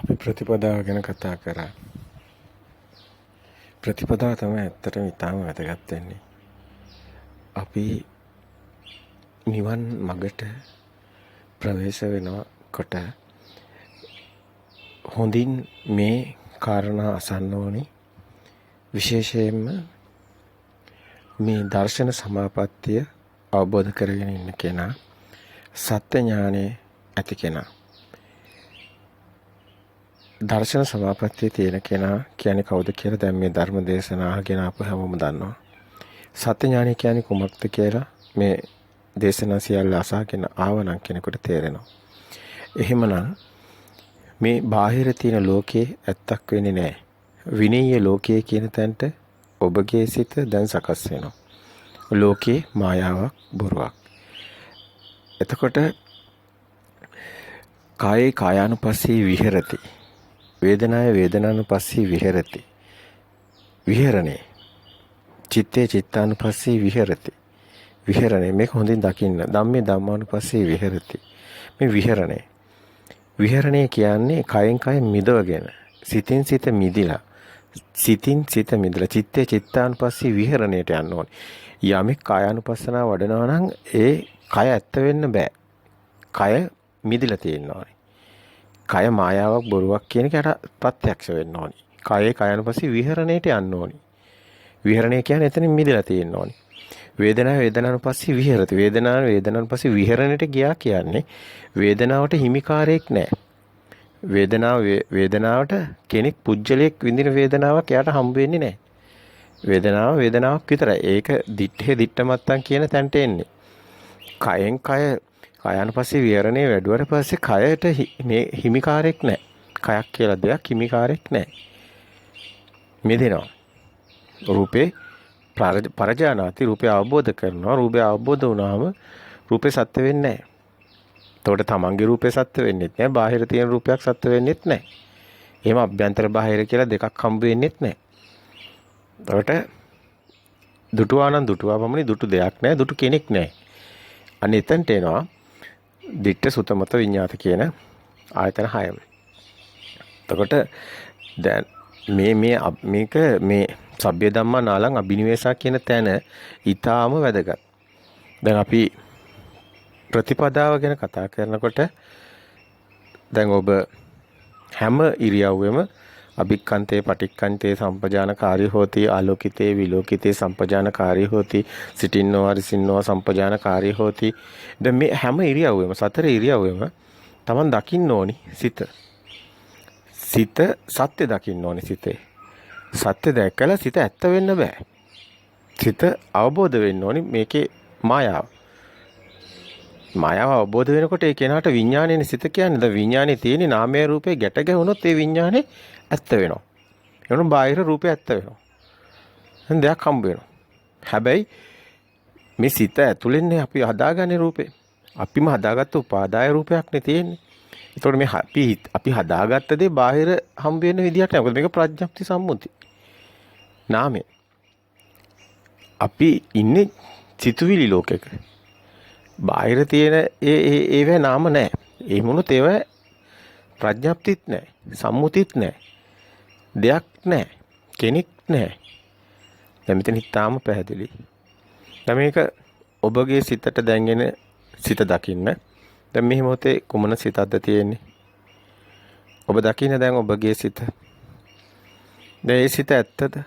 අපි ප්‍රතිපදාව ගැන කතා කරා. ප්‍රතිපදාව තමයි ඇත්තටම ඉතාම වැදගත් වෙන්නේ. අපි නිවන් මගට ප්‍රවේශ වෙනකොට හොඳින් මේ කාරණා අසන්න ඕනි. විශේෂයෙන්ම මේ දර්ශන සමාපත්තිය අවබෝධ කරගෙන ඉන්න කෙනා, සත්‍ය ඥානෙ ඇති කෙනා. දර්ශන සමාපත්තිය තියෙන කෙනා කියන්නේ කවුද කියලා දැන් මේ ධර්ම දේශනා අහගෙන ආපු හැමෝම දන්නවා. සත්‍ය ඥානය කියන්නේ කුමක්ද කියලා මේ දේශනා සියල්ල අසගෙන ආවනම් කෙනෙකුට තේරෙනවා. එහෙමනම් මේ බාහිර තියෙන ලෝකේ ඇත්තක් වෙන්නේ නැහැ. විනීය ලෝකයේ කියන තැනට ඔබගේ සිත දැන් සකස් වෙනවා. ලෝකේ මායාවක්, බොරුවක්. එතකොට කායේ කායානුපස්සී විහෙරති. වේදනාය වේදනානුපස්සී විහෙරති. විහෙරණේ චිත්තේ චිත්තානුපස්සී විහෙරති. විහෙරණේ මේක හොඳින් දකින්න. ධම්මේ ධම්මානුපස්සී විහෙරති. මේ විහෙරණේ. විහෙරණේ කියන්නේ කයෙන් කය මිදවගෙන, සිතින් සිත මිදිලා, සිතින් සිත මිදලා චිත්තේ චිත්තානුපස්සී විහෙරණයට යන්න ඕනේ. යමෙක් කායානුපස්සනාව වඩනවා නම් ඒ කය ඇත්ත වෙන්න බෑ. කය මිදිලා තියෙන්න ඕනේ. කය මායාවක් බොරුවක් කියන එකට ප්‍රත්‍යක්ෂ වෙන්න ඕනි. කයේ කයනුපස්සී විහරණයට යන්න ඕනි. විහරණය කියන්නේ එතනින් මිදලා තියෙන්න ඕනි. වේදනාව වේදනානුපස්සී විහෙරති. වේදනාව වේදනානුපස්සී විහරණයට ගියා කියන්නේ වේදනාවට හිමිකාරයක් නැහැ. වේදනාවට කෙනෙක් පුජ්‍යලයක් විඳින වේදනාවක් එයාට හම්බ වෙන්නේ නැහැ. වේදනාව වේදනාවක් විතරයි. ඒක දිත්තේ දිත්තමත්තන් කියන තැනට එන්නේ. කයෙන් කය කායानुපස්සී විහරණේ වැඩුවට පස්සේ කයට මේ හිමිකාරයක් නැහැ. කයක් කියලා දෙයක් හිමිකාරයක් නැහැ. මෙදිනවා. රූපේ පරජානාති රූපය අවබෝධ කරනවා. රූපය අවබෝධ වුණාම රූපේ සත්‍ය වෙන්නේ නැහැ. එතකොට තමන්ගේ රූපේ සත්‍ය වෙන්නේත් නැහැ. බාහිර තියෙන රූපයක් සත්‍ය වෙන්නේත් නැහැ. එහෙම අභ්‍යන්තර බාහිර කියලා දෙකක් හම්බ වෙන්නේත් නැහැ. එතකොට දුටුවානම් දුටුවා පමණි දුටු දෙයක් නැහැ. දුටු කෙනෙක් නැහැ. අන්න එතනට එනවා. දිට්ඨ සුතමත විඤ්ඤාත කියන ආයතන 6ම. එතකොට දැන් මේක මේ සබ්බේ ධම්මා නාලං අබිනිවේෂා කියන තැන ඊටාම වැදගත්. දැන් අපි ප්‍රතිපදාව ගැන කතා කරනකොට දැන් ඔබ හැම ඉරියව්වෙම අභික්ඛන්තේ පටික්ඛන්තේ සම්පජානකාරී හෝති ආලෝකිතේ විලෝකිතේ සම්පජානකාරී හෝති සිටින්නෝ අරිසින්නෝ සම්පජානකාරී හෝති. දැන් මේ හැම ඉරියව්වෙම සතර ඉරියව්වෙම Taman දකින්න ඕනි සිත සත්‍ය දකින්න ඕනි. සිතේ සත්‍ය දැකලා සිත ඇත්ත වෙන්න බෑ. සිත අවබෝධ වෙන්න ඕනි. මේකේ මායාව අවබෝධ වෙනකොට ඒ කෙනාට විඥානයේ සිත කියන්නේ ද විඥානයේ තියෙන නාමය රූපේ ගැට ගැහුනොත් ඒ විඥානේ ඇත්ත වෙනවා. එවනම් බාහිර රූපේ ඇත්ත වෙනවා. දැන් දෙයක් හම්බ වෙනවා. හැබැයි මේ සිත ඇතුළෙන් අපි හදාගන්නේ රූපේ. අපිම හදාගත්ත උපාදාය රූපයක් නේ තියෙන්නේ. ඒතකොට මේ අපි හදාගත්ත දේ බාහිර හම්බ වෙන විදිහට නෑ. මොකද මේක ප්‍රඥප්ති සම්මුති. නාමය. අපි ඉන්නේ සිතුවිලි ලෝකයක. බාහිර තියෙන ඒවේ නාම නෑ. ඒ මොනොත් ඒවා ප්‍රඥප්තිත් නෑ. සම්මුතිත් නෑ. දෙයක් නෑ. කෙනෙක් නෑ. දැන් මෙතන හිතාම පැහැදිලි. දැන් මේක ඔබගේ සිතට දැන්ගෙන සිත දකින්න. දැන් මේ මොහොතේ කුමන සිතක්ද තියෙන්නේ? ඔබ දකින්න දැන් ඔබගේ සිත. දැන් ඒ සිත ඇත්තද?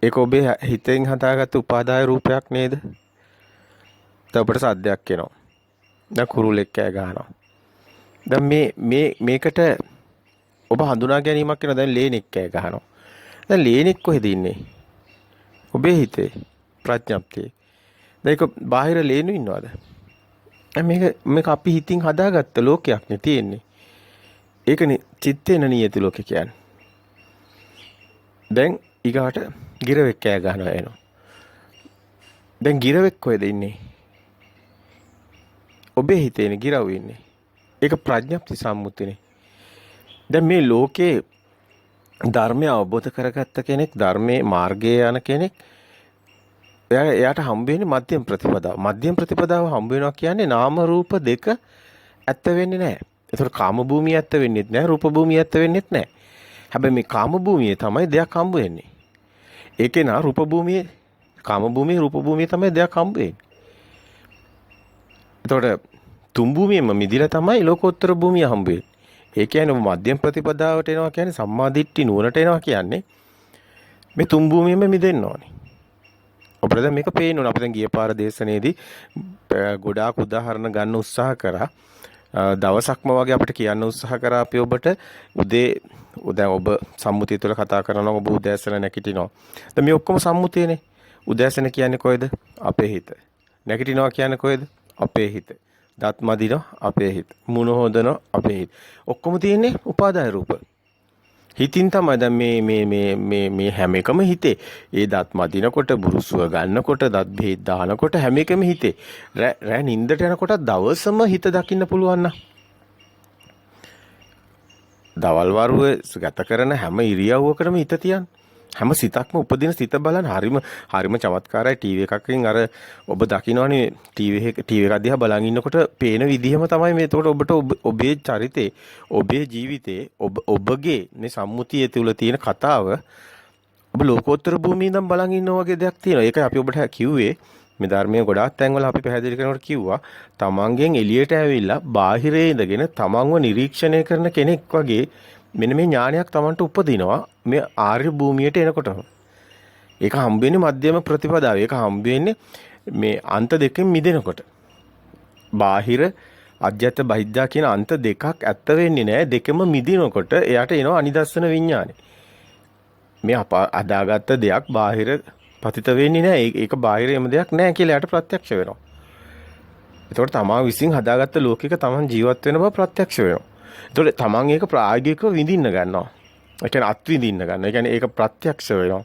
ඒක ඔබේ හිතෙන් හදාගත්ත උපාදාය රූපයක් නේද? දැන් ඔබට සද්දයක් එනවා. දැන් කුරුල්ලෙක් කෑ ගහනවා. දැන් මේකට ඔබ හඳුනා ගැනීමක් වෙනවා. දැන් ලේනෙක් කෑ ගහනවා. දැන් ලේනෙක් කොහෙද ඉන්නේ? ඔබේ හිතේ ප්‍රඥප්තියේ. දැන් ඒක බාහිර ලේනු ඉන්නවද? මේක අපි හිතින් හදාගත්ත ලෝකයක් නේ තියෙන්නේ. ඒකනේ චිත්තේන නියති ලෝකේ කියන්නේ. දැන් ඊගාට ගිරවෙක් කෑ ගහනවා එනවා. දැන් ගිරවෙක් කොහෙද ඉන්නේ? ඔබේ හිතේනේ ගිරව් ඉන්නේ. ඒක ප්‍රඥප්ති සම්මුතිනේ. දැන් මේ ලෝකේ ධර්මය අවබෝධ කරගත්ත කෙනෙක්, ධර්මයේ මාර්ගයේ යන කෙනෙක් එයාට හම්බ වෙන්නේ මධ්‍යම ප්‍රතිපදාව. මධ්‍යම ප්‍රතිපදාව හම්බ වෙනවා කියන්නේ නාම රූප දෙක ඇත්ත වෙන්නේ නැහැ. ඒතකොට කාම භූමිය ඇත්ත වෙන්නෙත් නැහැ, රූප භූමිය ඇත්ත වෙන්නෙත් නැහැ. හැබැයි මේ කාම භූමියේ තමයි දෙයක් හම්බ වෙන්නේ. ඒකේ නා රූප භූමියේ කාම භූමියේ රූප භූමියේ තමයි දෙයක් හම්බ වෙන්නේ. එතකොට තුන් භූමියෙම මිදිලා තමයි ලෝකෝත්තර භූමිය හම්බ වෙන්නේ. ඒ කියන්නේ මධ්‍යම ප්‍රතිපදාවට එනවා කියන්නේ සම්මා දිට්ඨි නුවණට එනවා කියන්නේ මේ තුන් භූමියෙම මිදෙන්න ඕනේ. අපිට දැන් මේක පේන්න ඕන. අපි දැන් ගිය පාර දේශනේදී ගොඩාක් උදාහරණ ගන්න උත්සාහ කරා. දවසක්ම වගේ අපිට කියන්න උත්සාහ කරා අපි ඔබට උදේ දැන් ඔබ සම්මුතිය තුළ කතා කරනවා ඔබ උදෑසන නැගිටිනවා. දැන් මේ ඔක්කොම සම්මුතියනේ. උදෑසන කියන්නේ කොහෙද? අපේ හිත. නැගිටිනවා කියන්නේ කොහෙද? අපේ හිත. දත් මදිනවා අපේ හිත. මුණ හොදනවා අපේ හිත. ඔක්කොම තියෙන්නේ උපාදාය රූප. හිතින් තමයි දැන් මේ හැම එකම හිතේ. ඒ දත් මදිනකොට බුරුසුව ගන්නකොට දත් බෙහෙත් දානකොට හැම එකම හිතේ. රෑ නිින්දට යනකොට දවසම හිත දකින්න පුළුවන් නම් දවල් වරුවේ ගත කරන හැම ඉරියව්වකටම හිත තියන්න. හැම සිතක්ම උපදින සිත බලන්න හරිම චමත්කාරයි. ටීවී එකකින් අර ඔබ දකින්නවනේ ටීවී එකක් දිහා බලන් ඉන්නකොට පේන විදිහම තමයි මේ. එතකොට ඔබට ඔබේ චරිතේ, ඔබේ ජීවිතේ, ඔබගේ මේ සම්මුතිය තුළ තියෙන කතාව ඔබ ලෝකෝත්තර භූමියේ ඉඳන් බලන් ඉන්නා වගේ දෙයක් තියෙනවා. ඒකයි අපි ඔබට කිව්වේ මේ ධර්මයේ ගොඩාක් තැන්වල අපි පැහැදිලි කරනකොට කිව්වා තමන්ගෙන් එළියට ඇවිල්ලා බාහිරේ ඉඳගෙන තමන්ව නිරීක්ෂණය කරන කෙනෙක් වගේ මෙන්න මේ ඥානයක් තමන්ට උපදිනවා මේ ආර්ය භූමියට එනකොටම. ඒක හම්බ වෙන්නේ මධ්‍යම ප්‍රතිපදාව. ඒක හම්බ වෙන්නේ මේ අන්ත දෙකෙන් මිදෙනකොට. බාහිර අධ්‍යාත්ම බහිද්දා කියන අන්ත දෙකක් ඇත්ත වෙන්නේ නැහැ. දෙකම මිදිනකොට එයාට එනවා අනිදස්සන විඥානෙ. මේ අදාගත්ත දෙයක් බාහිර පතිත වෙන්නේ නැහැ. ඒක බාහිරම දෙයක් නැහැ කියලා එයාට ප්‍රත්‍යක්ෂ වෙනවා. ඒතකොට තමා විසින් හදාගත්ත ලෝකයක තමන් ජීවත් වෙන බව ප්‍රත්‍යක්ෂ වෙනවා. ඒතකොට තමන් ඒක ප්‍රායෝගිකව විඳින්න ගන්නවා. ඒ කියන්නේ අත් විඳින්න ගන්නවා. ඒ කියන්නේ ඒක ප්‍රත්‍යක්ෂ වෙනවා.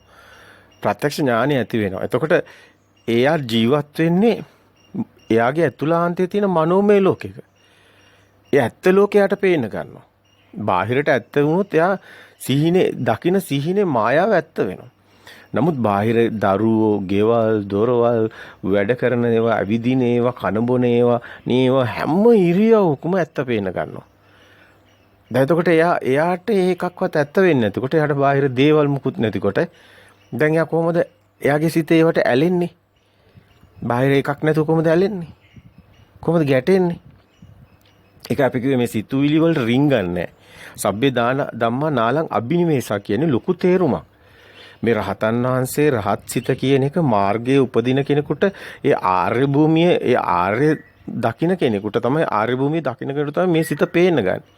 ප්‍රත්‍යක්ෂ ඥානය ඇති වෙනවා. එතකොට එයා ජීවත් වෙන්නේ එයාගේ ඇතුළාන්තයේ තියෙන මනෝමය ලෝකයක. ඒ ඇත්ත ලෝකයට පේන්න ගන්නවා. බාහිරට ඇත්ත වුණොත් එයා සිහිනේ දකින සිහිනේ මායාව ඇත්ත වෙනවා. නමුත් බාහිර දරුවෝ, ගෙවල්, දොරවල්, වැඩ කරන ඒවා, අවිදින ඒවා, කන බොන ඒවා, නේවා හැම ඉරියව්වකම ඇත්ත පේන්න ගන්නවා. දැන් එතකොට එයාට ඒකක්වත් ඇත්ත වෙන්නේ නැතිකොට එයාට බාහිර දේවල් මුකුත් නැතිකොට දැන් එයා කොහොමද එයාගේ සිතේ ඒවට ඇලෙන්නේ? බාහිර එකක් නැතුව කොහොමද ඇලෙන්නේ? කොහොමද ගැටෙන්නේ? ඒක අපි කිව්වේ මේ සිතුවිලි වලට රින්ගන්නේ. සබ්බේ දාන ධම්මා නාලං අබ්බිනිවේසා කියන්නේ ලොකු තේරුමක්. මේ රහතන් වහන්සේ රහත් සිත කියන එක මාර්ගයේ උපදින කෙනෙකුට ඒ ආර්ය භූමිය ඒ ආර්ය දකින්න කෙනෙකුට තමයි ආර්ය භූමිය දකින්න කෙනෙකුට තමයි මේ සිත පේන්න ගන්න.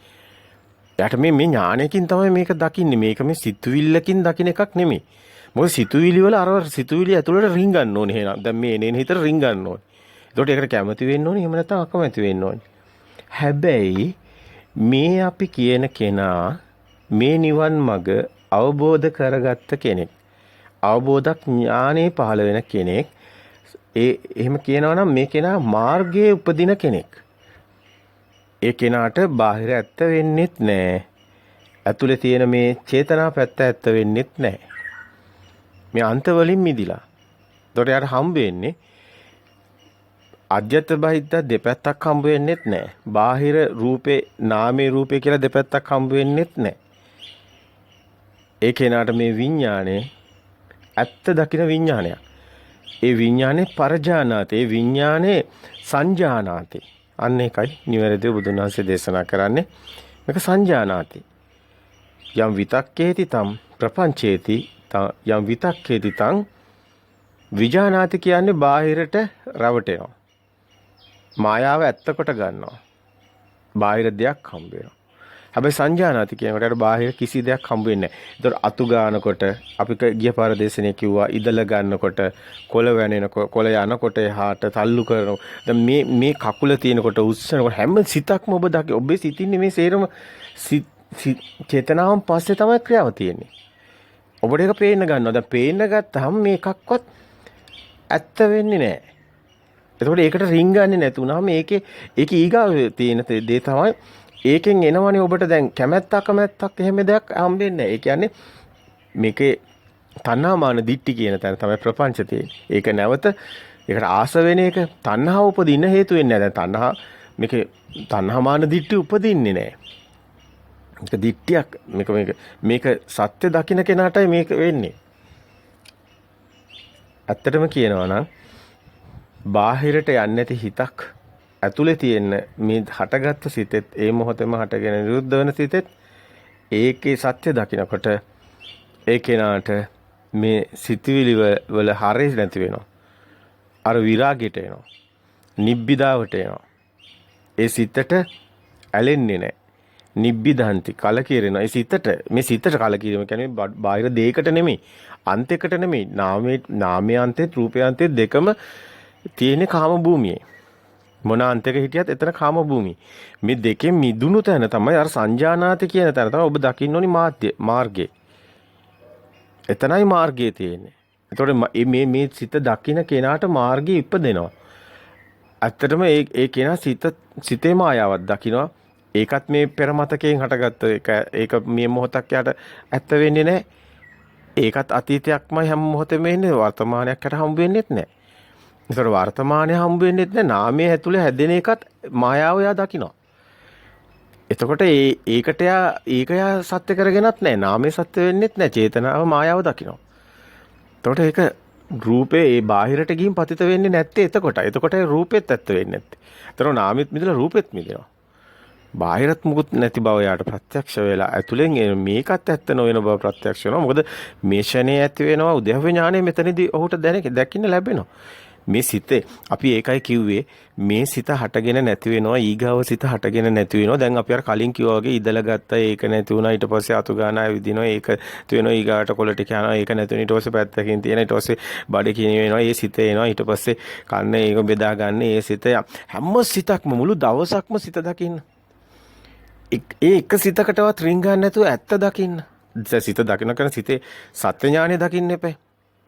එයාට මේ ඥානයකින් තමයි මේක දකින්නේ. මේක මේ සිතුවිල්ලකින් දකින්න එකක් නෙමෙයි. මොකද සිතුවිලි වල අර සිතුවිලි ඇතුළට රින්ගන්න ඕනේ එහෙනම්. දැන් මේ එනේන හිතට රින්ගන්න ඕනේ. ඒකට ඒකට කැමති වෙන්න ඕනේ. එහෙම නැත්නම් අකමැති වෙන්න ඕනේ. හැබැයි මේ අපි කියන කෙනා මේ නිවන් මඟ අවබෝධ කරගත්ත කෙනෙක්. අවබෝධ ඥානෙ පහළ වෙන කෙනෙක්. එහෙම කියනවා නම් මේ කෙනා මාර්ගයේ උපදින කෙනෙක්. ඒ කෙනාට බාහිර ඇත්ත වෙන්නෙත් නැහැ. ඇතුලේ තියෙන මේ චේතනා පැත්ත ඇත්ත වෙන්නෙත් නැහැ. මේ අන්ත වලින් මිදිලා. ඒතකොට යාට හම්බ වෙන්නේ අධ්‍යත්ත බහිද්ද දෙපැත්තක් හම්බ වෙන්නෙත් නැහැ. බාහිර රූපේ නාමේ රූපේ කියලා දෙපැත්තක් හම්බ වෙන්නෙත් නැහැ. ඒ කෙනාට මේ විඥානේ ඇත්ත දකින විඥානයක්. ඒ විඥානේ පරජානාතේ, ඒ විඥානේ සංජානාතේ. අන්න ඒකයි නිවැරදිව බුදුන් වහන්සේ දේශනා කරන්නේ. මේක සංජානාති. යම් විතක්කේති තම් ප්‍රපංචේති යම් විතක්කේති තං විජානාති කියන්නේ බාහිරට රවටෙනවා. මායාව ඇත්ත කොට ගන්නවා. බාහිර දෙයක් හම්බ වෙනවා. හැබැයි සංජානාති කියනකොට බාහිර කිසි දෙයක් හම්බ වෙන්නේ නැහැ. ඒතකොට අතු ගන්නකොට අපි ගිය පාර දේශනේ කිව්වා ඉදල ගන්නකොට කොළ වැනෙනකොට කොළ යනකොට එහාට තල්ලු කරනවා. දැන් මේ කකුල තියෙනකොට උස්සනකොට හැම සිතක්ම ඔබ දකි. ඔබේ සිතින්නේ මේ සේරම චේතනාවන් පස්සේ තමයි ක්‍රියාව තියෙන්නේ. ඔබට ඒක පේන්න ගන්නවා. දැන් පේන්න ගත්තාම මේකක්වත් ඇත්ත වෙන්නේ නැහැ. එතකොට ඒකට රින්ගන්නේ නැතුණාම ඒකේ ඊගාව තියෙන දේ තමයි ඒකෙන් එනවනේ ඔබට දැන් කැමැත්තක් කැමැත්තක් එහෙම දෙයක් හම්බෙන්නේ නැහැ. ඒ කියන්නේ මේකේ තණ්හාමාන දිට්ටි කියන තැන තමයි ප්‍රපංච තියෙන්නේ. ඒක නැවත ඒකට ආස වෙන එක තණ්හාව උපදින්න හේතු වෙන්නේ නැහැ. දැන් තණ්හා මේකේ තණ්හාමාන දිට්ඨිය උපදින්නේ නැහැ. මේක දිට්ඨියක් මේක සත්‍ය දකින්න කෙනාටයි මේක වෙන්නේ. ඇත්තටම කියනවා නම් බාහිරට යන්නේ නැති හිතක් ඇතුලේ තියෙන මේ හටගත්තු සිතෙත් ඒ මොහොතේම හටගෙන නිරුද්ධ වෙන සිතෙත් ඒකේ සත්‍ය දකිනකොට ඒ කෙනාට මේ සිතුවිලි වල හරි නැති වෙනවා. අර විරාගයට එනවා. නිබ්බිදාවට එනවා. ඒ සිතට ඇලෙන්නේ නැහැ. නිබ්බිදාන්ති කලකිරෙනවා. ඒ සිතට මේ සිතට කලකිරීම කියන්නේ බාහිර දෙයකට නෙමෙයි. අන්තයකට නෙමෙයි. නාමයේ අන්තෙත් රූපයේ අන්තෙත් දෙකම තියෙන කාම භූමියේ. මොන අන්තයක හිටියත් එතන කාම භූමිය. මේ දෙකෙන් මිදුණු තැන තමයි අර සංජානාති කියන තැන තමයි ඔබ දකින්න ඕනි මාර්ගය. එතනයි මාර්ගය තියෙන්නේ. එතකොට මේ සිත දකින්න කෙනාට මාර්ගය ඉපදෙනවා. ඇත්තටම ඒ කෙනා සිතේ මායාවක් දකිනවා. ඒකත් මේ පෙරමතකයෙන් හටගත්ත ඒක මේ මොහොතක් යට ඇත්ත වෙන්නේ නැහැ. ඒකත් අතීතයක්මයි හැම මොහොතෙම වෙන්නේ. වර්තමානයක් යට හම්බ වෙන්නේත් නැහැ. ඒතර වර්තමානයේ හම්බ වෙන්නේත් නැහැ. නාමයේ ඇතුලේ හැදෙන එකත් මායාව යා දකිනවා. එතකොට ඒක යා සත්‍ය කරගෙනත් නැහැ. නාමයේ සත්‍ය වෙන්නේත් නැහැ. චේතනාව මායාව දකිනවා. එතකොට ඒක රූපේ ඒ බාහිරට ගිහින් පතිත වෙන්නේ නැත්තේ එතකොට. එතකොට රූපෙත් ඇත්ත වෙන්නේ නැත්තේ. එතන නාමෙත් මිදලා රූපෙත් මිදෙනවා. බාහිරත් මුකුත් නැති බව යාට ප්‍රත්‍යක්ෂ වෙලා ඇතුලෙන් මේකත් ඇත්ත නොවන බව ප්‍රත්‍යක්ෂ වෙනවා. මොකද මේ ෂණේ ඇති වෙනවා උද්‍යව ඥානය මෙතනදී ඔහුට දැකින්න ලැබෙනවා. මේ සිතේ අපි ඒකයි කිව්වේ මේ සිත හටගෙන නැති වෙනවා ඊගාව සිත හටගෙන නැති වෙනවා. දැන් අපි අර කලින් කිව්වා වගේ ඉදලා ගත්තා ඒක නැති වුණා ඊට පස්සේ අතු ගානා විදිනවා ඒක වෙනවා ඊගාට කොළ ටික යනවා ඒක නැති වෙන ඊට පස්සේ පැත්තකින් තියෙන ඊට පස්සේ බඩ කිනි වෙනවා ඒ සිත එනවා ඊට පස්සේ කන්න ඒක බෙදා ගන්න ඒ සිත හැම සිතක්ම මුළු දවසක්ම සිත දකින්න. ඒ එක සිතකටවත් රින් ගන්න නැතුව ඇත්ත දකින්න. සිත දකින්න කරන සිතේ සත්‍ය ඥානය දකින්න එපේ.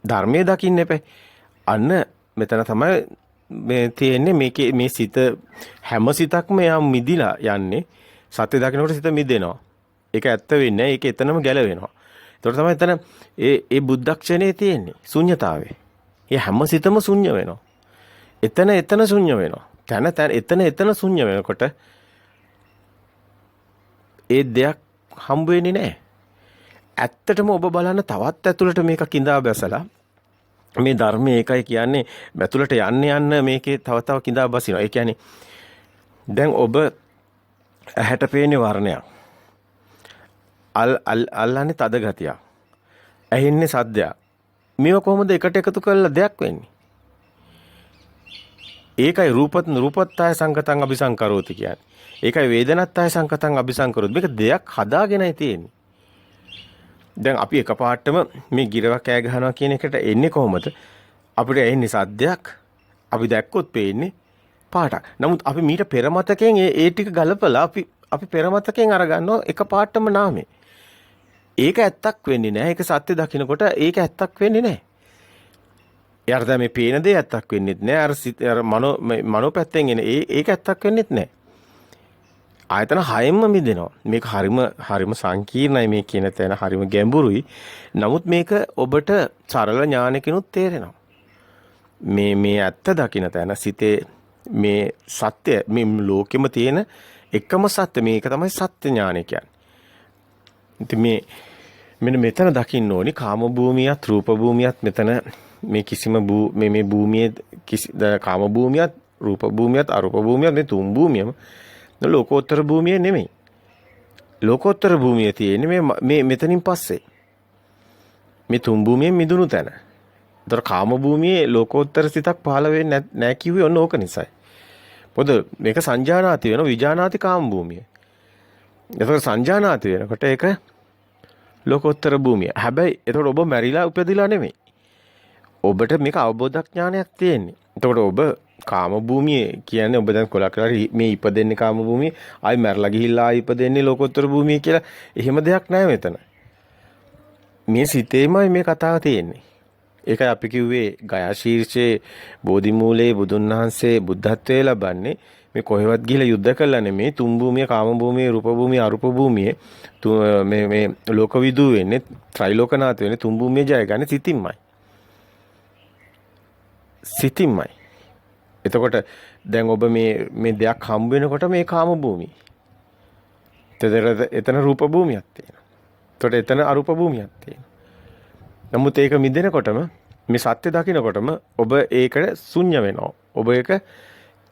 ධර්මයේ දකින්න එපේ. අන්න මෙතන තමයි මේ තියෙන්නේ මේ සිත හැම සිතක්ම යම් මිදිලා යන්නේ. සත්‍ය දකින්නකොට සිත මිදෙනවා. ඒක ඇත්ත වෙන්නේ. ඒක එතනම ගැලවෙනවා. ඒතකොට තමයි එතන ඒ බුද්ධක්ෂණේ තියෙන්නේ ශුන්්‍යතාවේ. ඒ හැම සිතම ශුන්‍ය වෙනවා. එතන ශුන්‍ය වෙනවා. එතන ශුන්‍ය වෙනකොට ඒ දෙයක් හම්බ වෙන්නේ නැහැ. ඇත්තටම ඔබ බලන්න තවත් ඇතුළට මේක කිඳා බැසලා මේ ධර්මයේ ඒකයි කියන්නේ ඇතුළට යන්න මේකේ තව කිඳා බසිනවා. ඒ කියන්නේ දැන් ඔබ ඇහැට පේන්නේ වර්ණයක්. අල්ලන්නේ තද ගතියක්. ඇහෙන්නේ සද්දයක්. මේව කොහොමද එකට එකතු කරලා දෙයක් වෙන්නේ? ඒකයි රූපත්තාය සංකතං අபிසංකරෝති කියන්නේ. ඒකයි වේදනත්තාය සංකතං අபிසංකරෝති. මේක දෙයක් හදාගෙනයි තියෙන්නේ. දැන් අපි එකපාරටම මේ ගිරව කෑ ගහනවා කියන එකට එන්නේ කොහොමද? අපිට එන්නේ සද්දයක්. අපි දැක්කොත් පේන්නේ පාටක්. නමුත් අපි මීට පෙරමතකෙන් ඒ ටික ගලපලා අපි පෙරමතකෙන් අරගන්නවා එකපාරටම නාමේ. ඒක ඇත්තක් වෙන්නේ නැහැ. ඒක සත්‍ය දකින්නකොට ඒක ඇත්තක් වෙන්නේ නැහැ. යාර දැන් මේ පේන දේ ඇත්තක් වෙන්නේත් නැහැ. අර මනෝ පැත්තෙන් එන ඒක ඇත්තක් වෙන්නේත් නැහැ. ආයතන හයෙම මිදෙනවා. මේක හරිම සංකීර්ණයි මේ කියන තැන හරිම ගැඹුරුයි. නමුත් මේක ඔබට සරල ඥානකිනුත් තේරෙනවා. මේ ඇත්ත දකින්න තැන සිතේ මේ සත්‍ය මේ ලෝකෙම තියෙන එකම සත්‍ය මේක තමයි සත්‍ය ඥානය කියන්නේ. ඉතින් මෙන්න මෙතන දකින්න ඕනි කාම භූමියත් රූප භූමියත් මෙතන මේ කිසිම මේ භූමියේ කාම භූමියත් රූප භූමියත් අරූප භූමියත් මේ තුන් භූමියම ලෝකෝත්තර භූමිය නෙමෙයි. ලෝකෝත්තර භූමිය තියෙන්නේ මේ මෙතනින් පස්සේ. මේ තුන් භූමියෙන් මිදුණු තැන. ඒතර කාම භූමියේ ලෝකෝත්තර සිතක් පහළ වෙන්නේ නැහැ කිව්වේ ඔන්න ඕක නිසායි. පොද මේක සංජානාති වෙන විජානාති කාම භූමිය. ඒතර සංජානාති වෙනකොට ඒක ලෝකෝත්තර භූමිය. හැබැයි ඒතකොට ඔබ මැරිලා උපදිලා නෙමෙයි. ඔබට මේක අවබෝධඥානයක් තියෙන්නේ. එතකොට ඔබ කාම භූමියේ කියන්නේ ඔබ දැන් කොලක් කරලා මේ ඉපදෙන්නේ කාම භූමියේ ආයි මැරලා ගිහිල්ලා ආයි ඉපදෙන්නේ ලෝකෝත්තර භූමියේ කියලා එහෙම දෙයක් නැහැ මෙතන. මේ සිතේමයි මේ කතාව තියෙන්නේ. ඒකයි අපි කිව්වේ ගයා ශීර්ෂයේ බෝධි මූලයේ බුදුන් වහන්සේ බුද්ධත්වයේ ලබන්නේ මේ කොහෙවත් ගිහිල්ලා යුද්ධ කළා නෙමේ තුන් භූමිය කාම භූමිය රූප භූමිය අරූප භූමිය මේ ලෝකවිදු වෙන්නේ ත්‍රිලෝකනාථ වෙන්නේ තුන් භූමිය ජය ගන්න සිතින්මයි. එතකොට දැන් ඔබ මේ දෙයක් හම්බ වෙනකොට මේ කාම භූමිය. එතන රූප භූමියක් තියෙනවා. එතකොට එතන අරූප භූමියක් තියෙනවා. නමුත් ඒක මිදෙනකොටම මේ සත්‍ය දකින්නකොටම ඔබ ඒකට ශුන්‍ය වෙනවා. ඔබ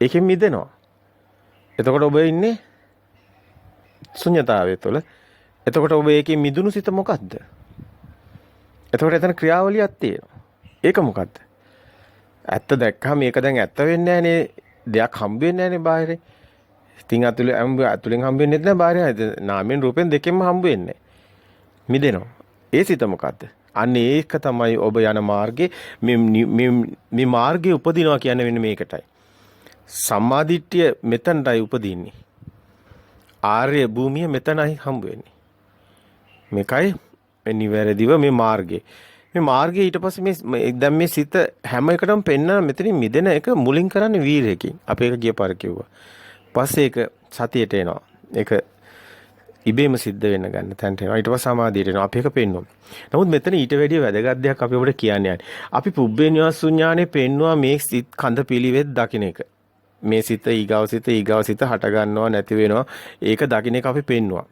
ඒකෙන් මිදෙනවා. එතකොට ඔබ ඉන්නේ ශුන්‍යතාවය තුළ. එතකොට ඔබ ඒකෙන් මිදුණු සිත මොකද්ද? එතකොට එතන ක්‍රියාවලියක් තියෙනවා. ඒක මොකද්ද? ඇත්ත දැක්කම මේක දැන් ඇත්ත වෙන්නේ නැහනේ. දෙයක් හම්බ වෙන්නේ නැහනේ බාහිරේ. ඉතින් අතුලෙන් හම්බ වෙන්නේ නැහැ බාහිරේ. නාමයෙන් රූපෙන් දෙකෙන්ම හම්බ වෙන්නේ. මිදෙනවා. ඒ සිත මොකද්ද? අන්න ඒක තමයි ඔබ යන මාර්ගේ. මේ මාර්ගේ උපදිනවා කියන්නේ වෙන්නේ මේකටයි. සම්මාදිට්ඨිය මෙතනටයි උපදින්නේ. ආර්ය භූමිය මෙතනයි හම්බ වෙන්නේ. මේකයි මේ නිවැරදිව මේ මාර්ගේ. මේ මාර්ගයේ ඊට පස්සේ මේ දැන් මේ සිත හැම එකටම පෙන්වන මෙතනින් මිදෙන එක මුලින් කරන්නේ වීරයකින්. අපි ඒක ගිය පාර කිව්වා. පස්සේ ඒක සතියට එනවා. ඒක ඉබේම සිද්ධ වෙන්න ගන්න තැනට එනවා. ඊට පස්සේ සමාධියට එනවා. අපි ඒක පෙන්වමු. නමුත් මෙතන ඊට වැඩිය වැදගත් දෙයක් අපි ඔබට කියන්නේ. අපි පුබ්බේ නිවාසුඤ්ඤානේ පෙන්වුවා මේ සිත් කඳ පිළිවෙත් දකින්න එක. මේ සිත ඊගාව සිත හට ගන්නවා නැති වෙනවා. ඒක දකින්න එක අපි පෙන්වුවා.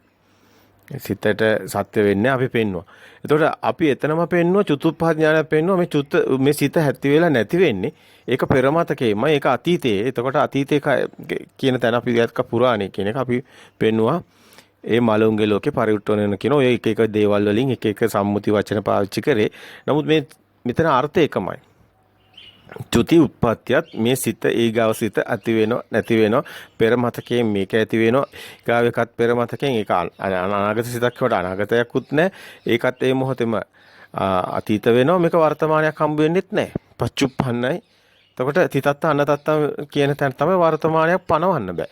සිතට සත්‍ය වෙන්නේ අපි පෙන්වුවා. එතකොට අපි එතනම පෙන්වුවා චතුප්පහත් ඥානයක් පෙන්වුවා මේ සිත හැත්ති වෙලා නැති වෙන්නේ. ඒක පෙරමතකේම ඒක අතීතයේ. එතකොට අතීතයේ කියන තැන අපි ගත්ත පුරාණේ කියන එක අපි පෙන්වුවා. ඒ මලුන්ගේ ලෝකේ පරිවර්තන වෙන කියන ඔය එක දේවල් වලින් එක සම්මුති වචන පාවිච්චි කරේ. නමුත් මෙතන අර්ථය එකමයි. චුති උප්පත්තියත් මේ සිත ඊගාව සිත ඇති වෙනව නැති වෙනව පෙර මතකයෙන් මේක ඇති වෙනව ඊගාව එකත් පෙර මතකයෙන් ඒක අනාගත සිතක් කොට අනාගතයක්වත් නැහැ ඒකත් ඒ මොහොතේම අතීත වෙනව මේක වර්තමානයක් හම්බ වෙන්නෙත් නැහැ පච්චුප්පන්නයි එතකොට තිතත්ත අනතත්ත කියන තැන තමයි වර්තමානයක් පනවන්න බෑ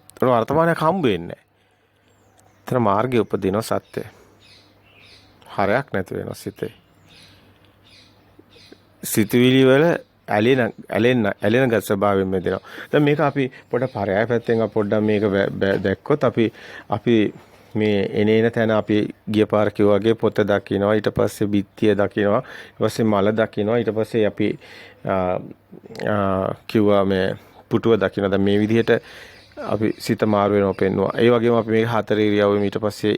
ඒතර වර්තමානයක් හම්බ වෙන්නේ නැහැ ඒතර මාර්ගය උපදිනවා සත්‍ය හරයක් නැති වෙනවා සිතේ සිතුවිලි වල ඇලෙන ගස් ස්වභාවයෙන් මෙදෙනවා. දැන් මේක අපි පොඩ පරයය පැත්තෙන් පොඩ්ඩක් මේක දැක්කොත් අපි මේ එනේන තැන අපි ගිය පාර කිව්වා වගේ පොත දකින්නවා ඊට පස්සේ බිත්තිය දකින්නවා ඊට පස්සේ මල දකින්නවා ඊට පස්සේ අපි කිව්වා මේ පුටුව දකින්නවා. දැන් මේ විදිහට අපි සිත මාරු වෙනවා පෙන්නවා. ඒ වගේම අපි මේක හතර ඉරියව්වෙ ඊට පස්සේ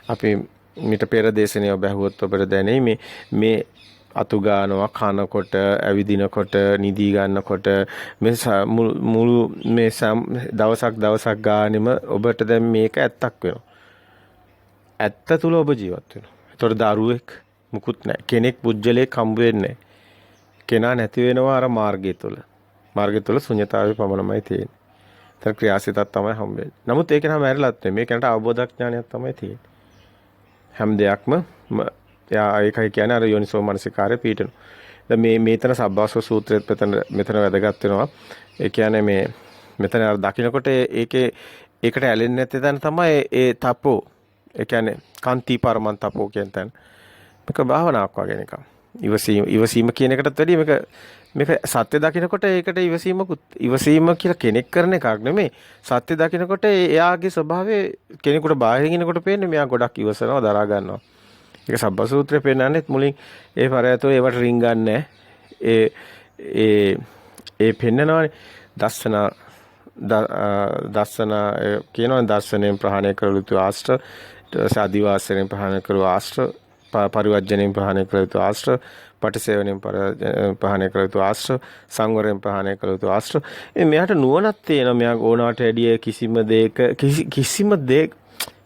අපි මිට පෙර දේශනාව බැලුවොත් ඔබට දැනෙයි මේ අතු ගන්නවා කනකොට ඇවිදිනකොට නිදි ගන්නකොට මේ මුළු මේ දවසක් ගානෙම ඔබට දැන් මේක ඇත්තක් වෙනවා. ඇත්ත තුල ඔබ ජීවත් වෙනවා. ඒතකොට දරුවෙක් මුකුත් නැහැ. කෙනෙක් පුජ්‍යලයක් හම්බ වෙන්නේ කෙනා නැති වෙනවා අර මාර්ගය තුල. මාර්ගය තුල ශුන්‍යතාවය පමණමයි තියෙන්නේ. ඒතර ක්‍රියාසිතක් තමයි හම්බ වෙන්නේ. නමුත් ඒක නම මැරිලත් නෙමෙයි. මේකට අවබෝධඥානයක් තමයි තියෙන්නේ. හැම දෙයක්ම ඒකයි කියන්නේ අර යෝනිසෝ මනසිකාරය පීඨන. දැන් මේතන සබ්බාසව සූත්‍රයේත් මෙතන වැදගත් වෙනවා. ඒ කියන්නේ මෙතන අර දකින්නකොට ඒකට ඇලෙන්නේ නැති තැන තමයි ඒ තපෝ. ඒ කියන්නේ කාන්ති පරමන් තපෝ කියන තැන. මේක භාවනාවක් වගේ නිකන්. ඉවසීම කියන එකටත් වැඩිය මේක සත්‍ය දකින්නකොට ඒකට ඉවසීම කියලා කෙනෙක් කරන එකක් නෙමෙයි. සත්‍ය දකින්නකොට එයාගේ ස්වභාවය කෙනෙකුට බාහිරින් ඉනකොට පේන්නේ මෙයා ගොඩක් ඉවසනවා දරා ගන්නවා. ඒක සබ්බසූත්‍රේ පෙන්නන්නේත් මුලින් ඒ පරයතෝ ඒවට රින් ගන්නෑ. ඒ පෙන්නනවානේ දස්සන කියනවා දර්ශනයෙන් ප්‍රහාණය කළ යුතු ආශ්‍ර සාදිවාසයෙන් ප්‍රහාණය කළ ආශ්‍ර පරිවර්ජණයෙන් ප්‍රහාණය කළ යුතු ආශ්‍ර පටිසේවණයෙන් ප්‍රහාණය කළ යුතු ආශ්‍ර සංවරයෙන් ප්‍රහාණය කළ යුතු ආශ්‍ර මෙයාට නුවණක් තියෙනවා මෙයා ඕනාට වැඩිය කිසිම දෙයක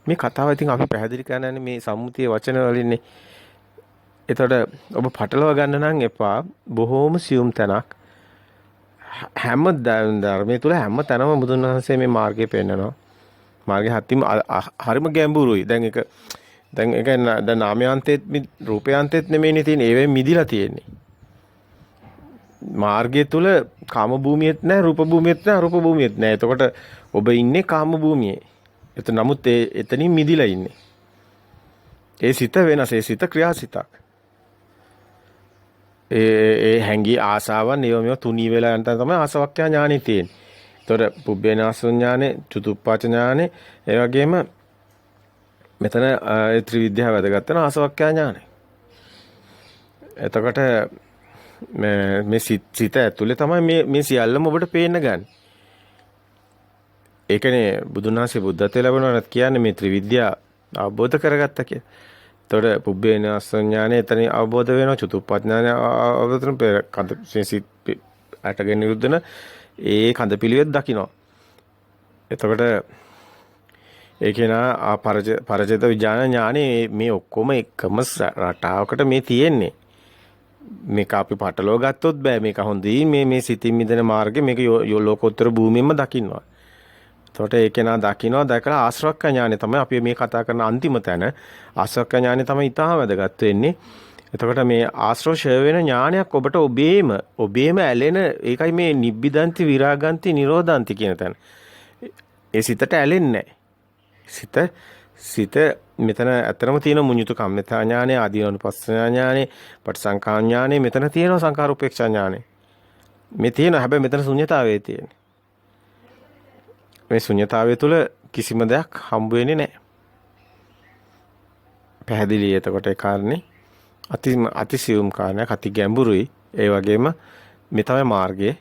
මේ කතාව ඉතින් අපි පැහැදිලි කරන්නේ මේ සම්මුතිය වචන වලින්නේ. එතකොට ඔබ පටලව ගන්න නම් එපා. බොහෝම සියුම් තැනක්. හැම ධර්මයේ තුල හැම තැනම බුදුන් වහන්සේ මේ මාර්ගය පෙන්නනවා. මාර්ගය හරිම ගැඹුරුයි. දැන් නාමයන්තෙත් රූපයන්තෙත් නෙමෙයිනේ තියෙන්නේ. ඒවෙන් මිදිලා තියෙන්නේ. මාර්ගය තුල කාම භූමියෙත් නැහැ, රූප භූමියෙත් නැහැ, අරූප භූමියෙත් නැහැ. එතකොට ඔබ ඉන්නේ කාම භූමියේ. නමුත් එතනින් මිදිලා ඉන්නේ. ඒ සිත වෙනස, ඒ සිත ක්‍රියාසිතක්. ඒ හැංගී ආසාවන් නියමව තුනී වෙලා යන තමයි ආසවක්ඛ්‍යා ඥානෙ තියෙන්නේ. ඒතකොට පුබ්බේනාසුඤ්ඤ ඥානෙ, චතුප්පාච ඥානෙ, ඒ වගේම මෙතන ත්‍රිවිද්‍යාව වැදගත් වෙන ආසවක්ඛ්‍යා ඥානෙ. එතකොට මේ සිත ඇතුලේ තමයි මේ සියල්ලම ඔබට පේන්න ගන්න. ඒකනේ බුදුන් වහන්සේ බුද්ධත්වයට ලැබුණාට කියන්නේ මේ ත්‍රිවිද්‍යා අවබෝධ කරගත්තා කියලා. එතකොට පුබ්බේනස්ස ඥානෙ එතන අවබෝධ වෙනවා. චතුප්පඥානෙ අවබෝධ වෙන කඳ සිත ඇටගෙන නිරුද්ධන ඒ කඳ පිළිවෙත් දකින්න. එතකොට ඒකේන පරජිත විඥාන ඥානෙ මේ ඔක්කොම එකම රටාවකට මේ තියෙන්නේ. මේක අපි පටලව ගත්තොත් බෑ. මේක හොඳින් මේ සිතින් මිදෙන මාර්ගේ මේක ලෝකෝත්තර භූමියෙන්ම දකින්නවා. එතකොට ඒකේන දකින්නවා දැකලා ආශ්‍රවක්ඛ ඥානෙ තමයි අපි මේ කතා කරන අන්තිම තැන. ආශ්‍රවක්ඛ ඥානෙ තමයි ඊටම වැදගත් වෙන්නේ. එතකොට මේ ආශ්‍රව ෂය වෙන ඥානයක් ඔබට ඔබේම ඇලෙන ඒකයි මේ නිබ්බිදන්ති විරාගන්ති නිරෝධන්ති කියන තැන. ඒ සිතට ඇලෙන්නේ නැහැ. සිත මෙතන ඇත්තම තියෙන මුඤ්ඤුත කම්මිතා ඥානෙ ආදීනෝපස්සනා ඥානෙ පටිසංඛා ඥානෙ මෙතන තියෙනවා සංඛාර උපේක්ෂා ඥානෙ. මේ තියෙනවා හැබැයි මෙතන ශුන්‍යතාවයේ තියෙන්නේ. මේ ශුන්‍යතාවය තුළ කිසිම දෙයක් හම්බ වෙන්නේ නැහැ. පැහැදිලි එතකොට ඒ කාරණේ අතිසියුම් කාරණයක් අති ගැඹුරුයි. ඒ වගේම මේ තමයි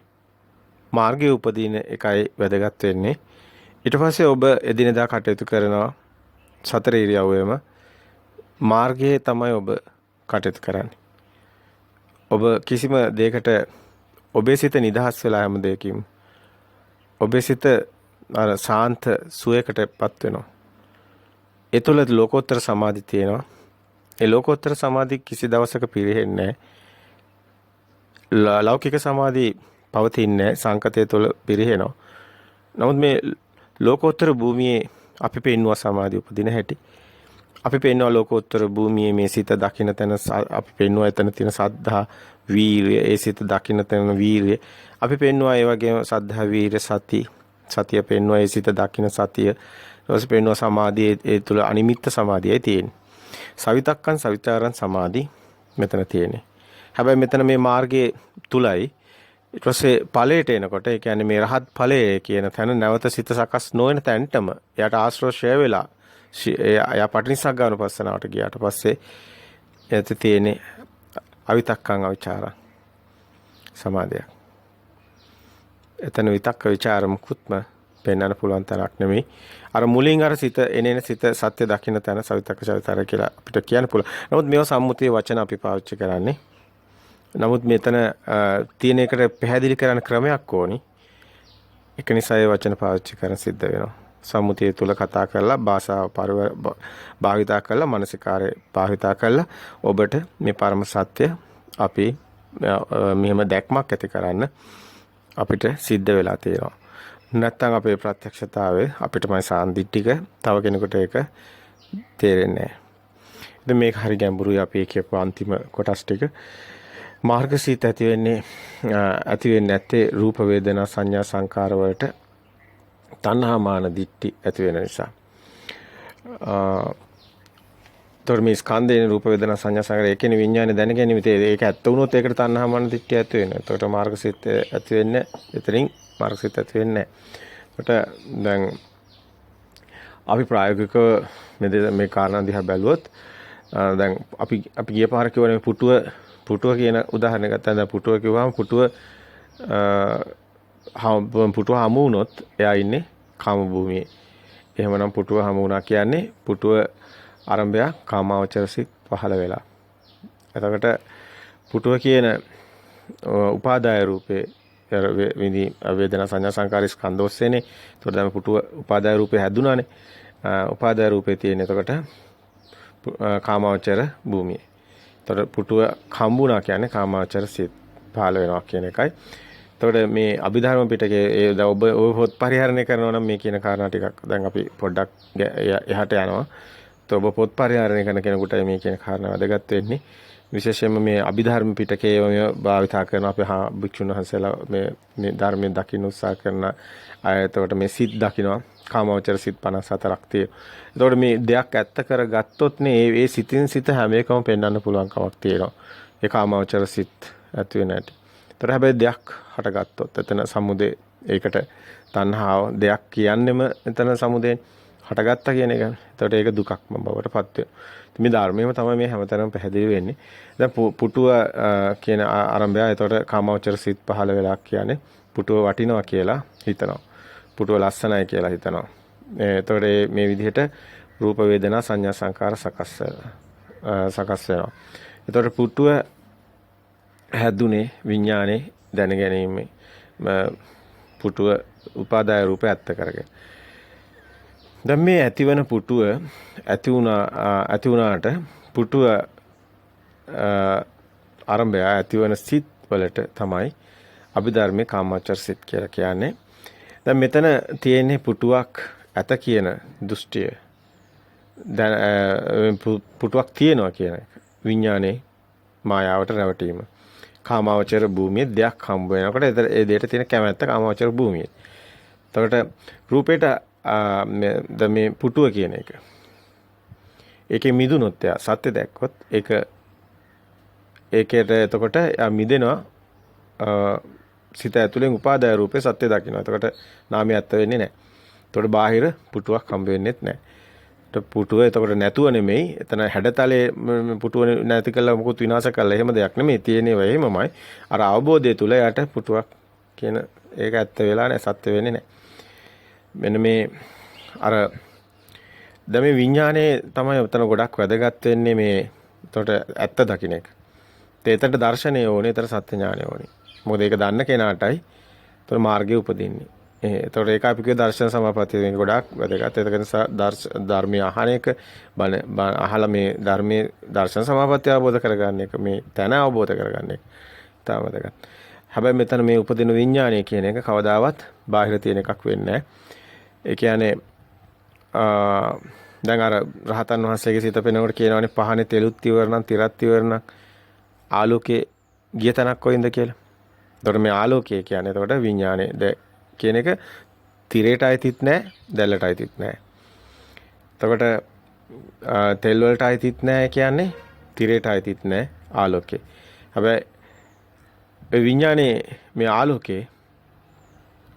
මාර්ගයේ උපදින එකයි වැදගත් වෙන්නේ. ඊට පස්සේ ඔබ එදිනෙදා කටයුතු කරනවා සතර ඉරියව්වෙම මාර්ගයේ තමයි ඔබ කටයුතු කරන්නේ. ඔබ කිසිම දෙයකට ඔබේ සිත නිදහස් වෙලා හැම දෙයකින් ඔබේ සිත අර සාන්ත සුවයකටපත් වෙනවා. ඒ තුළ ලෝකෝත්තර සමාධි තියෙනවා. ඒ ලෝකෝත්තර සමාධි කිසි දවසක පිරෙන්නේ නැහැ. ලෞකික සමාධි පවතින්නේ සංකතය තුළ පිරෙනවා. නමුත් මේ ලෝකෝත්තර භූමියේ අපි පෙන්නවා සමාධිය උපදින හැටි. අපි පෙන්නවා ලෝකෝත්තර භූමියේ මේ සිත දකින්න තැන අපි පෙන්නවා එතන තියෙන සද්ධා වීරිය ඒ සිත දකින්න තැන වීරිය. අපි පෙන්නවා ඒ වගේම සද්ධා වීරිය සතිය පෙන්නවා ඒ සිත දකින්න සතිය. ඊට පෙන්නවා සමාධිය ඒ තුල අනිමිත්ත සමාධියයි තියෙන්නේ. සවිතක්කන් සවිචාරන් සමාධි මෙතන තියෙන්නේ. හැබැයි මෙතන මේ මාර්ගයේ තුලයි ඊට පස්සේ ඵලයට එනකොට ඒ කියන්නේ මේ රහත් ඵලයේ කියන තැන නැවත සිත සකස් නොවන තැනටම එයාට ආශ්‍රව ෂය වෙලා එයා පටිනිස්සග්ගානුපස්සනාවට ගියාට පස්සේ එයාට තියෙන්නේ අවිතක්කං අවිචාරං සමාධිය. එතන විතක්ක විචාර මුකුත්ම පෙන්වන්න පුළුවන් තරක් නෙමෙයි. අර මුලින් අර සිත එනේන සිත සත්‍ය දකින්න තැන සවිතක්ක චවිතර කියලා අපිට කියන්න පුළුවන්. නමුත් මේවා සම්මුතිය වචන අපි පාවිච්චි කරන්නේ. නමුත් මෙතන තියෙන එකට පැහැදිලි කරන ක්‍රමයක් ඕනි. ඒක නිසා ඒ වචන පාවිච්චි කරන සිද්ධ වෙනවා. සම්මුතිය තුල කතා කරලා භාෂාව භාවිතා කරලා මානසිකාරය භාවිතා කරලා ඔබට මේ පරම සත්‍ය අපි මෙහෙම දැක්මක් ඇති කරන්න අපිට සිද්ධ වෙලා තියෙනවා. නැත්තම් අපේ ප්‍රත්‍යක්ෂතාවය අපිටමයි සාන්දිටික තව කෙනෙකුට ඒක තේරෙන්නේ නැහැ. ඉතින් මේක හරි ගැඹුරුයි අපි කියපු අන්තිම කොටස් ටික. මාර්ගසිත ඇති වෙන්නේ නැත්තේ රූප වේදනා සංඥා සංකාර වලට තණ්හා මාන දිට්ඨි ඇති වෙන නිසා. ධර්මී ස්කන්ධේ රූප වේදනා සංඥා සංකාර ඒකේ විඥානේ දැනගැනීම ඒක ඇත්ත වුණොත් ඒකට තණ්හා මාන දිට්ඨිය ඇති වෙනවා. එතකොට මාර්ගසිත ඇති වෙන්නේ එතනින් මාර්ගසිත ඇති වෙන්නේ නැහැ. එතකොට දැන් අපි ප්‍රායෝගිකව මේ කාරණා දිහා බැලුවොත් දැන් අපි ගිය පාර කියවනේ පුටුව කියන උදාහරණයක් ගත්තා. දැන් පුටුව කිව්වම පුටුව හමු වුණොත් එයා ඉන්නේ කාම භූමියේ. එහෙමනම් පුටුව හමු වුණා කියන්නේ පුටුව ආරම්භය කාමාවචර සිත් පහළ වෙලා. එතකොට පුටුව කියන උපාදාය රූපේ විදි වේදනා සංඥා සංකාර ස්කන්ධ ඔස්සේනේ. එතකොට දැන් පුටුව උපාදාය රූපේ හැදුනානේ. උපාදාය රූපේ තියෙන එතකොට කාමාවචර භූමියේ. එතකොට පුටුව හම්බුණා කියන්නේ කාමාවචර සිත් පහළ වෙනවා කියන එකයි. එතකොට මේ අභිධර්ම පිටකයේ ඔබ පොත් පරිහරණය කරනවා නම් මේ කියන කාරණා ටිකක් දැන් අපි පොඩ්ඩක් එහාට යනවා. તો ඔබ පොත් පරිහරණය කරන කෙනෙකුට මේ කියන කාරණා වැදගත් වෙන්නේ. විශේෂයෙන්ම මේ අභිධර්ම පිටකයේ භාවිතා කරන අපේ භික්ෂුන් වහන්සේලා මේ ධර්මයෙන් දකින්න උත්සාහ කරන අය එතකොට මේ සිත් දකින්නවා. කාමාවචර සිත් 54ක් තියෙනවා. එතකොට මේ දෙයක් ඇත්ත කරගත්තොත් ඒ සිතින් සිත හැම එකම පෙන්වන්න පුළුවන් කමක් තියෙනවා. ඒ කාමාවචර සිත් ඇති වෙන හැටි. ඒතර හැබැයි දෙයක් හටගත්තොත් එතන සමුදේ ඒකට තණ්හාව දෙයක් කියන්නෙම එතන සමුදේ හටගත්තා කියන එක. එතකොට ඒක දුකක්ම බවට පත් වෙනවා. මේ ධර්මයේම තමයි මේ හැමතැනම පැහැදිලි වෙන්නේ. දැන් පුටුව කියන ආරම්භය එතකොට කාමවචර සිත් 15 වෙලා කියන්නේ පුටුව වටිනවා කියලා හිතනවා. පුටුව ලස්සනයි කියලා හිතනවා. එතකොට මේ විදිහට රූප වේදනා සංඥා සංකාර සකස් වෙනවා. එතකොට පුටුව හැදුනේ විඥානේ දැන ගැනීම පුටුව උපාදාය රූපය ඇත්ත කරගෙන. දැන් මේ ඇතිවන පුටුව ඇති වුණාට පුටුව ආරම්භය ඇතිවන සිත් වලට තමයි අභිධර්මයේ කාමචර සිත් කියලා කියන්නේ. දැන් මෙතන තියෙන්නේ පුටුවක් ඇත කියන දෘෂ්ටිය. දැන් පුටුවක් තියෙනවා කියන එක. විඥානේ මායාවට රැවටීම. කාමාවචර භූමියේ දෙයක් හම්බ වෙනකොට ඒ දෙයට තියෙන කැමැත්ත කාමාවචර භූමියේ. එතකොට රූපේට මේ පුටුව කියන එක. ඒකේ මිදුනොත් එයා සත්‍ය දැක්කොත් ඒකේට එතකොට මිදෙනවා සිත ඇතුලෙන් උපාදාය රූපේ සත්‍ය දකින්න. එතකොට නාමය ඇත්ත වෙන්නේ නැහැ. එතකොට බාහිර පුටුවක් හම්බ වෙන්නේත් නැහැ. පුටුව එතකොට නැතුව නෙමෙයි. එතන හැඩතලේ පුටුව නැති කළා මොකුත් විනාශ කළා. එහෙම දෙයක් නෙමෙයි. තියෙන්නේ වෙයිමමයි. අර අවබෝධය තුල යට පුටුවක් කියන ඒක ඇත්ත වෙලා නැහැ. සත්‍ය වෙන්නේ නැහැ. මෙන්න මේ අර දැන් මේ විඥානේ තමයි උතන ගොඩක් වැදගත් වෙන්නේ මේ එතකොට ඇත්ත දකින්න එක. ඒතට දර්ශනය ඕනේ, ඒතර සත්‍ය ඥානය ඕනේ. මොකද ඒක දන්න කෙනාටයි එතකොට මාර්ගය උපදින්නේ. එතකොට ඒක අපි කිය දර්ශන සමාපත්තිය වෙන ගොඩක් වැදගත්. ඒක නිසා ධර්මයේ අහන එක අහලා මේ ධර්මයේ දර්ශන සමාපත්තිය අවබෝධ කරගන්න එක මේ තැන අවබෝධ කරගන්න එක තමයි වැදගත්. හැබැයි මෙතන මේ උපදින විඥානය කියන එක කවදාවත් බාහිර තියෙන එකක් වෙන්නේ නැහැ. ඒ කියන්නේ දැන් අර රහතන් වහන්සේගේ සිත පෙනෙනකොට කියනවානේ පහනේ තෙලුත් ඉවරනම් තිරත් ඉවරනම් ආලෝකයේ ගිය තැනක් කොයින්ද කියලා. එතකොට මේ ආලෝකය කියන්නේ එතකොට විඥානේ කියන එක තිරයට අයිතිත් නැහැ, දැල්ලට අයිතිත් නැහැ. එතකොට තෙල් වලට අයිතිත් නැහැ කියන්නේ තිරයට අයිතිත් නැහැ ආලෝකේ. හැබැයි ඒ විඥානේ මේ ආලෝකේ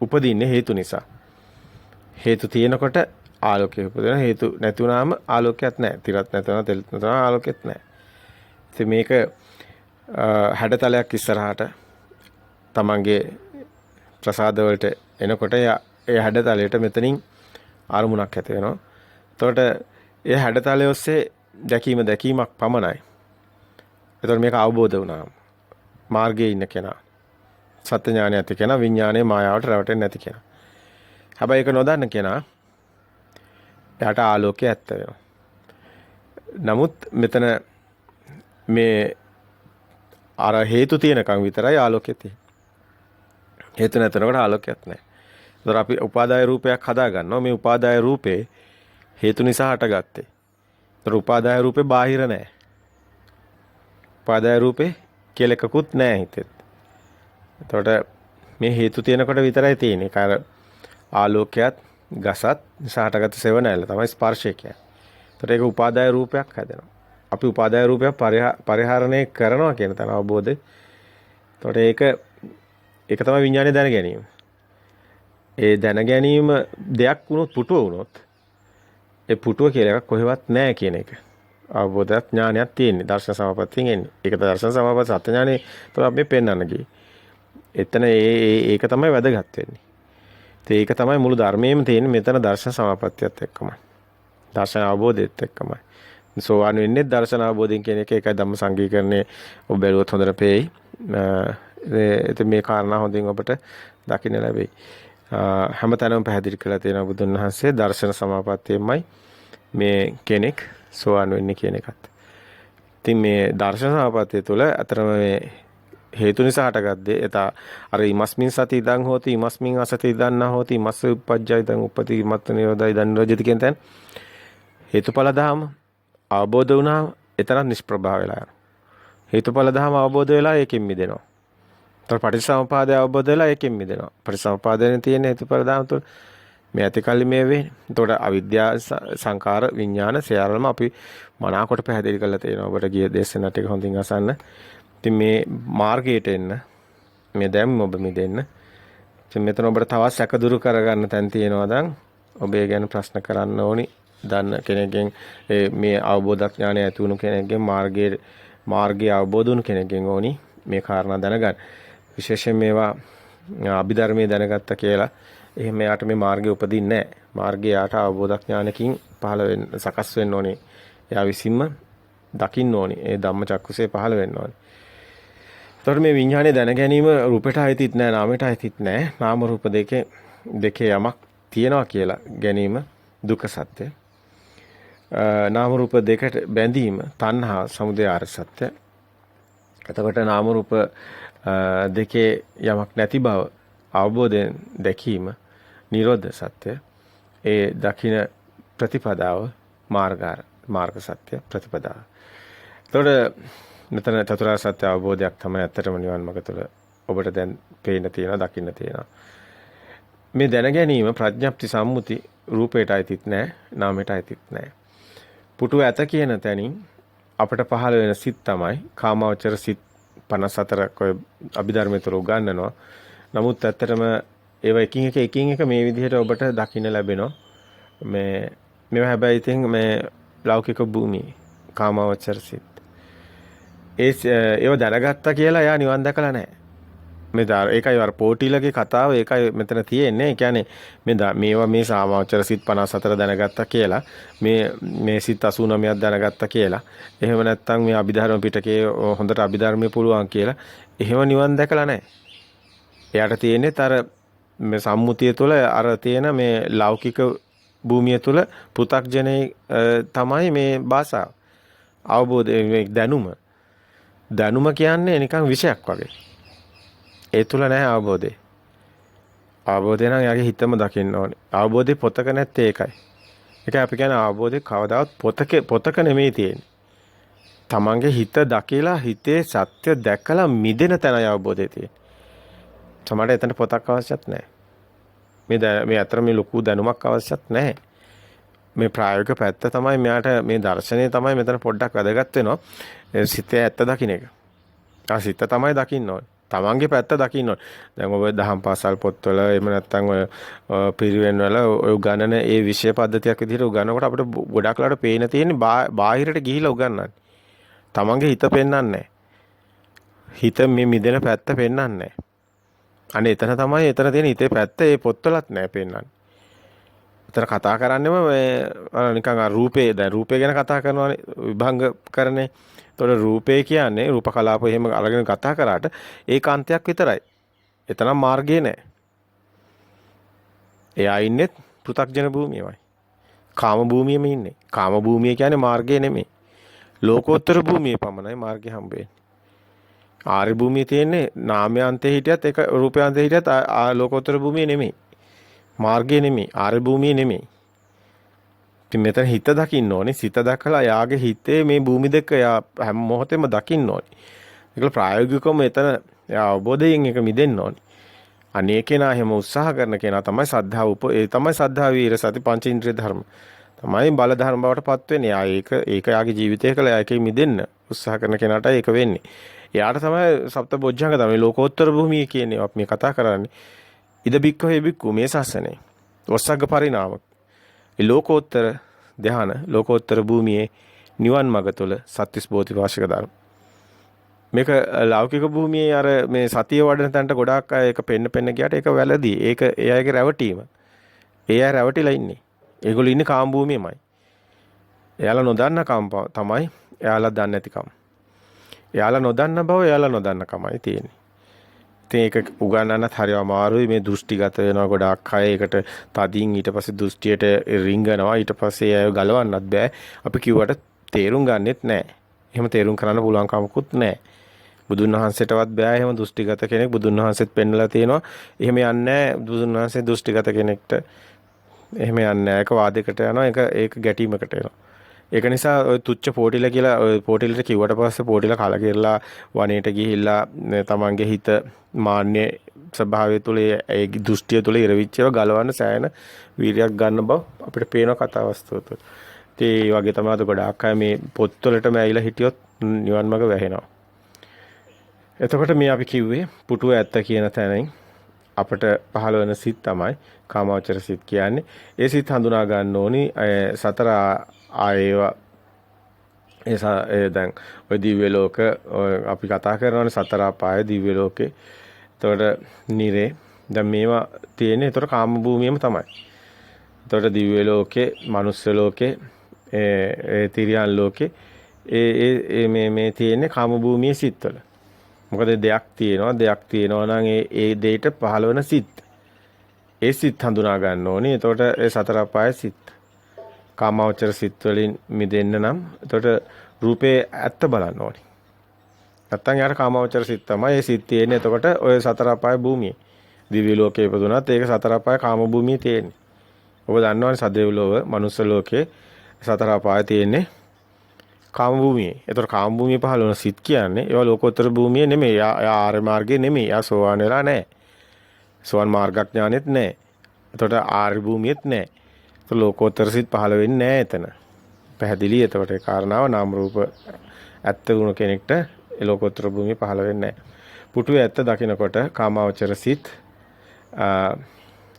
උපදින්නේ හේතු නිසා. හේතු තියෙනකොට ආලෝකය උපදින, හේතු නැති වුනහම ආලෝකයක් නැහැ. තිරත් නැතුණා, තෙල් නැතුණා ආලෝකයක් නැහැ. ඉතින් මේක හැඩතලයක් ඉස්සරහට තමන්ගේ ප්‍රසාද වලට එනකොට ඒ හැඩතලයට මෙතනින් අරමුණක් ඇති වෙනවා. එතකොට ඒ හැඩතලය ඔස්සේ දැකීමක් පමණයි. එතකොට මේක අවබෝධ වුණා. මාර්ගයේ ඉන්න කෙනා, සත්‍ය ඥානය ඇති කෙනා, විඥානයේ මායාවට රැවටෙන්නේ නැති කෙනා. හැබැයි ඒක නොදන්න කෙනා එයාට ආලෝකය ඇත්ත වෙනවා. නමුත් මෙතන මේ අර හේතු තියෙනකන් විතරයි ආලෝකය තියෙන්නේ. හේතු නැතනකොට ආලෝකයක් නැහැ. ඒතර අපි උපාදාය රූපයක් හදා ගන්නවා. මේ උපාදාය රූපේ හේතු නිසා හටගත්තේ. ඒතර උපාදාය රූපේ බාහිර නැහැ. උපාදාය රූපේ කියලා එකකුත් නැහැ හිතෙත්. එතකොට මේ හේතු තියෙනකොට විතරයි තියෙන්නේ. කාර ආලෝකයක් ගසත් නිසා හටගත්ත සෙවණැල්ල තමයි ස්පර්ශය කියන්නේ. ඒතර ඒක උපාදාය රූපයක් හැදෙනවා. අපි උපාදාය රූපයක් පරිහරණය කරනවා කියන තන අවබෝධය. එතකොට ඒක තමයි විඥානය දැන ගැනීම. ඒ දැන ගැනීම දෙයක් වුණොත් පුටුව වුණොත් ඒ පුටුව කියලා එකක් කොහෙවත් නැහැ කියන එක. අවබෝධයක් ඥානයක් තියෙන්නේ. දර්ශන සමාපත්තියෙන් එන්නේ. ඒක දර්ශන සමාපatti සත්‍ය ඥානෙ තමයි අපි පෙන්වන්න ගියේ. එතන ඒක තමයි වැදගත් වෙන්නේ. ඒක තමයි මුළු ධර්මයේම තියෙන්නේ මෙතන දර්ශන සමාපත්තියත් එක්කමයි. දර්ශන අවබෝධයත් එක්කමයි. සෝවාන් වෙන්නේ දර්ශන අවබෝධයෙන් කියන එක ඒකයි ධම්ම සංගීකරණයේ ඔබ බැලුවොත් හොඳට පේයි. මේ කාරණා හොඳින් ඔබට දකින්න ලැබෙයි. හැමතැනම පැහැදිලි කරලා තියෙනවා බුදුන් වහන්සේ දර්ශන සමාපත්තියමයි මේ කෙනෙක් සෝවාන් වෙන්නේ කියන එකත්. ඉතින් මේ දර්ශන සමාපත්තිය තුළ අතරම මේ හේතු නිසා හටගත් දේ එත අර ඉමස්මින් සති ඉදං හෝති ඉමස්මින් අසති ඉදං න හෝති ඉමස්ස උපජ්ජය ඉදං උපති ඉමත්ත නිරෝධය ඉදං නිරෝධිත කියන තැන හේතුඵල ධම අවබෝධ වුණාම එතරම් නිෂ්ප්‍රභා වෙලා යනවා. හේතුඵල ධම අවබෝධ වෙලා ඒකෙන් මිදෙනවා. ඒතර පටිච්චසමුපාදය අවබෝධ වෙලා ඒකෙන් මිදෙනවා. පටිච්චසමුපාදයෙන් තියෙන හේතුඵල ධම තුළ මේ ඇතිකල්ලි මේ වෙන්නේ. එතකොට අවිද්‍යා සංකාර විඥාන සියල්ලම අපි මනාකොට පැහැදිලි කරලා තියෙනවා. ඔබට ගිය දේශනා ටික හොඳින් අසන්න. ඉතින් මේ මාර්ගයට එන්න මේ දැන් ඔබ මිදෙන්න. ඉතින් මෙතන ඔබට තවත් සැක දුරු කරගන්න තැන් තියෙනවා දැන් ඔබ ඒ ගැන ප්‍රශ්න කරන්න ඕනි. දන්න කෙනෙක්ගෙන් මේ අවබෝධඥානය ඇති වුණු කෙනෙක්ගෙන් මාර්ගය අවබෝධ වුණු කෙනෙක්ගෙන් ඕනි මේ කාරණා දැනගන්න. විශේෂයෙන් මේවා අභිධර්මයේ දැනගත්ත කියලා එහෙම යාට මේ මාර්ගය උපදින්නේ නැහැ. මාර්ගය යාට අවබෝධඥානකින් පහළ වෙන්න සකස් වෙන්න ඕනේ. එයා විසින්ම දකින්න ඕනේ. ඒ ධම්මචක්කුසේ පහළ වෙන්න ඕනේ. එතකොට මේ විඥානයේ දැන ගැනීම රූපයට අයිතිත් නැහැ, නාමයට අයිතිත් නැහැ. නාම රූප දෙකේ යමක් තියනවා කියලා ගැනීම දුක සත්‍ය. නාම රූප දෙකට බැඳීම තණ්හා සමුදය ආර්ය සත්‍ය. එතකොට නාම රූප දෙකේ යමක් නැති බව අවබෝධයෙන් දැකීම නිරෝධ සත්‍ය. ඒ දකින ප්‍රතිපදාව මාර්ග සත්‍ය ප්‍රතිපදාව. එතකොට මෙතන චතුරාර්ය සත්‍ය අවබෝධයක් තමයි ඇත්තටම නිවන් මාර්ග තුළ ඔබට දැන් පේන්න තියෙනවා, දකින්න තියෙනවා. මේ දැන ගැනීම ප්‍රඥප්ති සම්මුති රූපයට අයිතිත් නැහැ, නාමයට අයිතිත් නැහැ. පුටුව ඇත කියන තැනින් අපට පහළ වෙන සිත් තමයි කාමාවචර සිත් 54ක් ඔය අභිධර්මයේ තුල උගන්වනවා. නමුත් ඇත්තටම ඒවා එකින් එක මේ විදිහට ඔබට දකින්න ලැබෙනවා. මේවා හැබැයි ඉතින් මේ ලෞකික භූමියේ කාමාවචර සිත්. ඒව දැනගත්තා කියලා එයා නිවන් දැකලා නැහැ. ඒකයි අර පොටිලගේ කතාව ඒකයි මෙතන තියෙන්නේ. ඒ කියන්නේ මේවා මේ සාමාවචර සිත් 54 දැනගත්තා කියලා මේ සිත් 89ක් දැනගත්තා කියලා. එහෙම නැත්නම් මේ අභිධර්ම පිටකේ හොඳට අභිධර්මයේ පුළුවන් කියලා. එහෙම නිවන් දැකලා නැහැ. එයාට තියෙන්නේ අර මේ සම්මුතිය තුළ අර තියෙන මේ ලෞකික භූමිය තුළ පෘථග්ජනේ තමයි මේ භාෂාව. අවබෝධය මේ දැනුම කියන්නේ නිකන් විෂයක් වගේ. ඒ තුල නැහැ අවබෝධය. අවබෝධය නම් යාගේ හිතම දකින්න ඕනේ. අවබෝධය පොතක නැත්තේ ඒකයි. ඒකයි අපි කියන්නේ අවබෝධය කවදාවත් පොතක නෙමෙයි තියෙන්නේ. තමන්ගේ හිත දකිලා හිතේ සත්‍ය දැකලා මිදෙන තැනයි අවබෝධය තියෙන්නේ. සමහරට එතන පොතක් අවශ්‍යත් නැහැ. මේ අතර මේ ලොකු දැනුමක් අවශ්‍යත් නැහැ. මේ ප්‍රායෝගික පැත්ත තමයි මෙයාට මේ දර්ශනය තමයි මෙතන පොඩ්ඩක් වැදගත් වෙනවා. සිතේ ඇත්ත දකින්න එක. සිත තමයි දකින්න ඕනේ. තමන්ගේ පැත්ත දකින්න ඕනේ. දැන් ඔබ දහම් පාසල් පොත්වල එහෙම නැත්නම් ඔය පිරිවෙන් වල ඔය උගන්නන ඒ විෂය පද්ධතියක් විදිහට උගන්නනකොට අපිට ගොඩක් ලාට පේන තියෙන්නේ බාහිරට ගිහිලා උගන්නන්නේ. තමන්ගේ හිත පෙන්වන්නේ නැහැ. හිත මේ මිදෙන පැත්ත පෙන්වන්නේ නැහැ. අනේ එතන තමයි එතන තියෙන හිතේ පැත්ත ඒ පොත්වලත් නැහැ පෙන්වන්නේ. එතන කතා කරන්නේම මේ නිකන් රූපේ දැන් රූපේ ගැන කතා කරනවානේ විභංග කරන්නේ. ඒතකොට රූපේ කියන්නේ රූප කලාප එහෙම අරගෙන කතා කරාට ඒකාන්තයක් විතරයි. එතනම් මාර්ගය නෑ. එයා ඉන්නේ පෘථග්ජන භූමියමයි. කාම භූමියෙම ඉන්නේ. කාම භූමිය කියන්නේ මාර්ගය නෙමෙයි. ලෝකෝත්තර භූමියේ පමණයි මාර්ගය හම්බ වෙන්නේ. ආර්ය භූමියේ තියෙන්නේ නාමයන්තේ හිටියත් ඒක රූපයන්තේ හිටියත් ලෝකෝත්තර භූමිය නෙමෙයි. මාර්ගය නෙමෙයි. ආර්ය භූමිය නෙමෙයි. ඉතින් මෙතන හිත දකින්න ඕනේ. සිත දැකලා යාගේ හිතේ මේ භූමි දෙක යා හැම මොහොතෙම දකින්න ඕනේ. ඒක ප්‍රායෝගිකවම මෙතන යා අවබෝධයෙන් එක මිදෙන්න ඕනේ. අනේකේනා හැම උත්සාහ කරන කෙනා තමයි සද්ධාව ඒ තමයි සද්ධා වීර සති පංචේන්ද්‍රිය ධර්ම. තමයි බල ධර්ම බවට පත් වෙන්නේ. යා ඒක යාගේ ජීවිතය කළා ඒකේ මිදෙන්න උත්සාහ කරන කෙනාට ඒක වෙන්නේ. එයාට තමයි සප්ත බොජ්ජංග තමයි ලෝකෝත්තර භූමිය කියන්නේ අපි මේ කතා කරන්නේ. ඉද බික්කෝ හේ බික්කෝ මේ ශාසනේ. වස්සග්ග පරිණාම ඒ ලෝකෝත්තර ධ්‍යාන ලෝකෝත්තර භූමියේ නිවන් මඟ තුළ සත්‍විස් බෝධිපාශික ධර්ම. මේක ලෞකික භූමියේ අර මේ සතිය වඩන තැනට ගොඩාක් අය ඒක පෙන්න ගියාට ඒක වැළදී. ඒක එයාගේ රැවටීම. එයා රැවටිලා ඉන්නේ. ඒගොල්ලෝ ඉන්නේ කාම භූමියේමයි. එයාලා නොදන්න කම තමයි එයාලා දන්නේ නැතිකම. එයාලා නොදන්න බව එයාලා නොදන්න කමයි තියෙන්නේ. ඉතින් ඒක උගන්නන්නත් හරිය අමාරුයි. මේ දෘෂ්ටිගත වෙනවා ගොඩාක් අය. ඒකට තදින් ඊට පස්සේ දෘෂ්ටියට රිංගනවා. ඊට පස්සේ අය ගලවන්නත් බෑ. අපි කිව්වට තේරුම් ගන්නෙත් නෑ. එහෙම තේරුම් කරන්න පුළුවන් කමකුත් නෑ. බුදුන් වහන්සේටවත් බෑ එහෙම දෘෂ්ටිගත කෙනෙක්. බුදුන් වහන්සේත් පෙන්නලා තියෙනවා. එහෙම යන්නේ බුදුන් වහන්සේ දෘෂ්ටිගත කෙනෙක්ට එහෙම යන්නේ ඒක වාදයකට යනවා. ඒක ගැටීමකට එනවා. ඒක නිසා ඔය තුච්ච පොටිල කියලා ඔය පොටිලට කිව්වට පස්සේ පොටිල කලකිරලා වනයේට ගිහිල්ලා තමන්ගේ හිත මාන්නේ ස්වභාවය තුළ ඒ දෘෂ්ටිය තුළ ඉරවිච්චව ගලවන්න සෑහෙන වීර්යයක් ගන්න බව අපිට පේන කතාවස්තුව තුළ. ඉතින් ඒ වගේ තමයි අද ගොඩාක් අය මේ පොත්වලටම ඇවිල්ලා හිටියොත් නිවන් මඟ වැහෙනවා. එතකොට මේ අපි කිව්වේ පුටුව ඇත්ත කියන තැනින් අපට පහළ වෙන සිත් තමයි කාමාවචර සිත් කියන්නේ. ඒ සිත් හඳුනා ගන්න ඕනි සතර ආයේව දැන් ඔය දිව්‍ය ලෝක අපි කතා කරනවානේ සතර අපාය දිව්‍ය ලෝකේ. එතකොට නිරේ දැන් මේවා තියෙන්නේ එතකොට කාම භූමියම තමයි. එතකොට දිව්‍ය ලෝකේ, මනුස්ස ලෝකේ, තිරියන් ලෝකේ මේ තියෙන්නේ කාම භූමියේ සිත්වල. මොකද දෙයක් තියෙනවා නම් ඒ දෙයට පහළ වෙන සිත්. ඒ සිත් හඳුනා ගන්න ඕනේ. එතකොට ඒ සතර අපාය සිත්. කාමාවචර සිත් වලින් මිදෙන්න නම් එතකොට රූපේ ඇත්ත බලන්න ඕනේ. නැත්තම් යාර කාමාවචර සිත් තමයි. ඒ සිත් තියෙන්නේ එතකොට ඔය සතර අපාය භූමියේ. දිව්‍ය ලෝකේ ඉපදුනත් ඒක සතර අපාය කාම භූමියේ තියෙන්නේ. ඔබ දන්නවනේ සදේව ලෝව, මනුස්ස ලෝකේ සතර අපාය තියෙන්නේ කාම භූමියේ. ඒතකොට කාම භූමියේ පහළ වෙන සිත් කියන්නේ ඒවා ලෝකෝත්තර භූමියේ නෙමෙයි. යා ආර්ය මාර්ගයේ නෙමෙයි. යා සෝවාන් වෙලා නැහැ. සෝවාන් මාර්ගඥානෙත් නැහැ. එතකොට ආර්ය භූමියෙත් නැහැ. ඒතකොට ලෝකෝත්තර සිත් පහළ වෙන්නේ නැහැ එතන. පැහැදිලි. එතකොට ඒ කාරණාව නාම රූප ඇත්ත වුණ කෙනෙක්ට ඒ ලෝකෝත්තර භූමිය පහළ වෙන්නේ නැහැ. පුටුවේ ඇත්ත දකිනකොට කාමාවචර සිත්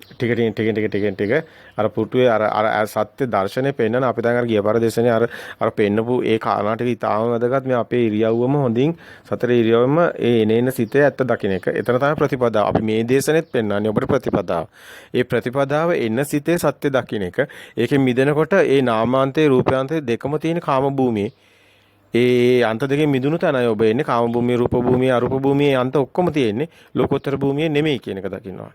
ටික අර පුටුවේ අර සත්‍ය දර්ශනේ පෙන්නන අපි දැන් අර ගිය පරදේශනේ අර පෙන්නපු ඒ කාරණා ටික ඉතාම වැදගත්. මේ අපේ ඉරියව්වම හොඳින් සතර ඉරියව්වම ඒ එනේන සිතේ ඇත්ත දකින්න එක. එතන තමයි ප්‍රතිපදාව. අපි මේ දේශනෙත් පෙන්නන්නේ ඔබට ප්‍රතිපදාව. ඒ ප්‍රතිපදාව එන්න සිතේ සත්‍ය දකින්න එක. ඒකෙන් මිදෙනකොට ඒ නාමාන්තේ රූපාන්තේ දෙකම තියෙන කාම භූමියේ ඒ අන්ත දෙකෙන් මිදුණු තැනයි ඔබ එන්නේ. කාම භූමිය, රූප භූමිය, අරූප භූමියේ අන්ත ඔක්කොම තියෙන්නේ ලෝකෝත්තර භූමියේ නෙමෙයි කියන එක දකින්නවා.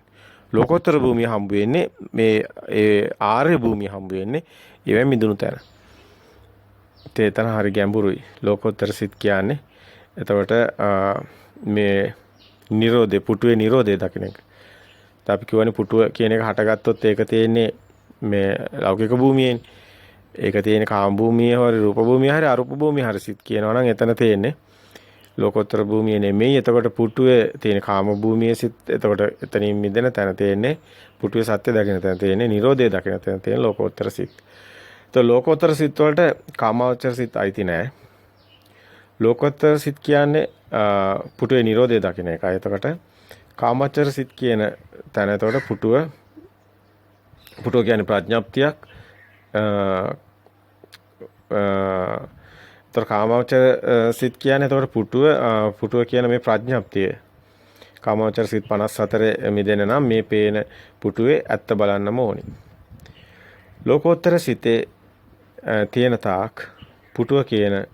ලෝකෝත්තර භූමිය හම්බ වෙන්නේ මේ ඒ ආර්ය භූමිය හම්බ වෙන්නේ ඒවෙන් මිදුණු තැන. ඒතන හරි ගැඹුරුයි ලෝකෝත්තර සිත් කියන්නේ. එතකොට මේ නිරෝධේ පුටුවේ නිරෝධේ දකින්න එක. අපි කියවනේ පුටුව කියන එක හටගත්තොත් ඒක තියෙන්නේ මේ ලෞකික භූමියේනේ. ඒක තියෙන්නේ කාම භූමියේ හරි රූප භූමියේ හරි අරූප භූමියේ හරි සිත් කියනවා නම් එතන තියෙන්නේ ලෝකෝත්තර භූමිය නෙමෙයි. එතකොට පුටුවේ තියෙන කාම භූමියේ සිත්. එතකොට එතනින් මිදෙන තැන තියෙන්නේ පුටුවේ සත්‍ය දකින තැන තියෙන්නේ නිරෝධය දකින තැන තියෙන ලෝකෝත්තර සිත්. તો ලෝකෝත්තර සිත් වලට කාමාවචර සිත් අයිති නෑ. ලෝකෝත්තර සිත් කියන්නේ පුටුවේ නිරෝධය දකින එකයි. එතකොට කාමාවචර සිත් කියන තැන එතකොට පුටුව කියන්නේ ප්‍රඥාප්තියක්. තොර කාමාවචර සිත් කියන්නේ එතකොට පුටුව කියන මේ ප්‍රඥාප්තිය. කාමාවචර සිත් 54 මිදෙන නම් මේ පේන පුටුවේ ඇත්ත බලන්නම ඕනි. ලෝකෝත්තර සිතේ තියෙන තාක් පුටුව කියන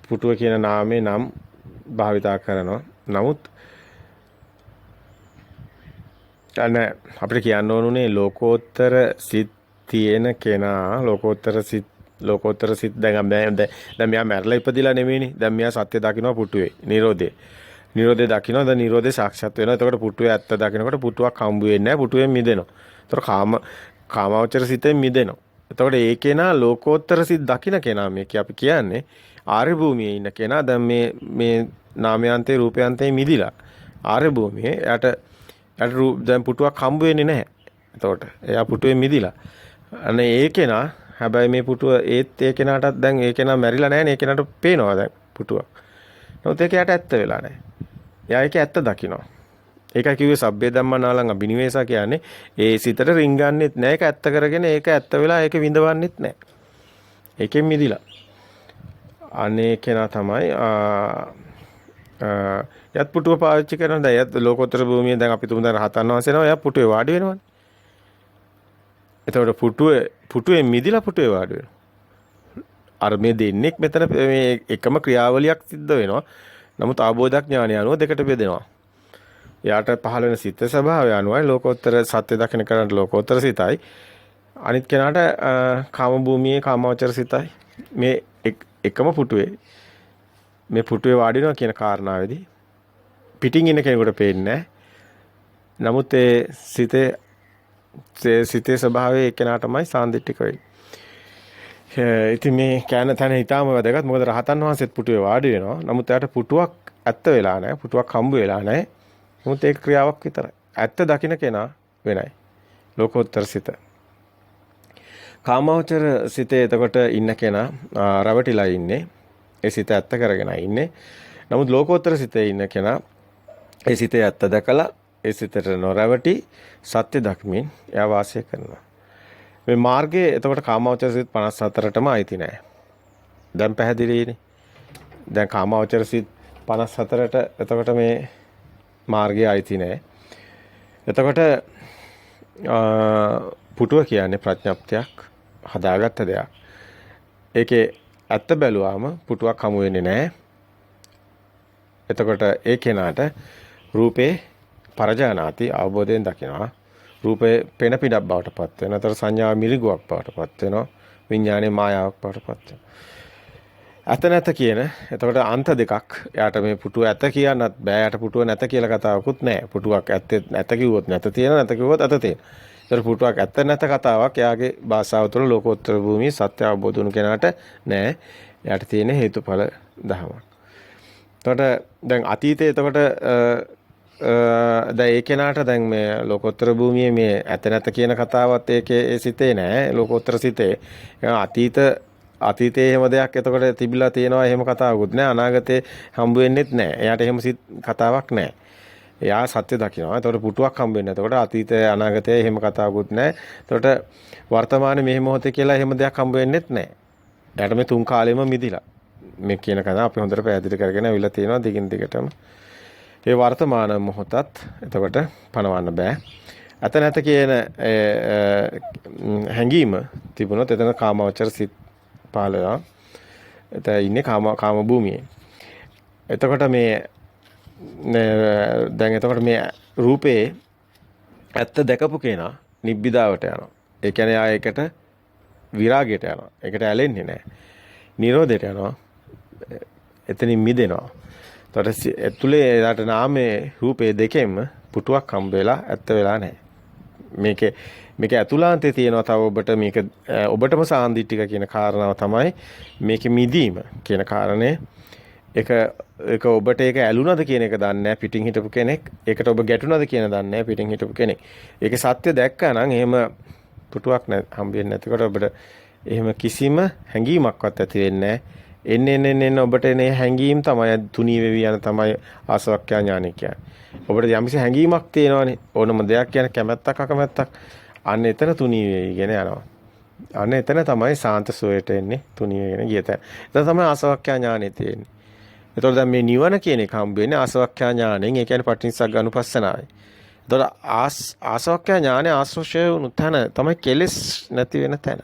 පුටුව කියන නාමේ නම් භාවිතා කරනවා. නමුත් අපිට කියන්න ඕනුනේ ලෝකෝත්තර සිත් තියෙන කෙනා ලෝකෝත්තර සිත් දැන් මෙයා මැරලා ඉපදිලා නෙමෙයිනේ. දැන් මෙයා සත්‍ය දකින්න පුටුවේ නිරෝධේ දකින්න. දැන් නිරෝධේ සාක්ෂාත් වෙනවා. එතකොට පුටුවේ ඇත්ත දකින්නකොට පුටුවක් හම්බ වෙන්නේ නැහැ. පුටුවෙන් මිදෙනවා. එතකොට කාමාවචර සිතෙන් මිදෙනවා. එතකොට ඒ කෙනා ලෝකෝත්තර සිත් දකින්න කෙනා මේක අපි කියන්නේ ආර්ය භූමියේ ඉන්න කෙනා. දැන් මේ නාමයන්තේ රූපයන්තේ මිදිලා ආර්ය භූමියේ යට දැන් පුටුවක් හම්බ වෙන්නේ නැහැ. එතකොට එයා පුටුවෙන් මිදිලා. අනේ ඒ කෙනා හැබැයි මේ පුටුව ඒ කෙනාටත් දැන් ඒ කෙනා මැරිලා නැහැ නේ. ඒ කෙනාට පේනවා දැන් පුටුවක්. නමුත් ඒක යට ඇත්ත වෙලා නැහැ. එයා ඒක ඇත්ත දකිනවා. ඒකයි කිව්වේ සබ්බේ ධම්මා නාලං අබිනිවේෂා කියන්නේ ඒ සිතට රින්ගන්නෙත් නැහැ. ඒක ඇත්ත කරගෙන ඒක ඇත්ත වෙලා ඒක විඳවන්නෙත් නැහැ. ඒකෙන් මිදිලා. අනේ කෙනා තමයි යත් පුටුව පාවිච්චි කරන දැන් යත් ලෝකෝත්තර භූමියේ දැන් අපි තුමු දැන් රහතන් වහන්සේ නම එයා පුටුවේ වාඩි වෙනවනේ. එතකොට පුටුවේ මිදිලා පුටුවේ වාඩි වෙනවා. අර මේ දෙන්නෙක් මෙතන මේ එකම ක්‍රියාවලියක් සිද්ධ වෙනවා. නමුත් ආબોධඥානය අනුව දෙකට බෙදෙනවා. එයාට පහළ වෙන සිත ස්වභාවය අනුවයි ලෝකෝත්තර සත්‍ය දකින කරන්ට ලෝකෝත්තර සිතයි. අනිත් කෙනාට කාම භූමියේ කාමාවචර සිතයි. මේ එකම පුටුවේ මේ පුටුවේ වාඩි වෙනවා කියන කාරණාවේදී පිටින් ඉන්න කෙනෙකුට පේන්නේ නැහැ. නමුත් ඒ සිතේ ස්වභාවය එක්කෙනාටමයි සාන්දිටික වෙන්නේ. ඉතින් මේ කෑන තැන හිතාම වැදගත්. මොකද රහතන් වහන්සේත් පුටුවේ වාඩි වෙනවා. නමුත් එයාට පුටුවක් ඇත්ත වෙලා නැහැ. පුටුවක් හම්බ වෙලා නැහැ. නමුත් ඒක ක්‍රියාවක් විතරයි. ඇත්ත දකින්න කෙනා වෙනයි. ලෝකෝත්තර සිත. කාමාවචර සිතේ එතකොට ඉන්න කෙනා රැවටිලා ඉන්නේ. ඒ සිත ඇත්ත කරගෙන ඉන්නේ. නමුත් ලෝකෝත්තර සිතේ ඉන්න කෙනා ඒ සිතේ ඇත්ත දැකලා ඒ සිතට නොරැවටි සත්‍ය දක්මින් එයා වාසය කරනවා. මේ මාර්ගයේ එතකොට කාමාවචර සිත් 54ටම අයිති නෑ. දැන් පැහැදිලිනේ. දැන් කාමාවචර සිත් 54ට එතකොට මේ මාර්ගයේ අයිති නෑ. එතකොට පුටුව කියන්නේ ප්‍රඥප්තියක් හදාගත්ත දෙයක්. ඒකේ ඇත්ත බැලුවාම පුටුවක් හමු වෙන්නේ නැහැ. එතකොට ඒ කෙනාට රූපේ පරජානාති අවබෝධයෙන් දකිනවා. රූපේ පෙන පිටක් බවට පත් වෙනවා. අතර සංඥා මිරිගුවක් බවට පත් වෙනවා. විඥානයේ මායාවක් බවට පත් වෙනවා. ඇත නැත කියන එතකොට අන්ත දෙකක්. එයාට මේ පුටුව ඇත කියන්නත් බෑ. එයාට පුටුව නැත කියලා කතාවකුත් නැහැ. පුටුවක් ඇත්තේ නැත කිව්වොත් නැත තියෙන නැත කිව්වොත් ඇත තියෙන. ඒතර පුටුවක් ඇත්ත නැත කතාවක් එයාගේ භාෂාව තුළ ලෝකෝත්තර භූමියේ සත්‍ය අවබෝධ වුණු කෙනාට නෑ. එයාට තියෙන හේතුඵල ධමයක්. එතකොට දැන් අතීතයේ එතකොට දැන් ඒ කෙනාට දැන් මේ ලෝකෝත්තර භූමියේ මේ ඇත නැත කියන කතාවත් ඒකේ ඒ සිතේ නෑ. ලෝකෝත්තර සිතේ අතීතයේ එහෙම දෙයක් එතකොට තිබිලා තියෙනවා එහෙම කතාවකුත් නෑ. අනාගතේ හම්බ වෙන්නෙත් නෑ. එයාට එහෙම කතාවක් නෑ. එයා සත්‍ය දකිනවා. එතකොට පුටුවක් හම්බ වෙන්නේ. එතකොට අතීතයේ අනාගතයේ එහෙම කතාවකුත් නැහැ. එතකොට වර්තමානයේ මේ මොහොතේ කියලා එහෙම දෙයක් හම්බ වෙන්නෙත් නැහැ. එයාට මේ තුන් කාලෙම මිදිලා. මේ කියන කතාව අපි හොඳට පැහැදිලි කරගෙන අවිලා තියෙනවා දිගින් දිගටම. ඒ වර්තමාන මොහොතත් එතකොට පණවන්න බෑ. අත නැත කියන හැඟීම තිබුණොත් එතන කාමවචර සිත් පාලනවා. එතන ඉන්නේ කාම භූමියේ. එතකොට මේ දැන් එතකොට මේ රූපේ ඇත්ත දැකපු කෙනා නිබ්බිදාවට යනවා. ඒ කියන්නේ ආ ඒකට විරාගයට යනවා. ඒකට ඇලෙන්නේ නැහැ. නිරෝධයට යනවා. එතනින් මිදෙනවා. එතකොට ඇතුලේ යාට නාමයේ රූපේ දෙකෙන්ම පුටුවක් හම්බ වෙලා ඇත්ත වෙලා නැහැ. මේක ඇතුළාන්තේ තියෙනවා තව ඔබටම සාන්දිටික කියන කාරණාව තමයි මේකේ මිදීම කියන කාරණේ. ඒක ඔබට ඒක ඇලුනද කියන එක දන්නේ නැහැ පිටින් හිටපු කෙනෙක්. ඒකට ඔබ ගැටුනද කියන දන්නේ නැහැ පිටින් හිටපු කෙනෙක්. ඒකේ සත්‍ය දැක්කා නම් එහෙම පුටුවක් හම්බෙන්නේ නැතිකොට ඔබට එහෙම කිසිම හැඟීමක්වත් ඇති වෙන්නේ නැහැ. එන්න ඔබට එනේ හැඟීම් තමයි තුනී වෙවි යන තමයි ආසවක්ඛ්‍යා ඥානය කියන්නේ. ඔබට යම්කිසි හැඟීමක් තියෙනවානේ ඕනම දෙයක් කියන කැමැත්තක් අකමැත්තක් අන්න එතන තුනී වෙවිගෙන යනවා. අන්න එතන තමයි සාන්ත සෝයට එන්නේ තුනී වෙගෙන ගිය තැන. එතන තමයි ආසවක්ඛ්‍යා ඥානෙ තියෙන්නේ. එතකොට දැන් මේ නිවන කියන එක හම්බ වෙන්නේ ආසවක්ඛ්‍යා ඥාණයෙන්. ඒ කියන්නේ පටිච්චසමුප්පාද අනුපස්සනාවයි. එතකොට ආසවක්ඛ්‍යා ඥානය ආශ්‍රෝෂය වුණු තැන තමයි කෙලෙස් නැති වෙන තැන.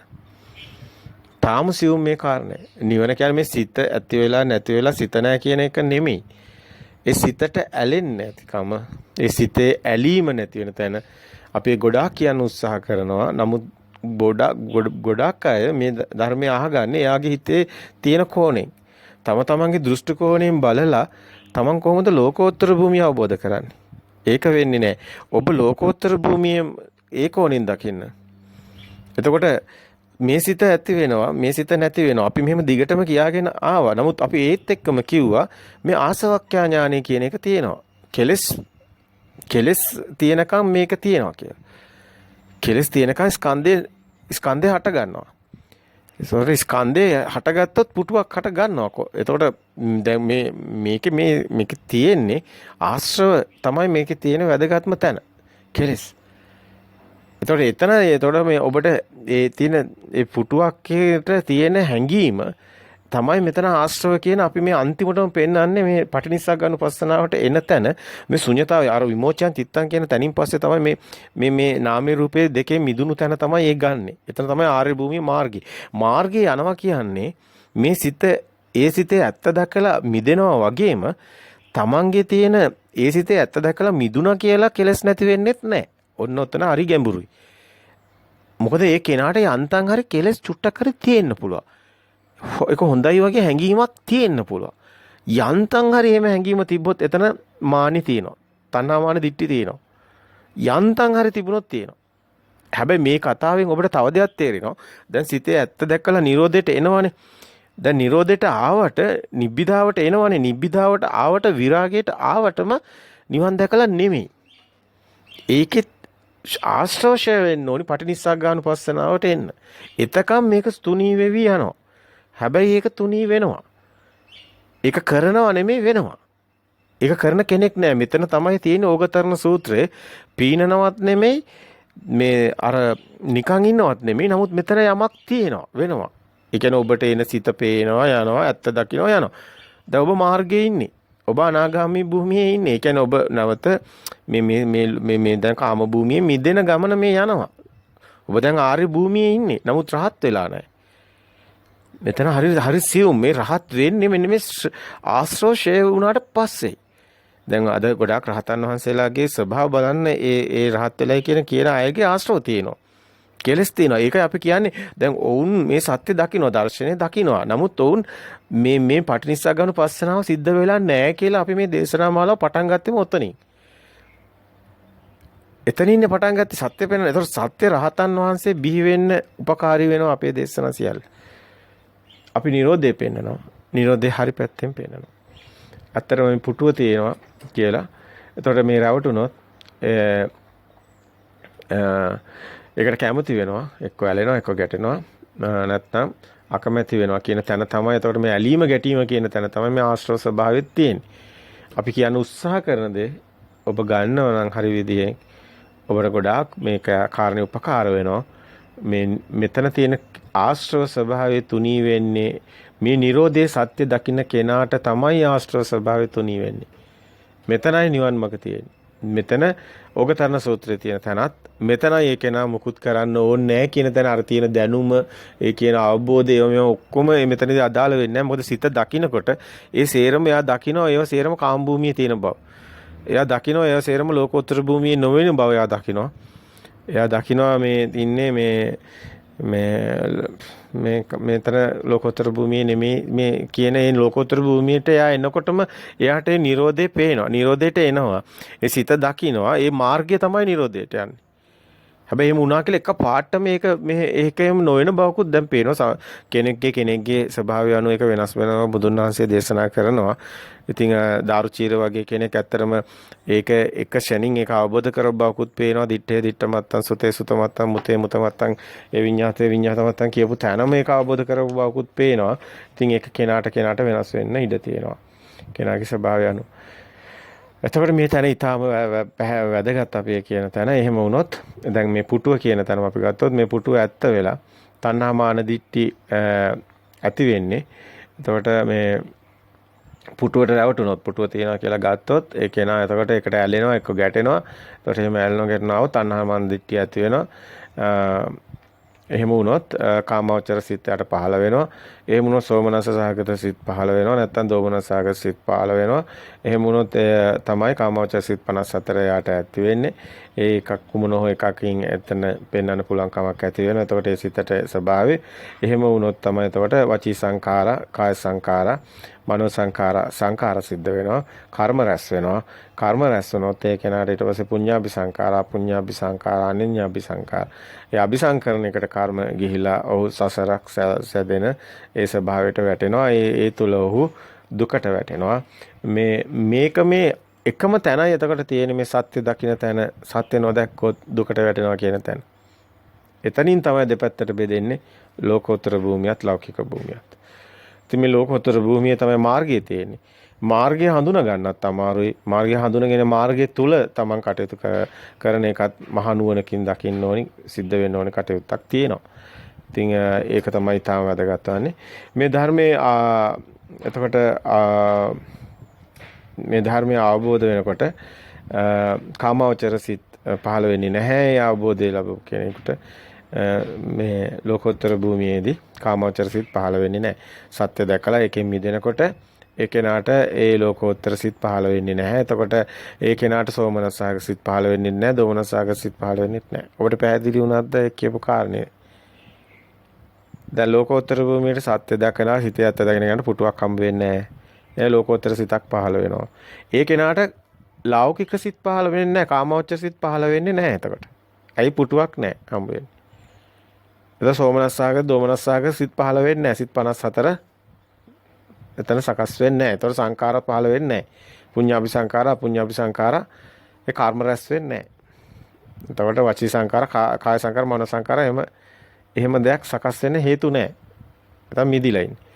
තාම සියුම් මේ කාරණේ. නිවන කියන්නේ මේ සිත ඇති වෙලා නැති වෙලා සිත නැහැ කියන එක නෙමෙයි. ඒ සිතට ඇලෙන්නේ නැතිකම, ඒ සිතේ ඇලීම නැති වෙන තැන අපි ගොඩාක් කියන්න උත්සාහ කරනවා. නමුත් ගොඩාක් අය මේ ධර්මය අහගන්නේ එයාගේ හිතේ තියෙන කෝණයෙන්. තමන්ගේ දෘෂ්ටි කෝණයෙන් බලලා තමන් කොහොමද ලෝකෝත්තර භූමිය අවබෝධ කරන්නේ? ඒක වෙන්නේ නැහැ. ඔබ ලෝකෝත්තර භූමියේ ඒ කෝණයෙන් දකින්න. එතකොට මේ සිත ඇති වෙනවා, මේ සිත නැති වෙනවා. අපි මෙහෙම දිගටම කියාගෙන ආවා. නමුත් අපි ඒත් එක්කම කිව්වා මේ ආසවක්ඛ්‍යා ඥානය කියන එක තියෙනවා. කෙලස් තියෙනකම් මේක තියෙනවා කියලා. කෙලස් තියෙනකම් ස්කන්ධය හට ගන්නවා. ඒසොර ස්කන්ධය හටගත්තොත් පුටුවක් හට ගන්නවා. එතකොට දැන් මේක තියෙන්නේ ආශ්‍රව තමයි මේකේ තියෙන වැදගත්ම තැන. කෙලස්. එතකොට මේ ඔබට ඒ තියෙන ඒ පුටුවක්කට තියෙන හැඟීම තමයි මෙතන ආශ්‍රව කියන අපි මේ අන්තිමටම පෙන්වන්නේ මේ පටිනිස්සග්ගානුපස්සනාවට එන තැන මේ ශුන්‍යතාවය අර විමෝචයන් චිත්තං කියන තැනින් පස්සේ තමයි මේ නාමයේ රූපයේ දෙකේ මිදුණු තැන තමයි ඒ ගන්නෙ. එතන තමයි ආර්ය භූමියේ මාර්ගය. මාර්ගය යනවා කියන්නේ මේ සිතේ ඇත්ත දැකලා මිදෙනවා වගේම තමන්ගේ තියෙන ඒ සිතේ ඇත්ත දැකලා මිදුණා කියලා කෙලස් නැති වෙන්නෙත් නැහැ. ඔන්න ඔතන හරි ගැඹුරුයි. මොකද ඒ කෙනාට යන්තම් හරි කෙලස් චුට්ටක් හරි තියෙන්න පුළුවන්. ඒක හොඳයි වගේ හැඟීමක් තියෙන්න පුළුවන්. යන්තම් හරි එහෙම හැඟීම තිබ්බොත් එතන මානි තියෙනවා. තණ්හා මාන දිට්ඨි තියෙනවා. යන්තම් හරි තිබුණොත් තියෙනවා. හැබැයි මේ කතාවෙන් ඔබට තව දෙයක් තේරෙනවා. දැන් සිතේ ඇත්ත දැක්කලා නිරෝධයට එනවනේ. දැන් නිරෝධයට ආවට නිබ්බිදාවට එනවනේ. නිබ්බිදාවට ආවට විරාගයට ආවටම නිවන් දැකලා නෙමෙයි. ඒකෙත් ආශ්‍රවශය වෙන්න ඕනි පටිනිස්සග්ගානුපස්සනාවට එන්න. එතකම් මේක තුනී වෙවි යනවා. හැබැයි ඒක තුනී වෙනවා. ඒක කරනවා නෙමෙයි වෙනවා. ඒක කරන කෙනෙක් නෑ. මෙතන තමයි තියෙන්නේ ඕගතරණ සූත්‍රයේ පීනනවත් නෙමෙයි මේ අර නිකන් ඉන්නවත් නෙමෙයි. නමුත් මෙතන යමක් තියෙනවා වෙනවා. ඒ කියන්නේ ඔබට එන සිත පේනවා යනවා ඇත්ත දකින්නවා යනවා. දැන් ඔබ මාර්ගයේ ඉන්නේ. ඔබ අනාගාමී භූමියේ ඉන්නේ. ඒ කියන්නේ ඔබ නැවත මේ දැන් කාම භූමියේ මිදෙන ගමන මේ යනවා. ඔබ දැන් ආර්ය භූමියේ ඉන්නේ. නමුත් රහත් වෙලා නැහැ. මෙතන හරි සියුම් මේ රහත් වෙන්නේ මෙන්න මේ ආශ්‍රව ෂේ වුණාට පස්සේ. දැන් අද ගොඩාක් රහතන් වහන්සේලාගේ ස්වභාව බලන්න ඒ රහත් වෙලයි කියන අයගේ ආශ්‍රව තියෙනවා. කෙලස් තියෙනවා. ඒකයි අපි කියන්නේ දැන් ඔවුන් මේ සත්‍ය දකින්නවා, දර්ශනය දකින්නවා. නමුත් ඔවුන් මේ පටිනිස්සා ගන්න පස්සනාව සිද්ධ වෙලා නැහැ කියලා අපි මේ දේශනා මාලාව පටන් ගත්තෙම ඔතනින්. එතනින්නේ පටන් ගත්තේ සත්‍ය පෙන්වන. ඒතකොට සත්‍ය රහතන් වහන්සේ බිහි වෙන්න උපකාරී වෙනවා අපේ දේශනා සියල්ල. අපි නිරෝධය පෙන්නනවා. නිරෝධේ හරි පැත්තෙන් පෙන්නනවා. අත්‍තරම මේ පුටුව තියෙනවා කියලා. එතකොට මේ රැවටුනොත් ඒකට කැමති වෙනවා. එක්ක ඇලෙනවා, එක්ක ගැටෙනවා. නැත්නම් අකමැති වෙනවා කියන තැන තමයි. එතකොට මේ ඇලීම ගැටීම කියන තැන තමයි මේ ආශ්‍රව ස්වභාවෙත් තියෙන්නේ. අපි කියන උත්සාහ කරන දේ ඔබ ගන්නවා නම් හරි විදියෙන් ඔබට ගොඩාක් මේක කාරණේ උපකාර වෙනවා. මෙතන තියෙන ආශ්‍රව ස්වභාවය තුනී වෙන්නේ මේ Nirodhe සත්‍ය දකින්න කෙනාට තමයි ආශ්‍රව ස්වභාවය තුනී වෙන්නේ. මෙතනයි නිවන් මඟ තියෙන්නේ. මෙතන ඕගතරණ සූත්‍රයේ තියෙන තැනත් මෙතනයි ඒ කෙනා මුකුත් කරන්න ඕනේ නැහැ කියන තැන අර තියෙන දැනුම ඒ කියන අවබෝධය මේ ඔක්කොම මෙතනදී අදාළ වෙන්නේ නැහැ. මොකද සිත දකින්නකොට ඒ සේරම එයා දකිනවා ඒව සේරම කාම භූමියේ තියෙන බව. එයා දකිනවා ඒව සේරම ලෝකෝත්තර භූමියේ නොවන බව එයා දකිනවා. එයා දකිනවා මේ ඉන්නේ මෙතන ලෝකෝත්තර භූමියේ නෙමෙයි මේ කියන ඒ ලෝකෝත්තර භූමියට එයා එනකොටම එයාට ඒ Nirodhe පේනවා. Nirodheට එනවා. ඒ සිත දකිනවා. ඒ මාර්ගය තමයි Nirodheට යන්නේ. හැබැයි එහෙම වුණා කියලා එක පාට ඒකෙම නොවන බවකුත් දැන් පේනවා. කෙනෙක්ගේ ස්වභාවය අනුව ඒක වෙනස් වෙනවා බුදුන් වහන්සේ දේශනා කරනවා. ඉතින් දාරුචීර වගේ කෙනෙක් ඇත්තරම ඒක එක ෂණින් ඒක අවබෝධ කර බවකුත් පේනවා. දිත්තේ දිත්ත මත්තන් සුතේ සුත මත්තන් මුතේ මුත මත්තන් ඒ විඤ්ඤාතේ විඤ්ඤාත මත්තන් කියපු තැනම මේක අවබෝධ කර බවකුත් පේනවා. ඉතින් ඒක කෙනාට වෙනස් වෙන්න ඉඩ තියෙනවා. කෙනාගේ ස්වභාවය අනුව. එතකොට මේ තැන ඊටාම වැදගත් අපි කියන තැන. එහෙම වුණොත් දැන් මේ පුටුව කියන තැනම අපි ගත්තොත් මේ පුටුව ඇත්ත වෙලා තණ්හා මාන දිට්ටි ඇති වෙන්නේ. එතකොට මේ පුටුවට රැවටුනොත් පුටුව තියනවා කියලා ගත්තොත් ඒ කෙනා එතකොට ඒකට ඇලෙනවා එක්ක ගැටෙනවා. එතකොට එහෙම ඇලෙනවා ගැටෙනවා තණ්හා මාන දිට්ටි ඇති වෙනවා. එහෙම වුණොත් කාමවචර සිත් යට පහළ වෙනවා. එහෙම වුණොත් සෝමනස්ස සහගත සිත් පහළ වෙනවා. නැත්නම් දෝමනස්ස සහගත සිත් පහළ වෙනවා. එහෙම වුණොත් තමයි කාමවචර සිත් 54 යට ඇති වෙන්නේ. ඒ එකක් කුමන හෝ එකකින් එතන පෙන්වන්න පුළුවන් කමක් ඇති වෙනවා. එතකොට ඒ සිතට ස්වභාවය. එහෙම වුණොත් තමයි එතකොට වචී සංඛාර, කාය සංඛාර, මනෝ සංඛාර සිද්ධ වෙනවා. කර්ම රැස් වෙනවා. කර්ම රැස් වුණොත් ඒ කෙනාට ඊට පස්සේ පුඤ්ඤාභි සංඛාර, අපුඤ්ඤාභි සංඛාර, අනඤ්ඤාභි සංඛාර. ඒ අபிසංකරණයකට කර්ම ගිහිලා ඔහු සසරක් සැදෙන ඒ ස්වභාවයට වැටෙනවා. ඒ තුල ඔහු දුකට වැටෙනවා. මේක එකම තැනයි එතකොට තියෙන මේ සත්‍ය දකින්න තැන. සත්‍ය නොදැක්කොත් දුකට වැටෙනවා කියන තැන. එතනින් තමයි දෙපැත්තට බෙදෙන්නේ ලෝකෝත්තර භූමියත් ලෞකික භූමියත්. ඉතින් මේ ලෝකෝත්තර භූමිය තමයි මාර්ගයේ තියෙන්නේ. මාර්ගය හඳුනා ගන්නත් අමාරුයි. මාර්ගය හඳුනගෙන මාර්ගය තුල තමන් කටයුතු කරන එකත් මහා නුවණකින් දකින්න ඕනි, සිද්ධ වෙන්න ඕනි කටයුත්තක් තියෙනවා. ඉතින් ඒක තමයි තාම වැදගත් වන්නේ. මේ ධර්මයේ එතකොට මේ ධර්මය අවබෝධ වෙනකොට කාමවචර සිත් පහළ වෙන්නේ නැහැ. ඒ අවබෝධය ලැබු කෙනෙකුට මේ ලෝකෝත්තර භූමියේදී කාමවචර සිත් පහළ වෙන්නේ නැහැ. සත්‍ය දැකලා ඒකෙන් මිදෙනකොට ඒ කෙනාට ඒ ලෝකෝත්තර සිත් පහළ වෙන්නේ නැහැ. එතකොට ඒ කෙනාට සෝමනස්සාග සිත් පහළ වෙන්නේ නැහැ. දෝමනස්සාග සිත් පහළ වෙන්නේ නැහැ. ඔබට පැහැදිලි වුණාද කියපු කාරණේ? දැන් ලෝකෝත්තර භූමියේ සත්‍ය දැකලා හිතේ ඇත්ත දැකගෙන යන පුටුවක් හම්බ වෙන්නේ නැහැ. ඒ ලෝකෝත්තර සිතක් පහළ වෙනවා. ඒ කෙනාට ලෞකික සිත් පහළ වෙන්නේ නැහැ. කාමවචර සිත් පහළ වෙන්නේ නැහැ එතකොට. ඇයි පුටුවක් නැහැ හම්බ වෙන්නේ. එතකොට සෝමනස්සාග දෝමනස්සාග සිත් පහළ වෙන්නේ නැහැ. සිත් 54 එතන සකස් වෙන්නේ නැහැ. එතකොට සංඛාර පහළ වෙන්නේ නැහැ. පුඤ්ඤාභි සංඛාර, අපුඤ්ඤාභි සංඛාර ඒ කර්ම රැස් වෙන්නේ නැහැ. එතකොට වචී සංඛාර, කාය සංඛාර, මනෝ සංඛාර එහෙම දෙයක් සකස් වෙන්න හේතු නැහැ. එතන මිදිලා ඉන්නේ.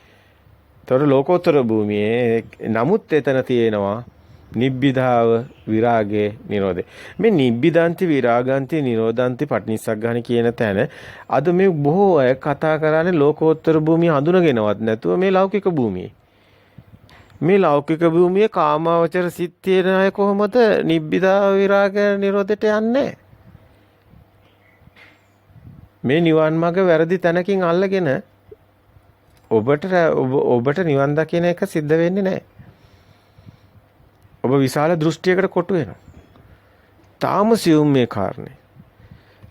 එතකොට ලෝකෝත්තර භූමියේ නමුත් එතන තියෙනවා නිබ්බිදාව විරාගේ නිරෝධය. මේ නිබ්බිදාන්ති විරාගාන්ති නිරෝධාන්ති පටිනිස්සග්ගාන කියන තැන අද මේ බොහෝ අය කතා කරන්නේ ලෝකෝත්තර භූමිය හඳුනගෙනවත් නැතුව මේ ලෞකික භූමියේ. මේ ලෞකික භූමියේ කාමාවචර සිත් තියෙන අය කොහොමද නිබ්බිදාව විරාග නිරෝධයට යන්නේ? මේ නිවන් මාර්ග වැරදි තැනකින් අල්ලගෙන ඔබට නිවන් දකින්න එක සිද්ධ වෙන්නේ නැහැ. ඔබ විශාල දෘෂ්ටියකට කොටු වෙනවා. තාම සියුම් මේ කාරණේ.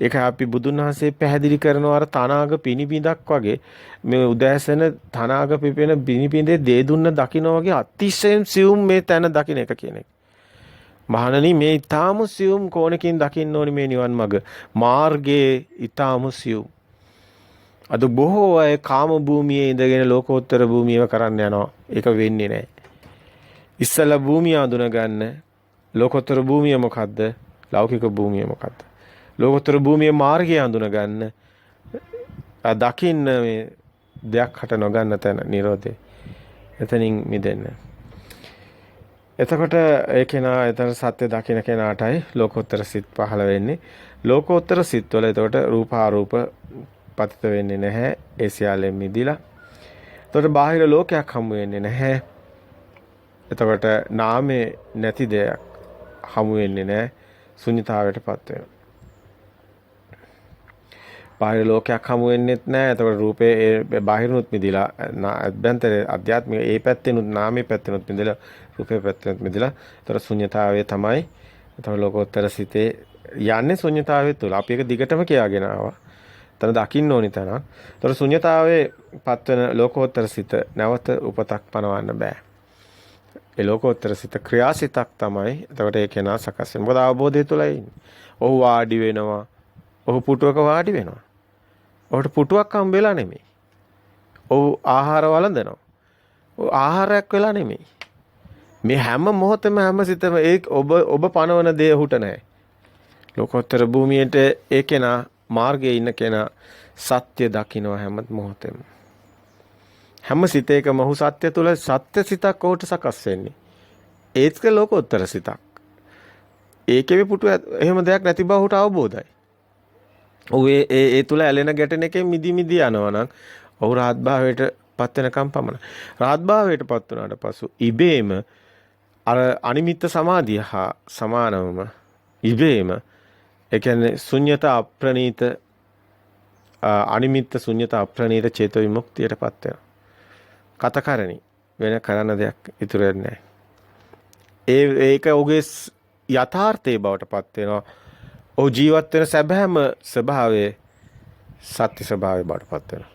ඒක අපි බුදුන් වහන්සේ පැහැදිලි කරනවා අර තනාග පිනිබිඳක් වගේ මේ උදෑසන තනාග පිපෙන පිනිබිඳේ දේ දුන්න දකින්න වගේ අතිශයින් සියුම් මේ තැන දකින්න එක කියන එක. මහණනි මේ ඊටාම සියුම් කෝණකින් දකින්න ඕනි මේ නිවන් මඟ. මාර්ගයේ ඊටාම සියුම්. අද බොහෝ අය කාම භූමියේ ඉඳගෙන ලෝකෝත්තර භූමියව කරන්න යනවා. ඒක වෙන්නේ නැහැ. ඉස්සලා භූමිය අඳුන ගන්න. ලෝකෝත්තර භූමිය මොකද්ද? ලෞකික භූමිය මොකද්ද? ලෝකෝත්තර භූමියේ මාර්ගය අඳුන ගන්න. දකින්න මේ දෙයක් හට නොගන්න තැන නිරෝධේ. එතනින් මිදෙන්න. එතකොට ඒ කෙනා එතන සත්‍ය දකින්න කෙනාටයි ලෝකෝත්තර සිත් පහළ වෙන්නේ. ලෝකෝත්තර සිත් වල එතකොට රූප ආරූප පතිත වෙන්නේ නැහැ. ඒ සියල්ලෙන් මිදිලා. එතකොට බාහිර ලෝකයක් හමු වෙන්නේ නැහැ. එතකොට නාමේ නැති දෙයක් හමු වෙන්නේ නැහැ. ශුන්‍යතාවයටපත් වෙනවා. බාහිර ලෝකයක් හමු වෙන්නේත් නැහැ. එතකොට රූපේ ඒ බාහිරුත් මිදිලා අභ්‍යන්තරේ අධ්‍යාත්මික ඒ පැත්තෙනුත් නාමේ පැත්තෙනුත් මිදිලා රූපේ පැත්තෙනුත් මිදිලා. එතකොට ශුන්‍යතාවය තමයි. එතකොට ලෝකෝත්තර සිතේ යන්නේ ශුන්‍යතාවය තුළ. අපි ඒක දිගටම කියාගෙන ආවා. එතන දකින්න ඕනි තැන. එතකොට ශුන්‍යතාවයේ පත්වන ලෝකෝත්තර සිත නැවත උපතක් පනවන්න බෑ. ඒ ලෝකෝත්තර සිත ක්‍රියාසිතක් තමයි. එතකොට ඒ කෙනා සකස් වෙනවා. මොකද අවබෝධය තුළයි ඉන්නේ. ඔහු වාඩි වෙනවා. ඔහු පුටුවක වාඩි වෙනවා. ඔහුට පුටුවක් හම්බෙලා නෙමෙයි. ඔහු ආහාර වළඳනවා. ඔහු ආහාරයක් වෙලා නෙමෙයි. මේ හැම මොහොතෙම හැම සිතම ඒ ඔබ පනවන දේ ඔහුට නැහැ. ලෝකෝත්තර භූමියට ඒ කෙනා මාර්ගයේ ඉන්න කෙනා සත්‍ය දකින්න හැම මොහොතෙම. හැම සිතේකම ඔහු සත්‍ය තුල සත්‍ය සිතක් ඔහුට සකස් වෙන්නේ. ඒක ලෝකෝත්තර සිතක්. ඒකේ පුටු එහෙම දෙයක් නැති බව ඔහුට අවබෝධයි. ඔහු ඒ තුල ඇලෙන ගැටෙන එකෙන් මිදි යනවා නම් ඔහු රහත් භාවයට පත් වෙනකම් පමණයි. රහත් භාවයට පත් වුණාට පසු ඉබේම අර අනිමිත්ත සමාධිය හා සමානවම ඉබේම ඒ කියන්නේ ශුන්්‍යත අප්‍රණීත අනිමිත්ත ශුන්්‍යත අප්‍රණීත චේතෝ විමුක්තියට පත් වෙනවා. කතකරණි වෙන කරන්න දෙයක් ඉතුරු වෙන්නේ නැහැ. ඒක ඔහුගේ යථාර්ථයේ බවට පත් වෙනවා. ඔහු ජීවත් වෙන සැබෑම ස්වභාවයේ සත්‍ය ස්වභාවයේ බවට පත් වෙනවා.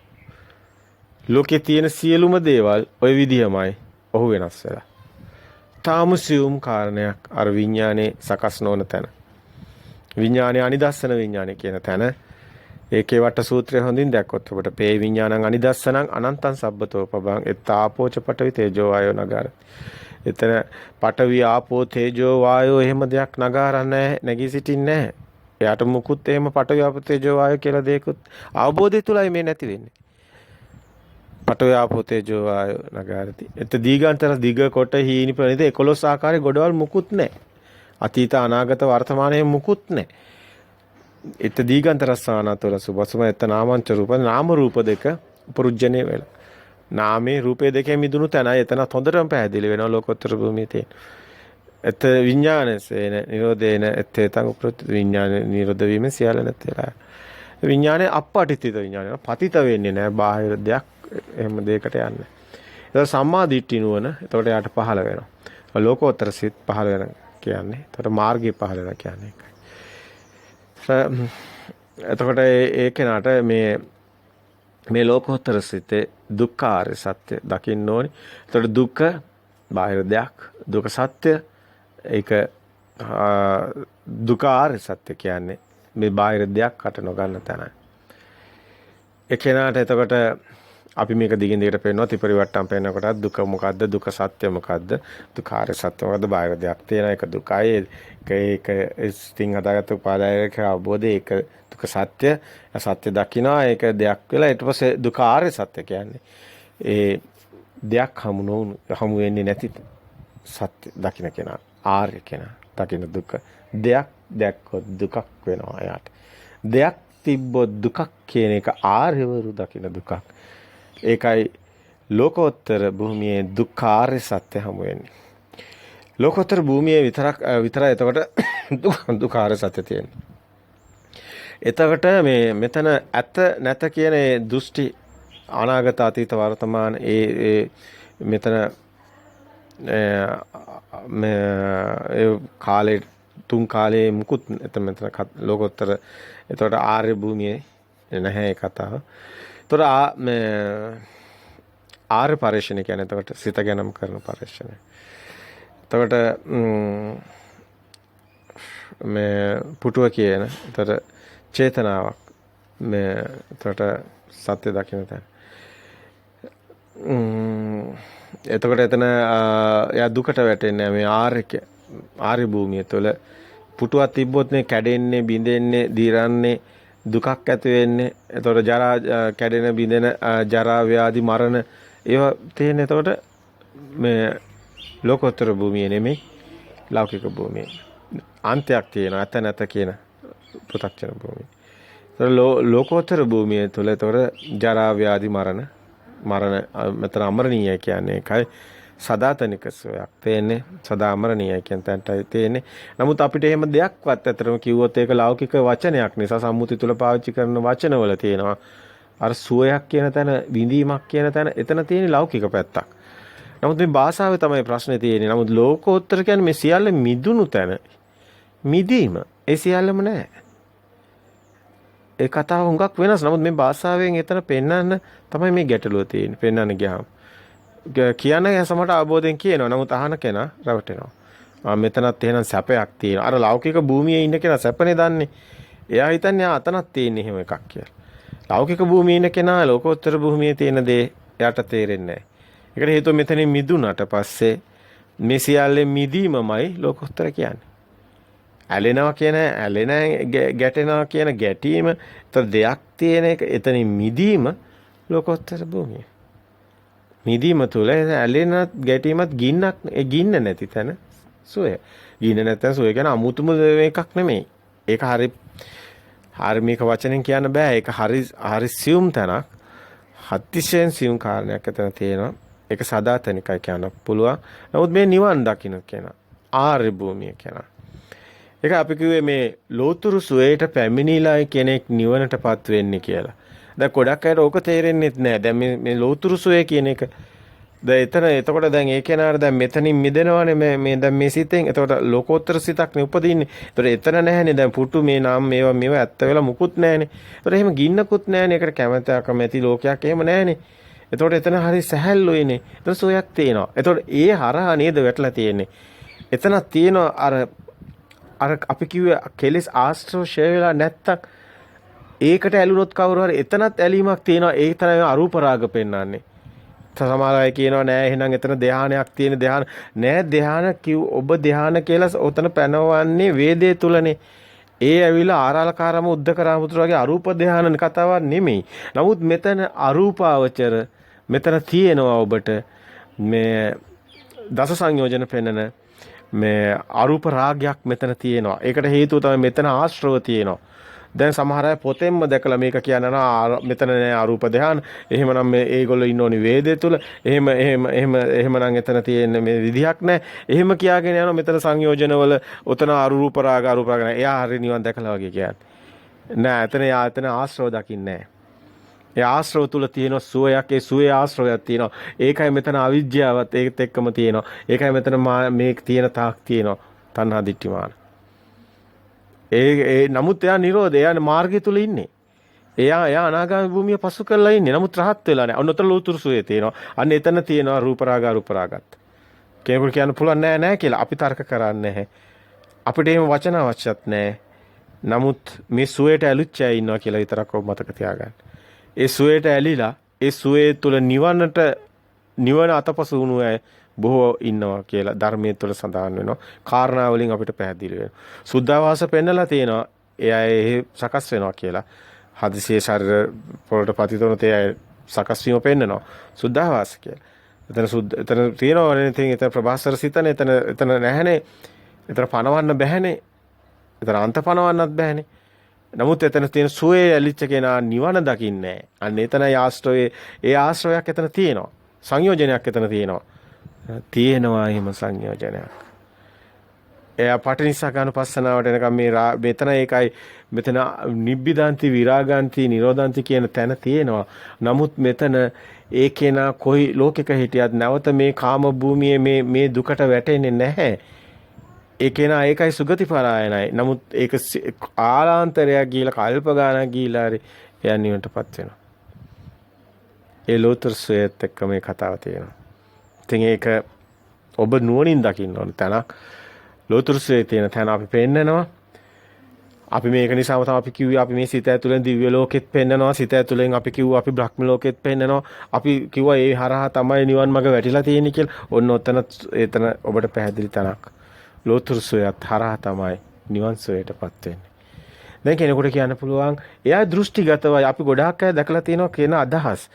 ලෝකේ තියෙන සියලුම දේවල් ওই විදිහමයි ඔහු වෙනස් වෙලා. තාම සියුම් කාරණයක් අර විඥානේ සකස් නොවන තැන. විඥානේ අනිදස්සන විඥානේ කියන තැන ඒකේ වට සූත්‍රය හොඳින් දැක්කොත් ඔබට පේ විඥානං අනිදස්සනං අනන්තං සබ්බතෝ පබං එත්තාපෝච පඨවි තේජෝ වායෝ නගාර. එතන පඨවි ආපෝ තේජෝ වායෝ එහෙම දෙයක් නගාරන්නේ නැගී සිටින්නේ නැහැ. එයාට මුකුත් එහෙම පඨවි ආපෝ තේජෝ වායෝ කියලා දෙයක්වත් අවබෝධය තුලයි මේ නැති වෙන්නේ. පඨවි ආපෝ තේජෝ වායෝ නගාරති. එත දීගාන්තර දිග කොට හීනි ප්‍රණිත 11 ආකාරයේ ගොඩවල් මුකුත් නැහැ. අතීත අනාගත වර්තමානයේ මුකුත් නැහැ. එත දීගාන්තරස්සානතර සුබසම එත නාමංච රූප නාම රූප දෙක උපරුජ්ජනේ වෙලා. නාමේ රූපේ දෙකේ මිදුණු තැනයි එතන හොඳටම පැහැදිලි වෙනවා ලෝකෝත්තර භූමියේ තියෙන. එත විඥානසේන නිරෝධේන එතේතං උපෘත් විඥාන නිරෝධ වීම සියල්ල නැතිලා. විඥානේ අපපටිතිත විඥානේ පතිත වෙන්නේ නැහැ බාහිර දෙයක් එහෙම දෙයකට යන්නේ. ඒක සම්මා දිට්ඨි නුවණ එතකොට යාට පහළ වෙනවා. ලෝකෝත්තර සිත් පහළ වෙන කියන්නේ. එතකොට මාර්ගය පහළ වෙනවා කියන්නේ ඒකයි. එතකොට ඒ කෙනාට මේ ලෝකෝත්තර සිතේ දුක්ඛාර සත්‍ය දකින්න ඕනි. එතකොට දුක බාහිර දෙයක් දුක සත්‍ය ඒක දුක්ඛාර සත්‍ය කියන්නේ මේ බාහිර දෙයක් කට නොගන්න තැනයි. ඒ කෙනාට එතකොට අපි මේක දිගින් දිගට පේනවා ත්‍රිපරිවට්ටම් පේනකොට දුක මොකද්ද දුක සත්‍ය මොකද්ද දුක්ඛාර සත්‍ය මොකද්ද බාහිර දෙයක් තියෙන එක දුකයි ඒක ස්ටිං හදාගත්ත උපාදායක අවබෝධය ඒක දුක සත්‍ය සත්‍ය දකින්නවා ඒක දෙයක් වෙලා ඊට පස්සේ දුක්ඛාර සත්‍ය කියන්නේ ඒ දෙයක් හමු වෙන්නේ නැති සත්‍ය දකින්න කෙනා ආර්ය කෙනා දකින්න දුක. දෙයක් දැක්කොත් දුකක් වෙනවා එයාට. දෙයක් තිබ්බොත් දුකක් කියන එක ආර්යවරු දකින්න දුකක්. ඒකයි ලෝකෝත්තර භූමියේ දුක්ඛාර්ය සත්‍ය හමු වෙන්නේ. ලෝකෝත්තර භූමියේ විතරයි එතකොට දුක්ඛාර්ය සත්‍ය තියෙන්නේ. එතකොට මේ මෙතන ඇත නැත කියන දෘෂ්ටි අනාගත අතීත වර්තමාන මෙතන මේ කාලේ තුන් කාලේ මුකුත් මෙතන ලෝකෝත්තර එතකොට ආර්ය භූමියේ නැහැ ඒ කතාව. එතකොට මේ ආර්ය පරිශ්‍රණය කියන්නේ එතකොට සිත ගැනම කරන පරිශ්‍රණය. එතකොට මේ පුටුව කියන එතකොට චේතනාවක් මේ එතකොට සත්‍ය දකින්න තැන. එතකොට එතන යා දුකට වැටෙන්නේ මේ ආර්ය භූමිය තුළ පුටුවක් තිබ්බොත් නේ කැඩෙන්නේ බිඳෙන්නේ දිරන්නේ දුකක් ඇති වෙන්නේ. එතකොට ජරා කැඩෙන බිඳෙන ජරා ව්‍යාධි මරණ ඒවා තියෙන්නේ. එතකොට මේ ලෝකෝත්තර භූමිය නෙමෙයි ලෞකික භූමිය. අන්තයක් තියෙනවා ඇත නැත කියන පෘථග්ජන භූමිය. ලෝකෝත්තර භූමිය තුළ එතකොට ජරා ව්‍යාධි මරණ මෙතන අමරණීය කියන්නේ ඒකයි සදාතනික සෝයක් තේන්නේ. සදා අමරණීය කියන තැනටයි තේන්නේ. නමුත් අපිට එහෙම දෙයක්වත් අතරම කිව්වොත් ඒක ලෞකික වචනයක් නිසා සම්මුති තුල පාවිච්චි කරන වචනවල තියෙනවා. අර සෝයක් කියන තැන විඳීමක් කියන තැන එතන තියෙන ලෞකික පැත්තක්. නමුත් මේ භාෂාවේ තමයි ප්‍රශ්නේ තියෙන්නේ. නමුත් ලෝකෝත්තර කියන්නේ මේ සියල්ල මිදුණු තැන. මිදීම ඒ සියල්ලම නැහැ. ඒ කතාව හුඟක් වෙනස්. නමුත් මේ භාෂාවෙන් එතන පෙන්වන්න තමයි මේ ගැටලුව තියෙන්නේ. පෙන්වන්න ගියාම කියන්නේ සමහරට අවබෝධයෙන් කියනවා. නමුත් අහන කෙනා රවටෙනවා. මෙතනත් එහෙනම් සැපයක් තියෙනවා. අර ලෞකික භූමියේ ඉන්න කෙනා සැපනේ දන්නේ. එයා හිතන්නේ අතනක් තියෙන එහෙම එකක් කියලා. ලෞකික භූමියේ ඉන්න කෙනා ලෝකෝත්තර භූමියේ තියෙන දේ එයාට තේරෙන්නේ නැහැ. ඒකට හේතුව මෙතනින් මිදුණාට පස්සේ මේ සියල්ලේ මිදීමමයි ලෝකෝත්තර කියන්නේ. ඇලෙනවා කියන ගැටෙනවා කියන ගැටීම දෙයක් තියෙන එක එතනින් මිදීම ලෝකෝත්තර භූමිය. මිදීම තුළ ඇලෙන ගැටීමත් ගින්න නැති තැන සෝය. ගින්න නැත්නම් සෝය කියන අමුතුම එකක් නෙමෙයි. ඒක හරි මේක වචනෙන් කියන්න බෑ. ඒක හරි සියුම් තැනක්. අතිශයින් සියුම් කාරණයක් එතන තියෙනවා. ඒක සදාතනිකයි කියන්න පුළුවන්. නමුත් මේ නිවන් දකින්න කියන ආර්ය භූමිය කියන ඒක අපි කිව්වේ මේ ලෝතුරු සුවයට පැමිණිලා කෙනෙක් නිවනටපත් වෙන්නේ කියලා. දැන් ගොඩක් අයට ඕක තේරෙන්නේ නැහැ. දැන් මේ ලෝතුරු සුවය කියන එක දැන් එතකොට දැන් ඒ කෙනාට දැන් මෙතනින් මිදෙනවානේ මේ දැන් මේ සිතෙන්. එතකොට ලෝකෝත්තර සිතක් නේ උපදින්නේ. එතකොට එතන නැහැනේ. දැන් පුටු මේ නාම මේවා ඇත්ත වෙලා මුකුත් නැහැනේ. එතකොට එහෙම ගින්නකුත් නැහැනේ. ඒකට කැමැති ලෝකයක් එහෙම නැහැනේ. එතකොට එතන හරි සැහැල්ලුයිනේ. එතන සෝයක් තියෙනවා. එතකොට ඒ හරහා නේද වැටලා තියෙන්නේ. එතන තියෙනවා අර අපි කිව්වේ කෙලෙස් ආශ්‍රව ෂය වෙලා නැත්තම් ඒකට ඇලුනොත් කවුරු හරි එතනත් ඇලීමක් තියෙනවා. ඒ තමයි අරූප රාග පෙන්වන්නේ. සමහර අය කියනවා නෑ එහෙනම් එතන ධානයක් තියෙන ධාන නෑ. ධාන ඔබ ධාන කියලා ඔතන පැනවන්නේ වේදේ තුලනේ. ඒ ඇවිල්ලා ආරාලකාරම උද්දකරාමුතුර වගේ අරූප ධානන කතාවක් නෙමෙයි. නමුත් මෙතන අරූපාවචර මෙතන තියෙනවා ඔබට මේ දස සංයෝජන පෙන්නන මේ අරූප රාගයක් මෙතන තියෙනවා. ඒකට හේතුව තමයි මෙතන ආශ්‍රව තියෙනවා. දැන් සමහර අය පොතෙන්ම දැකලා මේක කියනවා මෙතන නෑ අරූප ධාන. එහෙමනම් මේ ඒගොල්ලෝ ඉන්න ඕනි වේදේ තුල. එහෙමනම් එතන තියෙන මේ විදිහක් නෑ. එහෙම කියාගෙන යනවා මෙතන සංයෝජනවල ඔතන අරූප රාග නෑ. එයා හරි නිවන් දැකලා වගේ කියන්නේ. නෑ එතන ආශ්‍රව දකින්නේ නෑ. ඒ ආශ්‍රව තුල තියෙන සුවයක්. ඒ සුවේ ආශ්‍රවයක් තියෙනවා. ඒකයි මෙතන අවිජ්ජාවත් ඒකත් එක්කම තියෙනවා. ඒකයි මෙතන මේක තියෙන තාක් තියෙනවා. තණ්හා දිට්ඨිමාන. නමුත් එයා නිරෝධ. එයා මාර්ගය තුල ඉන්නේ. එයා අනාගාමී භූමිය පසු කරලා ඉන්නේ. නමුත් රහත් වෙලා නැහැ. අන්නතර ලෝතුරු සුවේ තියෙනවා. අන්න එතන තියෙනවා රූප රාගත්. කෙනෙකුට කියන්න පුළුවන් නෑ කියලා. අපි තර්ක කරන්නේ නැහැ. අපිට එහෙම වචන අවශ්‍යත් නැහැ. නමුත් මේ සුවේට ඇලුච්ච අය ඉන්නවා කියලා විතරක් ඔබ මතක තියාගන්න. ඒ සුවේට ඇලිලා ඒ සුවේ තුල නිවන අතපසු වුණු අය බොහෝ ඉන්නවා කියලා ධර්මයේ තුල සඳහන් වෙනවා. කාරණා වලින් අපිට පැහැදිලි වෙනවා. සුද්ධාවාස පෙන්නලා තියෙනවා. එයා සකස් වෙනවා කියලා. හදිසියේ ශරීර පොළට පතිත වුණොත් එයා සකස් වීම පෙන්නනවා. සුද්ධාවාස කියලා. එතන සුද්ධ එතන තියෙනවනේ ඉතින් එතන ප්‍රභාස්වර සිතනේ එතන නැහැනේ. එතන පනවන්න බැහැනේ. එතන අන්ත පනවන්නත් බැහැනේ. නමුත් එතන තියෙන සුවේ ඇලිච්ච කෙනා නිවන දකින්නේ නැහැ. අන්න එතනයි ආශ්‍රයේ ඒ ආශ්‍රයයක් එතන තියෙනවා. සංයෝජනයක් එතන තියෙනවා. තියෙනවා එහෙම සංයෝජනයක්. එයා පටිනිස්සග්ගානුපස්සනාවට එනකම් මෙතන ඒකයි මෙතන නිබ්බිදාන්ති විරාගාන්ති නිරෝධාන්ති කියන තැන තියෙනවා. නමුත් මෙතන ඒකේන කොයි ලෝකෙක හිටියත් නැවත මේ කාම භූමියේ මේ දුකට වැටෙන්නේ නැහැ. ඒකේන ඒකයි සුගති පරායනයි. නමුත් ඒක ආලාන්තරයක් ගිහිලා කල්ප ගානක් ගිහිලා හරි එයා නිවනටපත් වෙනවා. ඒ ලෝතර සුවේත් එක්ක මේ කතාව තියෙනවා. ඉතින් ඒක ඔබ නුවණින් දකින්න ඕන තැනක්. ලෝතුරුසේ තියෙන තැන අපි පෙන්නනවා. අපි මේක නිසාම තමයි අපි කිව්වේ අපි මේ සිත ඇතුළෙන් දිව්‍ය ලෝකෙත් පෙන්නනවා. සිත ඇතුළෙන් අපි කිව්වා අපි බ්‍රහ්ම ලෝකෙත් පෙන්නනවා. අපි කිව්වා ඒ හරහා තමයි නිවන් මඟ වැටිලා තියෙන්නේ කියලා. ඔන්න ඔතන එතන ඔබට පැහැදිලි තැනක්. ලෝතුරුසේත් හරහා තමයි නිවන් සෝයටපත් වෙන්නේ. දැන් කෙනෙකුට කියන්න පුළුවන් එයා දෘෂ්ටිගතවයි අපි ගොඩාක් අය දැකලා තියෙනවා කියන අදහස්.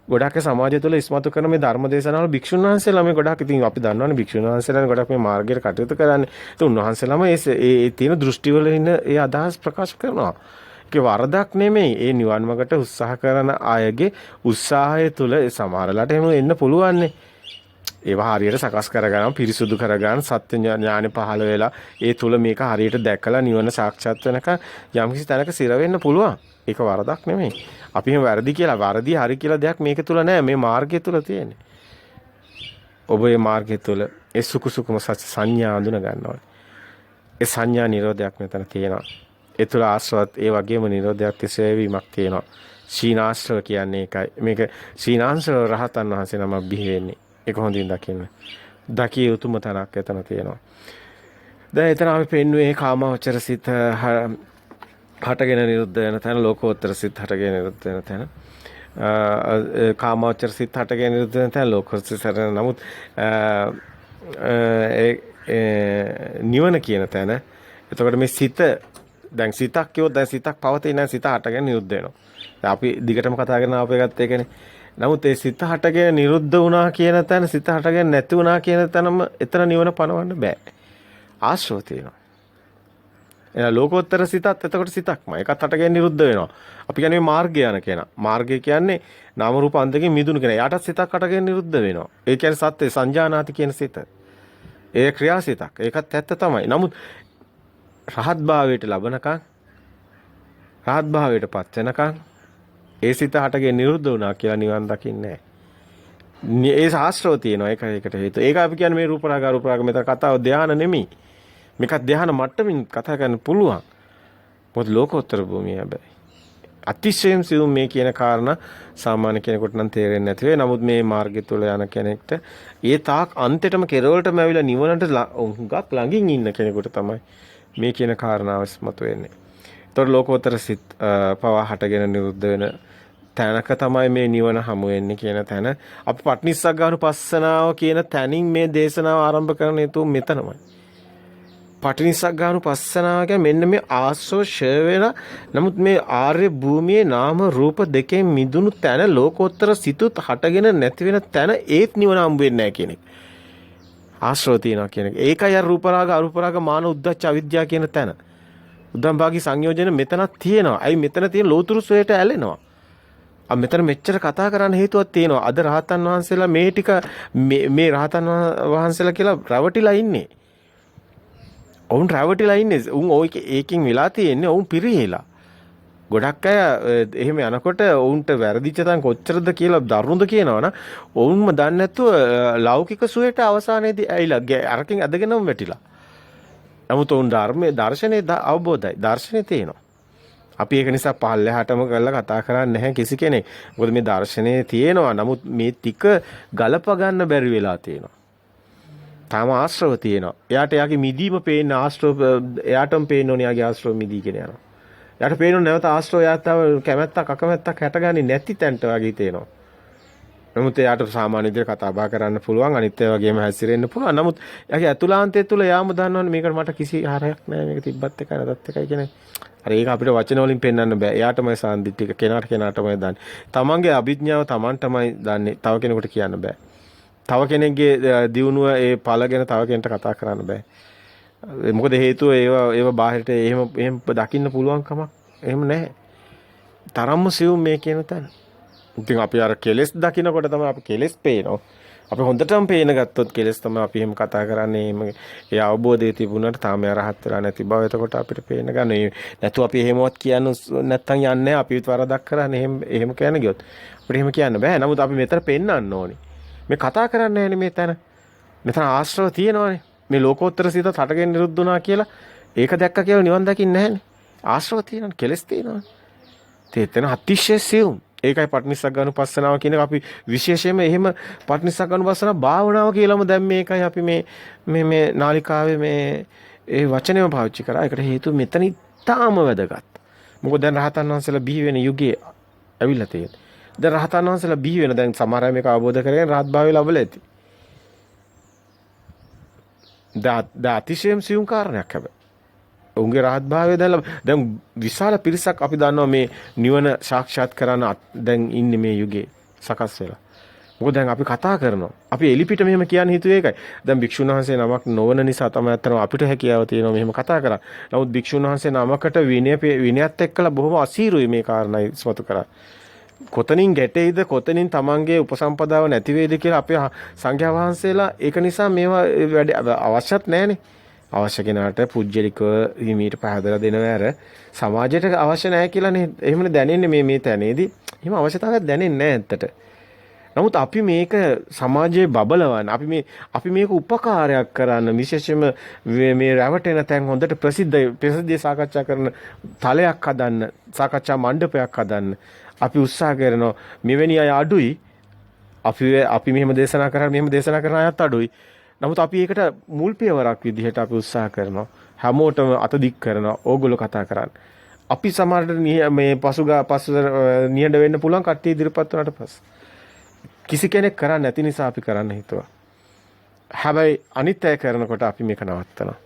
ගොඩාක් සමාජය තුළ ඉස්මතු කරන මේ ධර්ම දේශනාවල භික්ෂුන් වහන්සේලා මේ ගොඩාක් ඉතින් අපි දන්නවනේ භික්ෂුන් වහන්සේලා ගොඩාක් මේ මාර්ගයට කටයුතු කරන්නේ. ඒ උන්වහන්සේලාම ඒ තියෙන දෘෂ්ටි වල ඉන්න ඒ අදහස් ප්‍රකාශ කරනවා. ඒක වරදක් නෙමෙයි. ඒ නිවන් මාර්ගට උත්සාහ කරන අයගේ උත්සාහය තුළ සමහරලාට එහෙම එන්න පුළුවන්නේ. ඒවා හරියට සකස් කරගන්න පිරිසුදු කරගන්න සත්‍ය ඥානෙ පහළ වෙලා ඒ තුල මේක හරියට දැකලා නිවන සාක්ෂාත් වෙනකන් යම්කිසි තැනක සිර වෙන්න පුළුවන්. ඒක වරදක් නෙමෙයි. අපි එහෙම වැරදි කියලා වරදි හරි කියලා දෙයක් මේක තුල නැහැ. මේ මාර්ගය තුල තියෙන්නේ. ඔබ මේ මාර්ගය තුල ඒ සුකුසුකුම සත්‍ය සංඥා හඳුන ගන්න ඕනේ. ඒ සංඥා නිරෝධයක් මෙතන තියෙනවා. ඒ තුල ආශ්‍රවත් ඒ වගේම නිරෝධයක් තිසේවීමක් තියෙනවා. සීනාශ්‍රව කියන්නේ ඒකයි. මේක සීනාංශව රහතන් වහන්සේ නමක් බිහි වෙන්නේ. ඒක හොඳින් දකින්න. දකිය යුතුම තැනක් එතන තියෙනවා. දැන් එතන අපි පෙන්වුවේ කාමාවචර සිත හටගෙන නිරුද්ධ වෙන තැන ලෝකෝත්තර සිත හටගෙන නිරුද්ධ වෙන තැන. කාමාවචර සිත හටගෙන නිරුද්ධ වෙන තැන ලෝකෝත්තර සිත නමුත් නිවන කියන තැන. එතකොට මේ සිත දැන් සිතක් කියොත් දැන් සිතක් පවතින නම් සිත හටගෙන නිරුද්ධ වෙනවා. දැන් අපි දිගටම කතා කරන අපේ ගත්ත එකනේ. නමුත් ඒ සිත හටගෙන නිරුද්ධ වුණා කියන තැන සිත හටගෙන නැති වුණා කියන තැනම එතන නිවන පනවන්න බෑ. ආශ්‍රව තියෙනවා. එහෙනම් ලෝකෝත්තර සිතත් එතකොට සිතක්මයි. ඒකත් හටගෙන නිරුද්ධ වෙනවා. අපි කියන්නේ මාර්ගය යන කෙනා. මාර්ගය කියන්නේ නාම රූප අන්දකින් මිදුණු කෙනා. එයාටත් සිතක් හටගෙන නිරුද්ධ වෙනවා. ඒ කියන්නේ සත්‍ය සංජානාති කියන සිත. ඒ ක්‍රියාසිතක්. ඒකත් ඇත්ත තමයි. නමුත් රහත් භාවයට ලබනකම් රහත් භාවයටපත් වෙනකම් ඒ සිත හටගෙන නිරුද්ධ වුණා කියලා නිවන් දකින්නේ නැහැ. ඒ ශාස්ත්‍රව තියෙනවා. ඒකට හේතුව. ඒක අපි කියන්නේ මේ රූපරාග මෙතන කතාව ධානය නෙමෙයි. මේක ධානය මට්ටමින් කතා කරන්න පුළුවන්. මොකද ලෝකෝත්තර භූමිය හැබැයි. අතිශයින් සියුම් මේ කියන කාරණා සාමාන්‍ය කෙනෙකුට නම් තේරෙන්නේ නැති වෙයි. නමුත් මේ මාර්ගය තුල යන කෙනෙක්ට ඒ තාක් අන්තිමටම කෙරවලටම ඇවිල්ලා නිවනට හුඟක් ළඟින් ඉන්න කෙනෙකුට තමයි මේ කියන කාරණාව ඉස්මතු වෙන්නේ. ඒතකොට ලෝකෝත්තර සිත් පවා හටගෙන නිරුද්ධ වෙන තැනක තමයි මේ නිවන හමු වෙන්නේ කියන තැන. අපි පටිනිස්සග්ගානුපස්සනාව කියන තැනින් මේ දේශනාව ආරම්භ කරන හේතුව මෙතනමයි. පටිනිස්සග්ගානුපස්සනාව කියන්නේ මෙන්න මේ ආශ්‍රව ෂය වෙන නමුත් මේ ආර්ය භූමියේ නාම රූප දෙකෙන් මිදුණු තැන ලෝකෝත්තර සිතුත් හටගෙන නැති වෙන තැන ඒත් නිවන හම්බ වෙන්නේ නැහැ කියන එක. ආශ්‍රව තියනවා කියන එක. ඒකයි අර රූපරාග අරූපරාග මාන උද්දච්ච අවිද්‍යාව කියන තැන. උද්දම්භාගී සංයෝජන මෙතනක් තියෙනවා. අයි මෙතන තියෙන ලෝතුරු සොයට ඇලෙනවා. මෙතන මෙච්චර කතා කරන්න හේතුවක් තියෙනවා. අද රහතන් වහන්සේලා මේ ටික මේ රහතන් වහන්සේලා කියලා රැවටිලා ඉන්නේ. ඔවුන් රැවටිලා ඉන්නේ. උන් ඒකෙන් වෙලා තියෙන්නේ ඔවුන් පිරිහෙලා. ගොඩක් අය එහෙම යනකොට ඔවුන්ට වැරදිච්ච තන් කොච්චරද කියලා දරුණුද කියනවනම් ඔවුන්ම දන්නේ නැතුව ලෞකික සුවයට අවසානයේදී ඇවිල්ලා අරකින් අදගෙනම වැටිලා. නමුත් ඔවුන් දර්ශනේ අවබෝධයි. දර්ශනේ තියෙනවා. අපි ඒක නිසා පල්ලෙහාටම කරලා කතා කරන්නේ නැහැ කිසි කෙනෙක්. මොකද මේ දර්ශනේ තියෙනවා. නමුත් මේ ටික ගලප ගන්න බැරි වෙලා තියෙනවා. තාම ආශ්‍රව තියෙනවා. එයාට එයාගේ මිදීම පේන ආශ්‍රව එයාටම පේන්න ඕනේ එයාගේ ආශ්‍රව මිදීගෙන යනවා. එයාට පේන්න ඕනේ නැවත ආශ්‍රව එයාටව කැමැත්තක් අකමැත්තක් හැටගන්නේ නැති තැනට වගේ තේනවා. නමුත් එයාට සාමාන්‍ය විදිහට කතා බහ කරන්න පුළුවන්. අනිත් ඒ වගේම හැසිරෙන්න පුළුවන්. නමුත් එයාගේ අතුලාන්තය තුළ යාම දන්නවනේ මේකට මට කිසි ආහාරයක් නැහැ. මේක තිබ්බත් එකයි නැතත් එකයි කියන්නේ. අර ඒක අපිට වචන වලින් පෙන්වන්න බෑ. එයාටමයි සාන්දිටික කෙනාටමයි දන්නේ. තමන්ගේ අභිඥාව තමන්ටමයි දන්නේ. තව කෙනෙකුට කියන්න බෑ. තව කෙනෙක්ගේ දියුණුව ඒ ඵල ගැන තව කෙනෙක්ට කතා කරන්න බෑ. මොකද හේතුව ඒව බාහිරට එහෙම දකින්න පුළුවන් කමක් එහෙම නැහැ. තරම්ම සියුම් මේ කියන තැන. ඉතින් අපි අර කෙලස් දකින්නකොට තමයි අපි කෙලස් පේනවා. අපි හොඳටම පේන ගත්තොත් කෙලස් තමයි අපි එහෙම කතා කරන්නේ. එහෙම ඒ අවබෝධය තිබුණාට තාම රහත් වෙලා නැති බව එතකොට අපිට පේන ගන්න. නැතු අපි එහෙමවත් කියන්න නැත්තම් යන්නේ අපිත් වරදක් කරන්නේ. එහෙම කියන්න ගියොත් අපිට එහෙම කියන්න බෑ. නමුත් අපි මෙතන පෙන්වන්න ඕනේ. මේ කතා කරන්නේ නැහැනේ මේ තැන. මෙතන ආශ්‍රව තියෙනවානේ. මේ ලෝකෝත්තර සිත හටගෙන නිරුද්ධ වුණා කියලා ඒක දැක්ක කියලා නිවන් දකින්නේ නැහැනේ. ආශ්‍රව තියෙනවානේ, කෙලස් තියෙනවානේ. තේතන අතිශය සියුම්. ඒකයි පටිනිස්සග්ගානුපස්සනාව කියන එක අපි විශේෂයෙන්ම එහෙම පටිනිස්සග්ගානුපස්සනාව භාවනාව කියලාම දැන් මේකයි අපි මේ නාලිකාවේ මේ ඒ වචනයම පාවිච්චි කරා. ඒකට හේතුව මෙතන ඉතාම වැදගත්. මොකද දැන් රහතන් වහන්සේලා බිහි වෙන යුගයේ ඇවිල්ලා තියෙන්නේ. දැන් රහතන් වහන්සේලා බිහි වෙන දැන් සමහර අය මේක අවබෝධ කරගෙන රහත් භාවය ලැබලා ඇති. දා අතිශයම සියුම් කාරණයක් හැබැයි. උන්ගේ රහත් භාවය දැන් විශාල පිරිසක් අපි දන්නවා මේ නිවන සාක්ෂාත් කරන දැන් ඉන්නේ මේ යුගයේ සකස් වෙලා. මොකද දැන් අපි කතා කරනවා. අපි එලිපිට මෙහෙම කියන්න හිතුවේ ඒකයි. දැන් භික්ෂුන් වහන්සේ නමක් නොවන නිසා තමයි අත්‍තරම අපිට හැකියාව තියෙනවා මෙහෙම කතා කරන්න. නමුත් භික්ෂුන් වහන්සේ නමකට විනයත් එක්කලා බොහොම අසීරුයි මේ කාරණා ඉස්මතු කරා. කොතනින් ගැටෙයිද කොතනින් තමන්ගේ උපසම්පදාව නැති වෙයිද කියලා අපේ සංඝයා වහන්සේලා ඒක නිසා මේවා වැඩ අවශ්‍යත් නැහැනේ. අවශ්‍ය කෙනාට පුජ්‍යලිකව හිමීට පහදලා දෙනවා අර සමාජයට අවශ්‍ය නැහැ කියලානේ එහෙමනේ දැනෙන්නේ මේ තැනේදී. එහෙම අවශ්‍යතාවයක් දැනෙන්නේ නැහැ ඇත්තට. නමුත් අපි මේක සමාජයේ බබලවන්න අපි මේක උපකාරයක් කරන්න විශේෂයෙන්ම මේ රැවටෙන තැන් හොඳට ප්‍රසිද්ධ සාකච්ඡා කරන තලයක් හදන්න සාකච්ඡා මණ්ඩපයක් හදන්න අපි උත්සාහ කරනවා. මෙවැනි අය අඩුයි. අපි මෙහෙම දේශනා කරා මෙහෙම දේශනා කරන අයත් අඩුයි. නමුත් අපි ඒකට මුල් පියවරක් විදිහට අපි උත්සාහ කරනවා. හැමෝටම අත දික් කරනවා. ඕගොල්ලෝ කතා කරන්න. අපි සමහරට මේ පසු නිහඬ වෙන්න පුළුවන් කට්ටිය ඉදිරිපත් වුණාට පස්සේ. කිසි කෙනෙක් කරන්නේ නැති නිසා අපි කරන්න හිතුවා. හැබැයි අනිත් අය කරනකොට අපි මේක නවත්තනවා.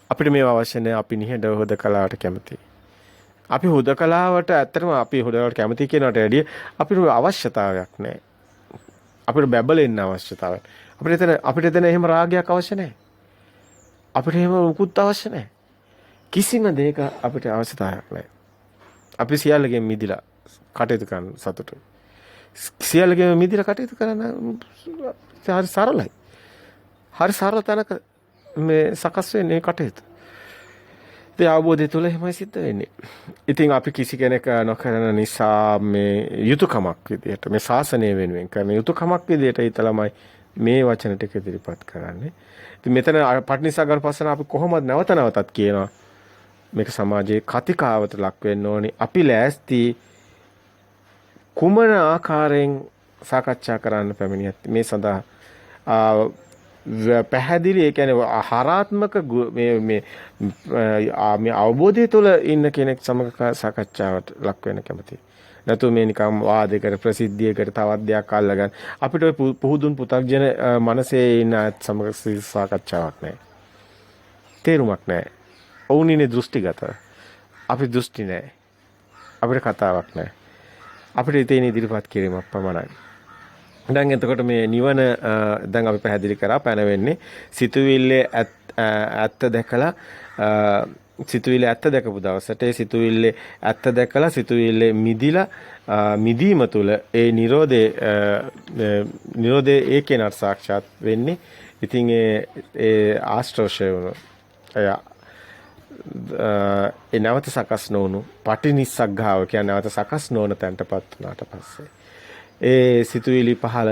අපිට මේව අවශ්‍ය නැහැ. අපි නිහඬව හොදකලාවට කැමතියි. අපි හොදකලාවට ඇත්තටම අපි හොදකලාවට කැමතියි කියනකට වැඩිය අපිට අවශ්‍යතාවයක් නැහැ. අපිට බැබලෙන්න අවශ්‍යතාවයක්. අපිට එතන එහෙම රාගයක් අවශ්‍ය නැහැ. අපිට එහෙම මුකුත් අවශ්‍ය නැහැ. කිසිම දෙයක අපිට අවශ්‍යතාවයක් නැහැ. අපි සියල්ලගෙන් මිදිලා කටයුතු කරන සතුටුයි. සියල්ලගෙන් මිදිලා කටයුතු කරන හරි සරලයි. හරි සරල තැනක මේ සකස් වෙන්නේ කටයුතු. ඒ අවබෝධය තුළ එහෙමයි සිද්ධ වෙන්නේ. ඉතින් අපි කිසි කෙනෙක් නොකරන නිසා මේ යුතුයකමක් විදියට මේ ශාසනය වෙනුවෙන් කරන යුතුයකමක් විදියට හිතලාමයි මේ වචන ටික ඉදිරිපත් කරන්නේ. ඉතින් මෙතන පටිනිස්සග්ගානුපස්සන අපි කොහොමද නැවතත් කියනවා මේක සමාජයේ කතිකාවත ලක් වෙන්න ඕනි. අපි ලෑස්ති කුමන ආකාරයෙන් සාකච්ඡා කරන්න පැමිණියත් මේ සඳහා පැහැදිලි ඒ කියන්නේ හරාත්මක මේ අවබෝධය තුළ ඉන්න කෙනෙක් සමග සාකච්ඡාවට ලක් වෙන්න කැමතියි. නැතු මේ නිකම් වාදයකට ප්‍රසිද්ධියකට තවත් දෙයක් අල්ලගන්න. අපිට ඔය පුහුදුන් පු탁ජන මනසේ ඉන්න සමග සාකච්ඡාවක් නැහැ. තේරුමක් නැහැ. ඔවුනිනේ දෘෂ්ටිගත. අපි දෘෂ්ටි නැහැ. අපිට කතාවක් නැහැ. අපිට ඉතින් ඉදිරිපත් කිරීමක් පමණයි. දැන් එතකොට මේ නිවන දැන් අපි පැහැදිලි කරා පැන වෙන්නේ සිතුවිල්ලේ ඇත්ත දැකලා සිතුවිල්ලේ ඇත්ත දැකපු දවසට ඒ සිතුවිල්ලේ ඇත්ත දැකලා සිතුවිල්ලේ මිදිලා මිදීම තුළ ඒ නිරෝධේ ඒකේනට සාක්ෂාත් වෙන්නේ. ඉතින් ඒ ආශ්‍රෝෂය වුණු ඒ නැවත සකස් නොවුණු පටිනිස්සග්ගාව කියන්නේ නැවත සකස් නොවන තැනටපත් වුණාට පස්සේ ඒ සිතුවිලි පහළ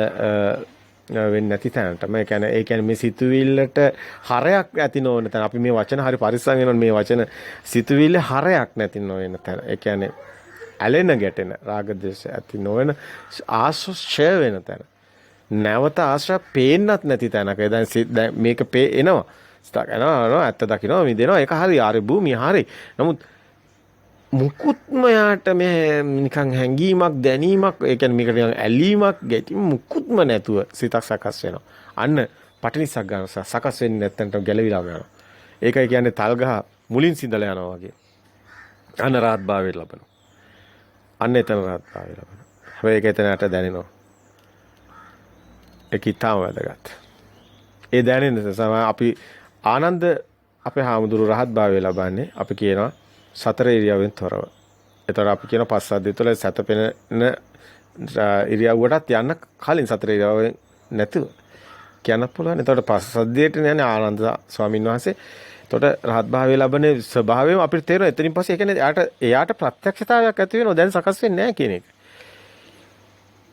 වෙන්නේ නැති තැනට ඒ කියන්නේ මේ සිතුවිල්ලට හරයක් ඇති නොවන තැන අපි මේ වචන හරි පරිස්සම් වෙනවා මේ වචන සිතුවිල්ල හරයක් නැති නොවන තැන ඒ කියන්නේ ඇලෙන ගැටෙන රාග දේශ ඇති නොවන ආශ්‍රය වෙන තැන නැවත ආශ්‍රය පේන්නත් නැති තැනක දැන් මේක එනවා ස්ථාකනවා ඇත්ත දකින්නවා මිදෙනවා ඒක හරි ආරි භූමිය හරි නමුත් මුකුත්ම යාට මේ නිකන් හැංගීමක් දැනීමක් ඒ කියන්නේ මේකට නිකන් ඇලීමක් ගැටීම මුකුත්ම නැතුව සිතක් සකස් වෙනවා. අන්න පටිනිස්සග්ගාන සකස් වෙන්නේ නැත්තන්ට ගැලවිලා යනවා. ඒකයි කියන්නේ තල්ගහ මුලින් සිඳලා යනවා වගේ. අන්න රාත්භාවය ලබනවා. අන්න එතන රාත්භාවය ලබනවා. හැබැයි ඒක එතනට දැනෙනවා. ඒක ඊටම වැදගත්. ඒ දැනෙන නිසා අපි ආනන්ද අපේ හාමුදුරු රහත් භාවය ලබන්නේ අපි කියනවා සතර ඉරියව්වෙන් තොරව. ඒතර අපි කියන පස්සද්ධිය තුළ සැතපෙන ඉරියව්වටත් යන්න කලින් සතර ඉරියව්වෙන් නැතුව කියන්න පුළුවන්. එතකොට පස්සද්ධියට යන්නේ ආනන්ද ස්වාමීන් වහන්සේ. එතකොට රහත් භාවය ලබන ස්වභාවයම අපිට තේරෙනවා. එතනින් පස්සේ ඒ කියන්නේ එයාට ප්‍රත්‍යක්ෂතාවයක් ඇති වෙනවා. දැන් සකස් වෙන්නේ නැහැ කියන එක.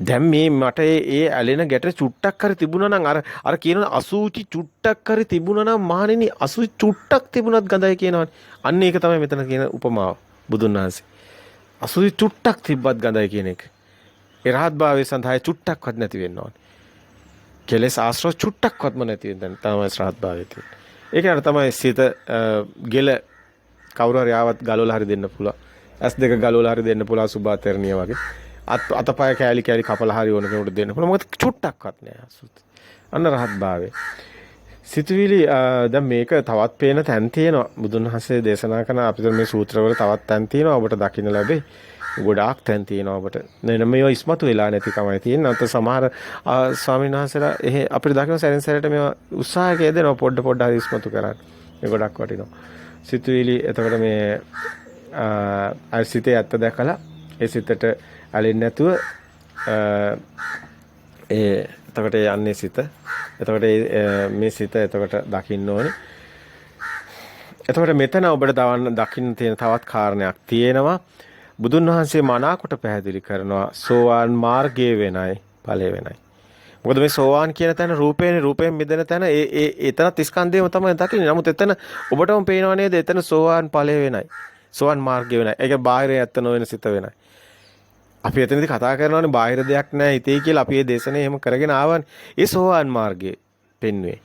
දැන් මේ මට ඒ ඇලෙන ගැට චුට්ටක් හරි තිබුණා නම් අර කියන අසුචි චුට්ටක් හරි තිබුණා නම් මහණෙනි අසුචි චුට්ටක් තිබුණත් ගඳයි කියනවනේ. අන්න ඒක තමයි මෙතන කියන උපමාව බුදුන් වහන්සේ. අසුචි චුට්ටක් තිබ්බත් ගඳයි කියන එක. ඒ රහත් භාවයේ සඳහා චුට්ටක්වත් නැති වෙන්න ඕනේ. කෙලෙස් ආශ්‍රව චුට්ටක්වත්ම නැති වෙන තමයි රහත් භාවයේ තියෙන්නේ. ඒකට තමයි සිත ගෙල කවුරු හරි ආවත් ගලවලා හරි දෙන්න පුළුවන්. S2 ගලවලා හරි දෙන්න පුළුවන් සුභාතරණිය වගේ. අතපය කෑලි කෑලි කපලා හරි ඕන කෙනෙකුට දෙන්න පුළුවන්. මොකද චුට්ටක්වත් නෑ අසුත්. අන්න රහත් භාවයේ. සිතුවිලි දැන් මේක තවත් පේන තැන් තියෙනවා. බුදුන් වහන්සේ දේශනා කරන අපිට මේ සූත්‍රවල තවත් තැන් තියෙනවා. ඔබට දකින්න ලැබෙයි. ගොඩාක් තැන් තියෙනවා ඔබට. නෙන මේවා ඉස්මතු වෙලා නැති කමයි තියෙන්නේ. අත සමහර ස්වාමීන් වහන්සේලා එහෙ අපිට දකින්න සැරෙන් සැරේට මේවා උත්සාහයක් දෙනවා පොඩ හරි ඉස්මතු කරන්න. මේ ගොඩක් වටිනවා. සිතුවිලි එතකොට මේ අර සිතේ ඇත්ත දැකලා ඒ සිතට ඇලෙන්නේ නැතුව එතකොට යන්නේ සිත. එතකොට මේ සිත එතකොට දකින්න ඕනේ. එතකොට මෙතන ඔබට දකින්න තියෙන තවත් කාරණයක් තියෙනවා. බුදුන් වහන්සේ මනාකොට පැහැදිලි කරනවා සෝවාන් මාර්ගයේ වෙනයි ඵලය වෙනයි. මොකද මේ සෝවාන් කියන තැන රූපයෙන් මිදෙන තැන එතනත් ස්කන්ධයම තමයි දකින්නේ. නමුත් එතන ඔබටම පේනව නේද? එතන සෝවාන් ඵලය වෙනයි. සෝවාන් මාර්ගය වෙනයි. ඒක බාහිර ඇත්ත නොවන සිත වෙනයි. අපි එතනදී කතා කරනවානේ බාහිර දෙයක් නැහැ හිතේ කියලා. අපි මේ දේශනේ එහෙම කරගෙන ආවනේ. ඒ සෝවාන් මාර්ගයේ පෙන්වේ.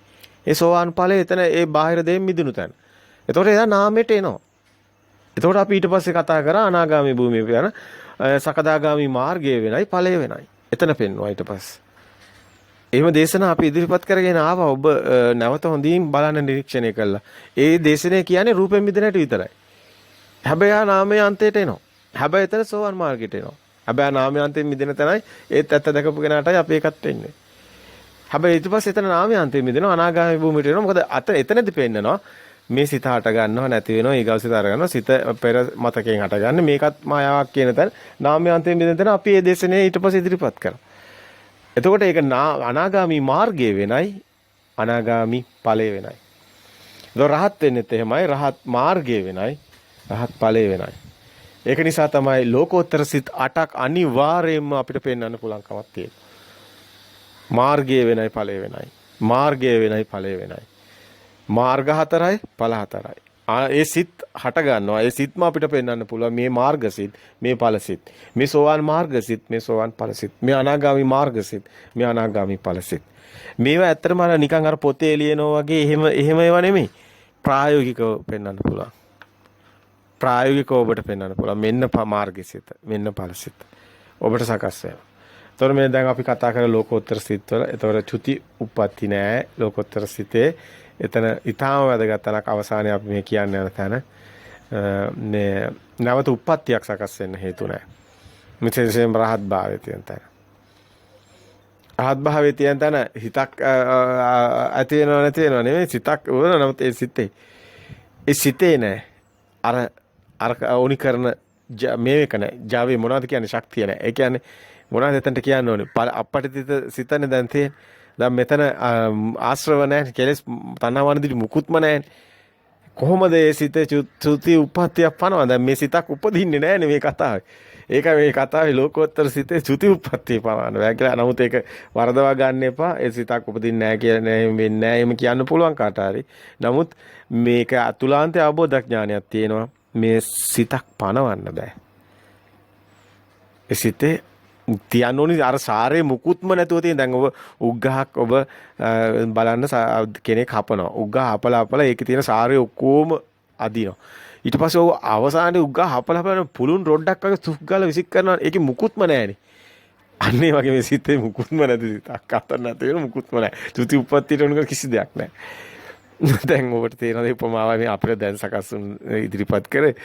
ඒ සෝවාන් ඵලය එතන ඒ බාහිර දෙයෙන් මිදුණු තැන. එතකොට එයා නාමයට එනවා. එතකොට අපි ඊට පස්සේ කතා කරා අනාගාමී භූමිය යන සකදාගාමී මාර්ගය වෙනයි ඵලය වෙනයි. එතන පෙන්වනවා ඊට පස්සේ. එහෙම දේශනා අපි ඉදිරිපත් කරගෙන ආවා. ඔබ නැවත හොඳින් බලන්න නිරීක්ෂණය කළා. ඒ දේශනේ කියන්නේ රූපෙන් මිදෙන්නට විතරයි. හැබැයි ආ නාමයේ අන්තයට එනවා. හැබැයි එතන සෝවන් මාර්ගයට එනවා. හැබැයි නාමයේ අන්තයෙන් මිදෙන තැනයි ඒත් ඇත්ත දැකපු කෙනාටයි අපි එකත් වෙන්නේ. හැබැයි ඊට පස්සේ එතන නාමයේ අන්තයෙන් මිදෙනවා අනාගාමී භූමියට එනවා. මොකද එතනදී පෙන්නනවා මේ සිත හට ගන්නව නැති වෙනවා ඊගව සිත අර ගන්නවා සිත පෙර මතකයෙන් හට ගන්න මේකත් මායාවක් කියන තැන නාමයන්තයෙන් බෙදෙන තැන අපි මේ දේශනේ ඊට පස්සේ ඉදිරිපත් කරා. එතකොට ඒක අනාගාමී මාර්ගය වෙනයි අනාගාමී ඵලය වෙනයි. ඒක රහත් වෙන්නෙත් එහෙමයි රහත් මාර්ගය වෙනයි රහත් ඵලය වෙනයි. ඒක නිසා තමයි ලෝකෝත්තර සිත් 8ක් අනිවාර්යයෙන්ම අපිට පෙන්වන්න පුළුවන්කමක් තියෙන්නේ. මාර්ගය වෙනයි ඵලය වෙනයි. මාර්ගය වෙනයි ඵලය වෙනයි. මාර්ග 4යි ඵල 4යි. ඒ සිත් හට ගන්නවා. ඒ සිත්ම අපිට පෙන්වන්න පුළුවන් මේ මාර්ග සිත්, මේ ඵල සිත්. මේ සෝවාන් මාර්ග සිත්, මේ සෝවාන් ඵල සිත්. මේ අනාගාමී මාර්ග සිත්, මේ අනාගාමී ඵල සිත්. මේවා ඇත්තටම නිකන් අර පොතේ ලියනවා වගේ එහෙම ඒවා නෙමෙයි. ප්‍රායෝගිකව පෙන්වන්න පුළුවන්. ප්‍රායෝගිකව ඔබට පෙන්වන්න පුළුවන්. මෙන්න මාර්ග සිත්, මෙන්න ඵල සිත්. ඔබට සකස් වෙනවා. ඒතොර මේ දැන් අපි කතා කරලා ලෝකෝත්තර සිත් වල ඒතොර චුති උප්පත්ති නෑ ලෝකෝත්තර සිතේ එතන ඊටාම වැදගත් තැනක් අවසානයේ අපි මේ කියන්න යන තැන මේ නැවත උප්පත්තියක් සකස් වෙන්න හේතු නැහැ. මෙතෙන්සෙන් රහත් භාවයේ තියෙන තැන. රහත් භාවයේ තියෙන තැන හිතක් ඇති වෙනව නැති වෙනව නෙමෙයි සිතක් වුණා නමුත් ඒ සිතේ නෑ. අර ඕනි කරන මේක නෑ. Java මොනවද කියන්නේ ශක්තිය නෑ. ඒ කියන්නේ මොනවද එතනට කියන්න ඕනේ? අපපටිත සිතනේ දැන් තියෙන්නේ. දැන් මෙතන ආශ්‍රව නැහැ කෙලස් තණ්හාවනදී මුකුත්ම නැහැ. කොහොමද මේ සිතේ චුති උප්පත්තියක් පනවන? දැන් මේ සිතක් උපදින්නේ නැහැනේ මේ කතාවේ. ඒක මේ කතාවේ ලෝකෝත්තර සිතේ චුති උප්පත්තිය පනවන. බෑ කියලා. නමුත් ඒක වරදවා ගන්න එපා. ඒ සිතක් උපදින්නේ නැහැ කියලා වෙන්නේ නැහැ. එහෙම කියන්න පුළුවන් කාට හරි. නමුත් මේක අතුලාන්ත අවබෝධඥානයක් තියෙනවා. මේ සිතක් පනවන්න බෑ. ඒ සිතේ තියන්න ඕනි අර සාරේ මුකුත්ම නැතුව තියෙන දැන් ඔබ උග්ගහක් ඔබ බලන්න කෙනෙක් හපනවා උග්ගහ හපලා ඒකේ තියෙන සාරේ ඔක්කොම අදිනවා ඊට පස්සේ ඔබ අවසානයේ උග්ගහ හපලා පුළුන් රොඩක් වගේ සුක් ගාලා විසික් කරනවා ඒකේ මුකුත්ම නැහැනේ අන්න ඒ වගේ මේ සිතේ මුකුත්ම නැති සිතක් අතර නැති වෙන මුකුත්ම නැහැ චුති උප්පත්තියට උනක කිසි දෙයක් නැහැ දැන් ඔබට තේරෙනවද උපමාවයි මේ අපිට දැන් සකස් ඉදිරිපත් කරේ.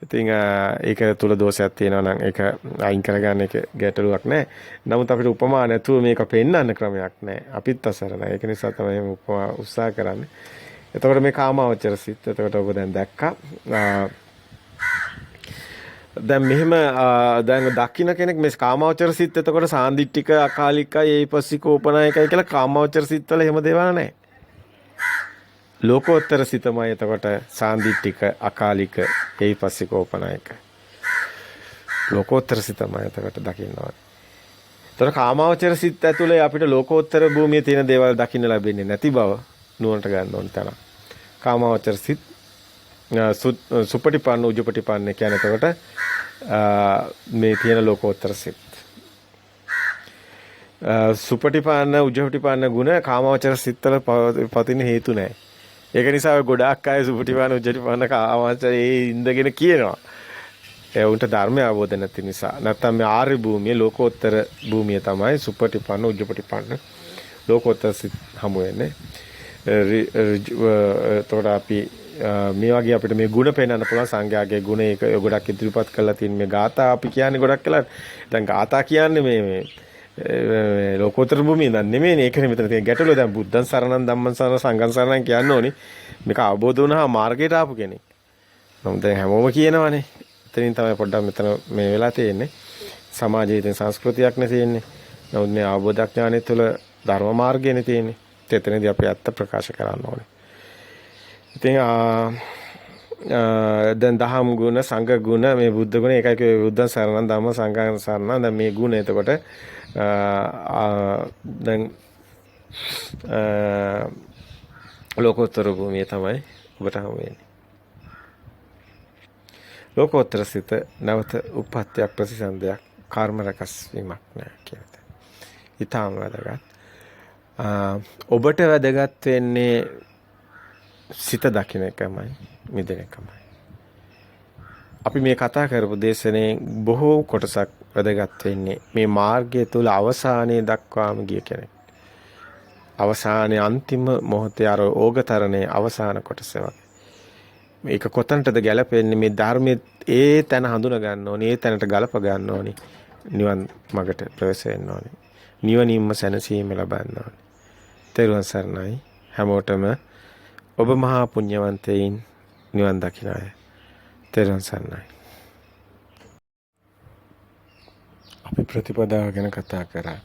ඉතින් ඒක තුල දෝෂයක් තියෙනවා නම් ඒක අයින් කරගන්න එක ගැටලුවක් නැහැ. නමුත් අපිට උපමා නැතුව මේක පෙන්වන්න ක්‍රමයක් නැහැ. අපිත් අසරණයි. ඒක නිසා තමයි මේ උපමා උත්සාහ කරන්නේ. එතකොට මේ කාමාවචර සිත් එතකොට ඔබ දැන් දැක්කා. දැන් මෙහෙම දැන් දකින්න කෙනෙක් මේ කාමාවචර සිත් එතකොට සාන්දිටික අකාලිකයි ඒපස්සිකෝපනායකයි කියලා කාමාවචර සිත් වල එහෙම දේවල් නැහැ. ලෝකෝත්තර සිතමයි එතකොට සාන්දිටික අකාලික ඒපස්සිකෝපනායක. ලෝකෝත්තර සිතමයි එතකොට දකින්න ඕනේ. එතකොට කාමාවචර සිත් ඇතුලේ අපිට ලෝකෝත්තර භූමියේ තියෙන දේවල් දකින්න ලැබෙන්නේ නැති බව නුවණට ගන්න ඕන තරම්. කාමාවචර සිත් සුපටිපන්න උජුපටිපන්න කියන්නේ එතකොට මේ තියෙන ලෝකෝත්තර සිත්. සුපටිපන්න උජුපටිපන්න ගුණ කාමාවචර සිත්වල පවතින හේතු නැහැ. ඒක නිසා ඔය ගොඩාක් අය සුපටිපන්න උජුපටිපන්න කාමාවචර ඉඳගෙන කියනවා. ඒ උන්ට ධර්මය අවබෝධ නැති නිසා. නැත්තම් මේ ආර්ය භූමිය ලෝකෝත්තර භූමිය තමයි සුපටිපන්න උජුපටිපන්න ලෝකෝත්තර සිත් හමු වෙන්නේ. එතකොට අපි මේ වගේ අපිට මේ ಗುಣ පෙන්වන්න පුළුවන් සංඝයාගේ ගුණ ඒක ගොඩක් ඉදිරිපත් කරලා තියෙන මේ ગાථා අපි කියන්නේ ගොඩක් කළා. දැන් ગાථා කියන්නේ මේ ලෝකෝත්තර භූමිය නන් නෙමෙයිනේ. ඒකනේ මෙතන තියෙන ගැටලුව. දැන් බුද්ධං සරණං ධම්මං සරණං සංඝං සරණං කියන්න ඕනේ. මේක අවබෝධ වුණා මාර්ගයට ආපු කෙනෙක්. නමුත් දැන් හැමෝම කියනවනේ. එතනින් තමයි පොඩ්ඩක් මෙතන මේ වෙලා තියෙන්නේ. සමාජයේ තියෙන සංස්කෘතියක් නේ තියෙන්නේ. නමුත් මේ අවබෝධඥානය තුළ ධර්ම මාර්ගයනේ තියෙන්නේ. එතනදී අපි ඇත්ත ප්‍රකාශ කරන්න ඕනේ. ඉතින් දැන් දහම් ගුණ සංඝ ගුණ මේ බුද්ධ ගුණ ඒකයි කිව්වේ බුද්ධං සරණං ධම්මං සංඝං සරණං. දැන් මේ ගුණ එතකොට දැන් ලෝකෝත්තර භූමිය තමයි ඔබට හමු වෙන්නේ. ලෝකෝත්තර සිත නැවත උප්පත්තියක් ප්‍රතිසන්දයක් කර්ම රැකස් වීමක් නෑ කියලද. ඊටාම වැදගත්. ඔබට වැදගත් වෙන්නේ සිත දකින්න එකමයි මිදෙන එකමයි. අපි මේ කතා කරපු දේශනේ බොහෝ කොටසක් වැදගත් වෙන්නේ මේ මාර්ගය තුල අවසානයේ දක්වාම ගිය කෙනෙක්. අවසානයේ අන්තිම මොහොතේ අර ඕගතරණේ අවසාන කොටස වගේ. මේක කොතනටද ගැලපෙන්නේ මේ ධර්මයේ ඒ තැන හඳුනා ගන්න ඕනේ, ඒ තැනට ගලප ගන්න ඕනේ. නිවන් මගට ප්‍රවේශ වෙන්න ඕනේ. නිවනින්ම සැනසීම ලබන්න ඕනේ. තෙරුවන් සරණයි හැමෝටම. ඔබ මහා පුණ්‍යවන්තයින් නිවන් දකින අය. තෙරුවන් සරණයි. අපි ප්‍රතිපදාව ගැන කතා කරා.